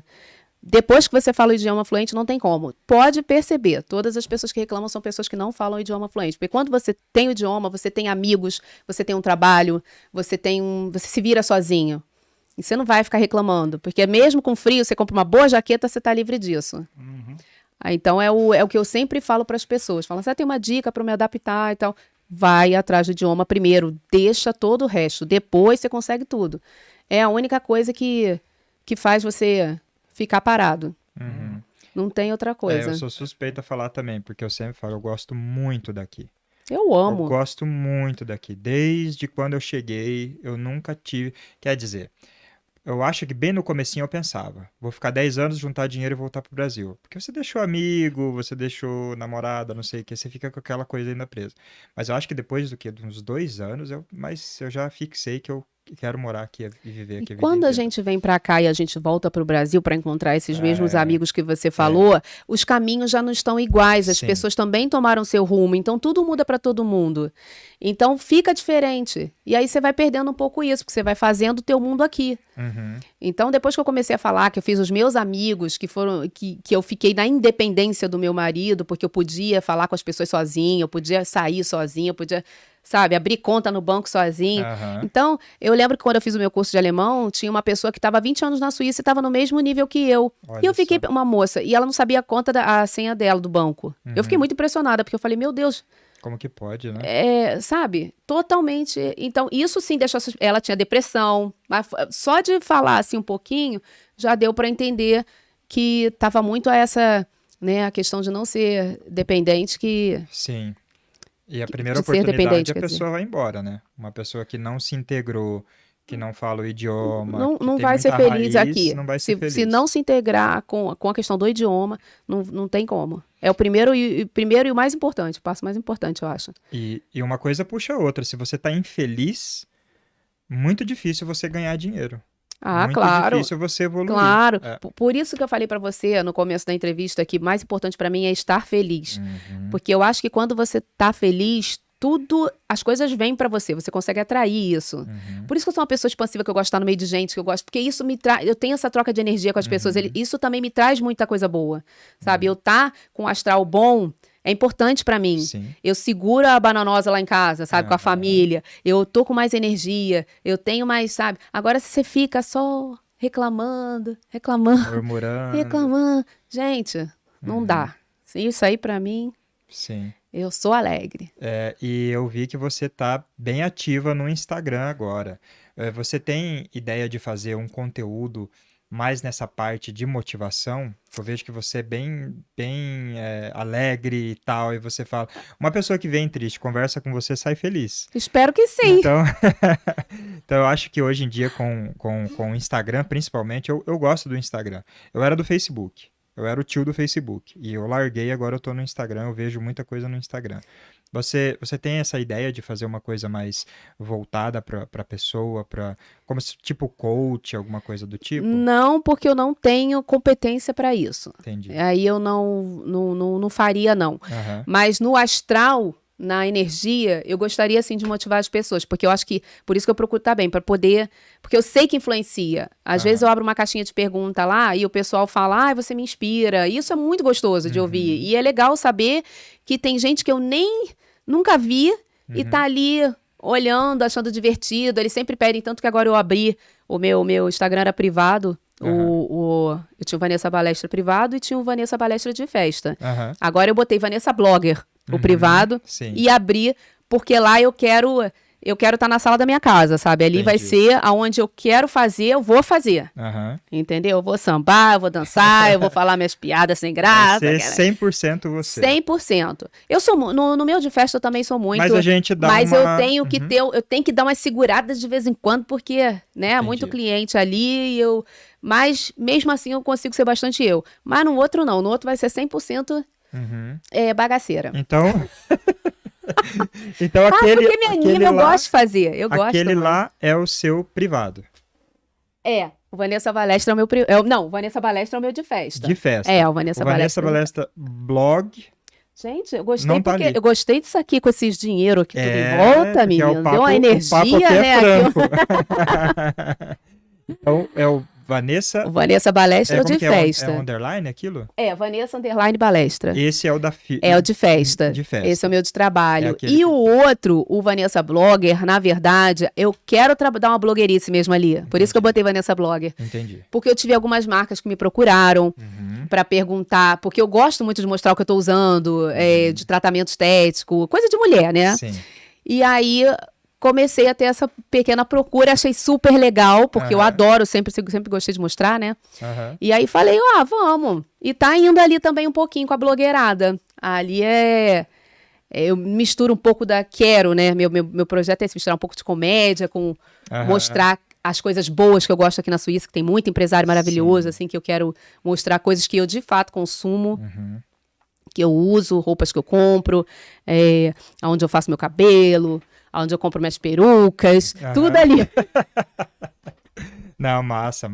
Depois que você fala o idioma fluente, não tem como. Pode perceber, todas as pessoas que reclamam são pessoas que não falam o idioma fluente. Porque quando você tem o idioma, você tem amigos, você tem um trabalho, você se vira sozinho. E você não vai ficar reclamando. Porque mesmo com frio, você compra uma boa jaqueta, você está livre disso. Uhum. Então é o que eu sempre falo para as pessoas. Fala, você tem uma dica para me adaptar e tal. Vai atrás do idioma primeiro, deixa todo o resto. Depois você consegue tudo. É a única coisa que faz você ficar parado. Uhum. Não tem outra coisa. Eu sou suspeita a falar também, porque eu sempre falo, eu gosto muito daqui. Eu amo. Eu gosto muito daqui. Desde quando eu cheguei, eu nunca tive... Quer dizer, eu acho que bem no comecinho eu pensava, vou ficar 10 anos, juntar dinheiro e voltar pro Brasil. Porque você deixou amigo, você deixou namorada, não sei o que, você fica com aquela coisa ainda presa. Mas eu acho que depois de uns 2 anos, eu já fixei que eu quero morar aqui e viver aqui a vida Quando a inteira. gente vem pra cá e a gente volta pro Brasil para encontrar esses mesmos amigos que você falou, os caminhos já não estão iguais, as Sim. pessoas também tomaram seu rumo, então tudo muda para todo mundo. Então fica diferente. E aí você vai perdendo um pouco isso, porque você vai fazendo o teu mundo aqui. Uhum. Então, depois que eu comecei a falar, que eu fiz os meus amigos, que eu fiquei na independência do meu marido, porque eu podia falar com as pessoas sozinha, eu podia sair sozinha, sabe? Abrir conta no banco sozinho. Aham. Então, eu lembro que quando eu fiz o meu curso de alemão, tinha uma pessoa que estava 20 anos na Suíça e estava no mesmo nível que eu. Olha E eu fiquei, só. uma moça, e ela não sabia a senha dela do banco. Eu fiquei muito impressionada, porque eu falei, meu Deus, Como que pode, né? sabe? Totalmente. Então, isso sim deixou. Ela tinha depressão, mas só de falar assim um pouquinho, já deu para entender que estava muito a essa, né, a questão de não ser dependente, que Sim. E a primeira de ser dependente, oportunidade a quer dizer. pessoa vai embora, né? Uma pessoa que não se integrou, que não fala o idioma, Não, que não tem vai ser muita feliz raiz, aqui. não vai ser Se feliz. não se integrar com a questão do idioma, não tem como. É o primeiro e o mais importante, o passo mais importante, eu acho. E uma coisa puxa a outra. Se você tá infeliz, muito difícil você ganhar dinheiro. Ah, Muito claro. difícil você evoluir. Claro. É. Por isso que eu falei pra você no começo da entrevista que mais importante pra mim é estar feliz. Uhum. Porque eu acho que quando você tá feliz, as coisas vêm pra você, você consegue atrair isso. Uhum. Por isso que eu sou uma pessoa expansiva, que eu gosto de estar no meio de gente, que eu gosto, porque isso me traz, eu tenho essa troca de energia com as pessoas, isso também me traz muita coisa boa, sabe? Eu tá com um astral bom é importante pra mim. Sim. Eu seguro a bananosa lá em casa, sabe? Com a Aham. família. Eu tô com mais energia, eu tenho mais, sabe? Agora se você fica só reclamando, Murmurando. gente, não dá. Isso aí pra mim, Sim. eu sou alegre. E eu vi que você tá bem ativa no Instagram agora. Você tem ideia de fazer um conteúdo mais nessa parte de motivação? Eu vejo que você é bem alegre e tal, e você fala. Uma pessoa que vem triste, conversa com você, sai feliz. Espero que sim. Então, então eu acho que hoje em dia, com o Instagram, principalmente, eu gosto do Instagram. Eu era do Facebook. Eu era o tio do Facebook. E eu larguei, agora eu tô no Instagram, eu vejo muita coisa no Instagram. Você tem essa ideia de fazer uma coisa mais voltada pra pessoa, como tipo coach, alguma coisa do tipo? Não, porque eu não tenho competência para isso. Entendi. Aí eu não faria, não. Aham. Mas no astral, na energia, eu gostaria, sim, de motivar as pessoas. Porque eu acho que, por isso que eu procuro estar bem, para poder... Porque eu sei que influencia. Às vezes eu abro uma caixinha de pergunta lá e o pessoal fala, você me inspira. Isso é muito gostoso de ouvir. E é legal saber que tem gente que eu nunca vi e tá ali olhando, achando divertido. Eles sempre pedem, tanto que agora eu abri, o meu Instagram era privado. Eu tinha o Vanessa Balestra privado e tinha o Vanessa Balestra de festa. Aham. Agora eu botei Vanessa Blogger, o privado, Sim. e abri, porque lá eu quero estar na sala da minha casa, sabe? Ali vai Entendi. ser aonde eu quero fazer, eu vou fazer. Aham. Entendeu? Eu vou sambar, eu vou dançar, eu vou falar minhas piadas sem graça. Vai ser cara. 100% você. 100%. Eu sou no meu de festa eu também sou muito. Mas a gente dá Mas uma... eu tenho que eu tenho que dar umas seguradas de vez em quando, porque, né, muito cliente ali, mas mesmo assim eu consigo ser bastante eu. Mas no outro não, no outro vai ser 100% bagaceira. Então... então aquele... Porque me anima, eu gosto de fazer. Eu gosto. Aquele muito. lá é o seu privado. O Vanessa Balestra é o meu... Não, o Vanessa Balestra é o meu de festa. De festa. O Vanessa O Vanessa Balestra. Balestra blog. Gente, eu gostei Não tá porque ali. eu gostei disso aqui com esses dinheiro aqui tudo em volta, porque menino. o papo, Deu uma energia, o papo aqui né? é aqui. franco. Então, é o Vanessa... O Vanessa Balestra é o como de que festa. É underline aquilo? Vanessa Underline Balestra. Esse é o da... É o de festa. De festa. Esse é o meu de trabalho. É aquele E que- o outro, o Vanessa Blogger, na verdade, eu quero dar uma blogueirice mesmo ali. Por isso que eu botei Vanessa Blogger. Entendi. Porque eu tive algumas marcas que me procuraram pra perguntar, porque eu gosto muito de mostrar o que eu tô usando, de tratamento estético, coisa de mulher, né? Sim. E aí comecei a ter essa pequena procura, achei super legal, porque eu adoro, sempre gostei de mostrar, né? Aham. E aí falei, vamos. E tá indo ali também um pouquinho com a blogueirada. Ali eu misturo um pouco né? Meu projeto é se misturar um pouco de comédia com Aham. mostrar as coisas boas que eu gosto aqui na Suíça, que tem muito empresário maravilhoso, assim, que eu quero mostrar coisas que eu de fato consumo, que eu uso, roupas que eu compro, onde eu faço meu cabelo, onde eu compro minhas perucas, tudo ali. Não, massa.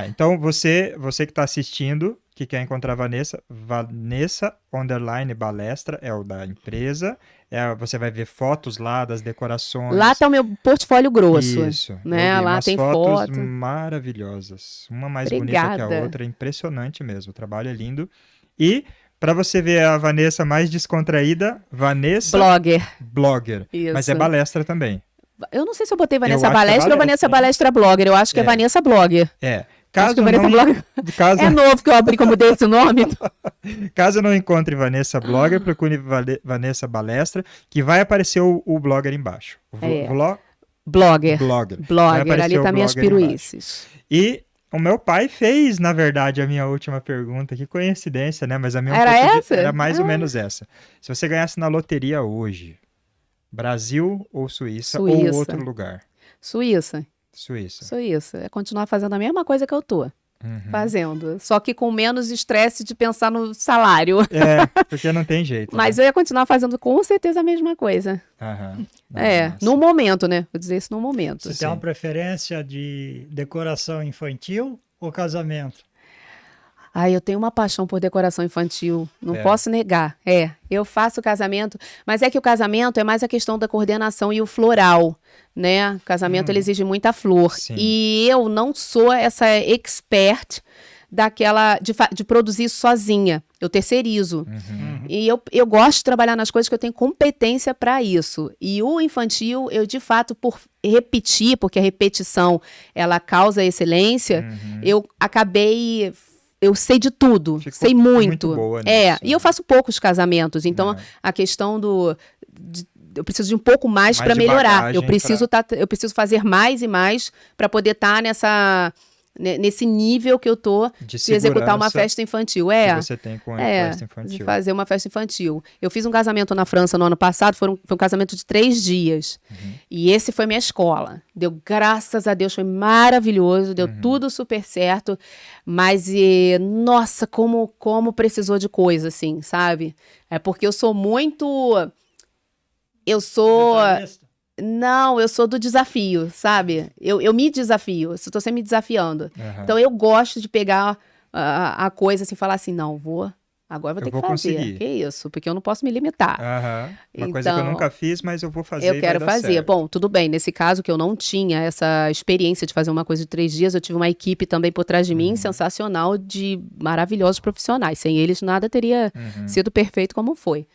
Então você que está assistindo, que quer encontrar a Vanessa underline Balestra, é o da empresa. Você vai ver fotos lá das decorações. Lá tá o meu portfólio grosso. Isso. Né? Eu vi Lá umas tem fotos foto. maravilhosas. Uma mais bonita que a Obrigada. outra. É impressionante mesmo. O trabalho é lindo. E Pra você ver a Vanessa mais descontraída, Vanessa Blogger. Mas Isso. é balestra também. Eu não sei se eu botei Vanessa acho que é Balestra ou Vanessa balestra, Balestra Blogger. Eu acho que é Vanessa Blogger. É. Acho que Caso é Vanessa não, Blogger. caso, É novo que eu abri como desse nome. caso não encontre Vanessa Blogger, procure Vanessa Balestra, que vai aparecer o blogger embaixo. É. Blogger. Vai Blogger. Ali aparecer o tá minhas blogger embaixo. piruices. E o meu pai fez, na verdade, a minha última pergunta. Que coincidência, né? Mas a minha Era essa? era mais ou menos essa. Se você ganhasse na loteria hoje, Brasil ou Suíça. Ou outro lugar? Suíça. É continuar fazendo a mesma coisa que eu tô fazendo. Só que com menos estresse de pensar no salário. É, porque não tem jeito. Mas né? eu ia continuar fazendo com certeza a mesma coisa. No momento, né? Vou dizer isso no momento. Você tem uma preferência de decoração infantil ou casamento? Eu tenho uma paixão por decoração infantil, não posso negar. Eu faço casamento, mas é que o casamento é mais a questão da coordenação e o floral, né? O casamento ele exige muita flor. Sim. E eu não sou essa expert daquela de produzir isso sozinha. Eu terceirizo. E eu gosto de trabalhar nas coisas que eu tenho competência para isso. E o infantil, eu de fato, por repetir, porque a repetição ela causa excelência, eu acabei. Eu sei de tudo, sei muito. Boa nisso, e eu faço poucos casamentos, então a questão eu preciso de um pouco mais para melhorar. Eu preciso fazer mais e mais para poder estar nesse nível que eu tô de executar uma festa infantil. Que você tem com a festa infantil. De fazer uma festa infantil. Eu fiz um casamento na França no ano passado, foi um casamento de 3 dias. E esse foi minha escola. Deu, graças a Deus, foi maravilhoso, deu tudo super certo. Mas, nossa, como precisou de coisa, assim, sabe? É porque eu sou muito... Não, eu sou do desafio, sabe? Eu me desafio, estou sempre me desafiando. Então, eu gosto de pegar a coisa assim, falar assim, não, agora vou ter que fazer. Conseguir. Que isso, porque eu não posso me limitar. Uma coisa que eu nunca fiz, mas eu vou fazer. Eu quero fazer. Certo. Bom, tudo bem, nesse caso que eu não tinha essa experiência de fazer uma coisa de 3 dias, eu tive uma equipe também por trás de mim, sensacional, de maravilhosos profissionais. Sem eles, nada teria sido perfeito como foi.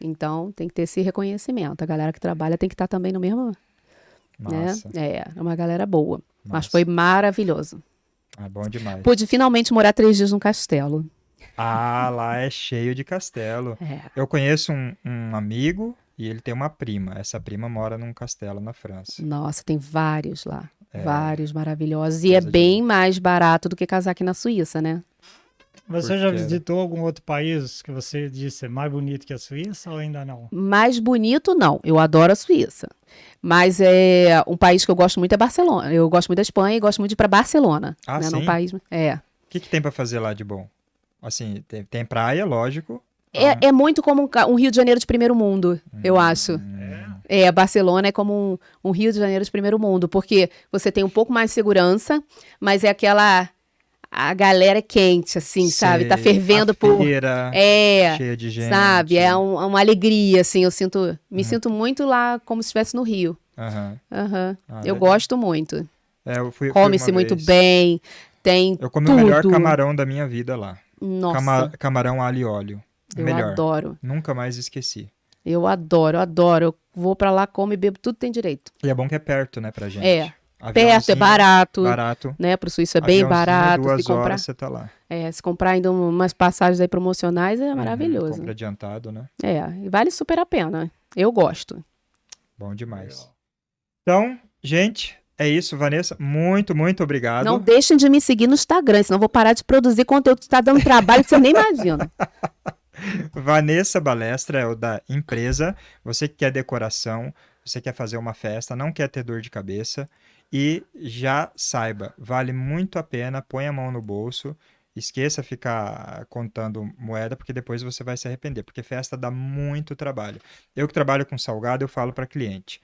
Então, tem que ter esse reconhecimento. A galera que trabalha tem que estar também no mesmo... Massa. Né? É uma galera boa. Mas foi maravilhoso. Bom demais. Pude finalmente morar 3 dias num castelo. Lá é cheio de castelo. Eu conheço um amigo e ele tem uma prima. Essa prima mora num castelo na França. Nossa, tem vários lá. Vários maravilhosos. E é bem mais barato do que casar aqui na Suíça, né? Você já visitou algum outro país que você disse mais bonito que a Suíça ou ainda não? Mais bonito, não. Eu adoro a Suíça. Mas é um país que eu gosto muito é Barcelona. Eu gosto muito da Espanha e gosto muito de ir para Barcelona. Né? Sim? Num país... O que tem para fazer lá de bom? Assim, tem praia, lógico. É muito como um Rio de Janeiro de primeiro mundo, eu acho. Barcelona é como um Rio de Janeiro de primeiro mundo, porque você tem um pouco mais de segurança, mas é aquela... A galera é quente, assim, sabe? Tá fervendo por... Feira, cheia de gente. Sabe? É uma alegria, assim, me sinto muito lá como se estivesse no Rio. Eu gosto muito. Come-se muito bem, tem Eu comi tudo. o melhor camarão da minha vida lá. Nossa. Camarão alho e óleo. Melhor. Adoro. Nunca mais esqueci. Eu adoro. Eu vou pra lá, como e bebo, tudo tem direito. E é bom que é perto, né, pra gente. Perto, é barato. Barato. Né, pro suíço é bem barato. 2 se comprar, horas você tá lá. Se comprar ainda umas passagens aí promocionais, é maravilhoso. Compra adiantado, né? E vale super a pena. Eu gosto. Bom demais. Então, gente, é isso, Vanessa. Muito, muito obrigado. Não deixem de me seguir no Instagram, senão eu vou parar de produzir conteúdo que tá dando trabalho que você nem imagina. Vanessa Balestra é o da empresa. Você que quer decoração, você quer fazer uma festa, não quer ter dor de cabeça. E já saiba, vale muito a pena, põe a mão no bolso, esqueça ficar contando moeda, porque depois você vai se arrepender, porque festa dá muito trabalho. Eu que trabalho com salgado, eu falo para cliente,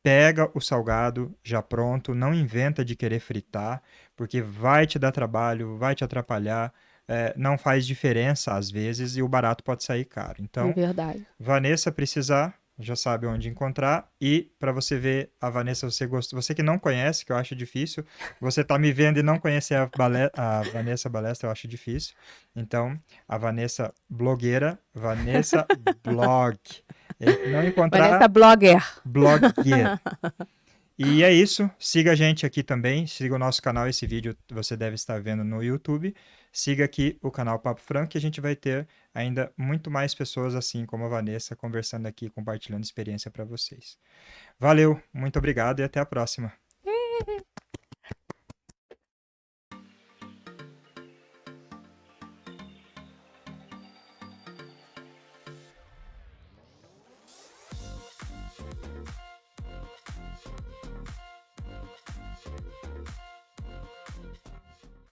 pega o salgado já pronto, não inventa de querer fritar, porque vai te dar trabalho, vai te atrapalhar, não faz diferença às vezes e o barato pode sair caro. Então, É verdade. Vanessa precisar, já sabe onde encontrar. E para você ver a Vanessa, você gostou, você que não conhece, que eu acho difícil, você tá me vendo e não conhecer a Vanessa Balestra, eu acho difícil. Então, a Vanessa blogueira, Vanessa Blog. E se não encontrar, Vanessa Blogger. blogueira. E é isso. Siga a gente aqui também. Siga o nosso canal. Esse vídeo você deve estar vendo no YouTube. Siga aqui o canal Papo Franco, que a gente vai ter ainda muito mais pessoas assim como a Vanessa conversando aqui, compartilhando experiência para vocês. Valeu, muito obrigado e até a próxima.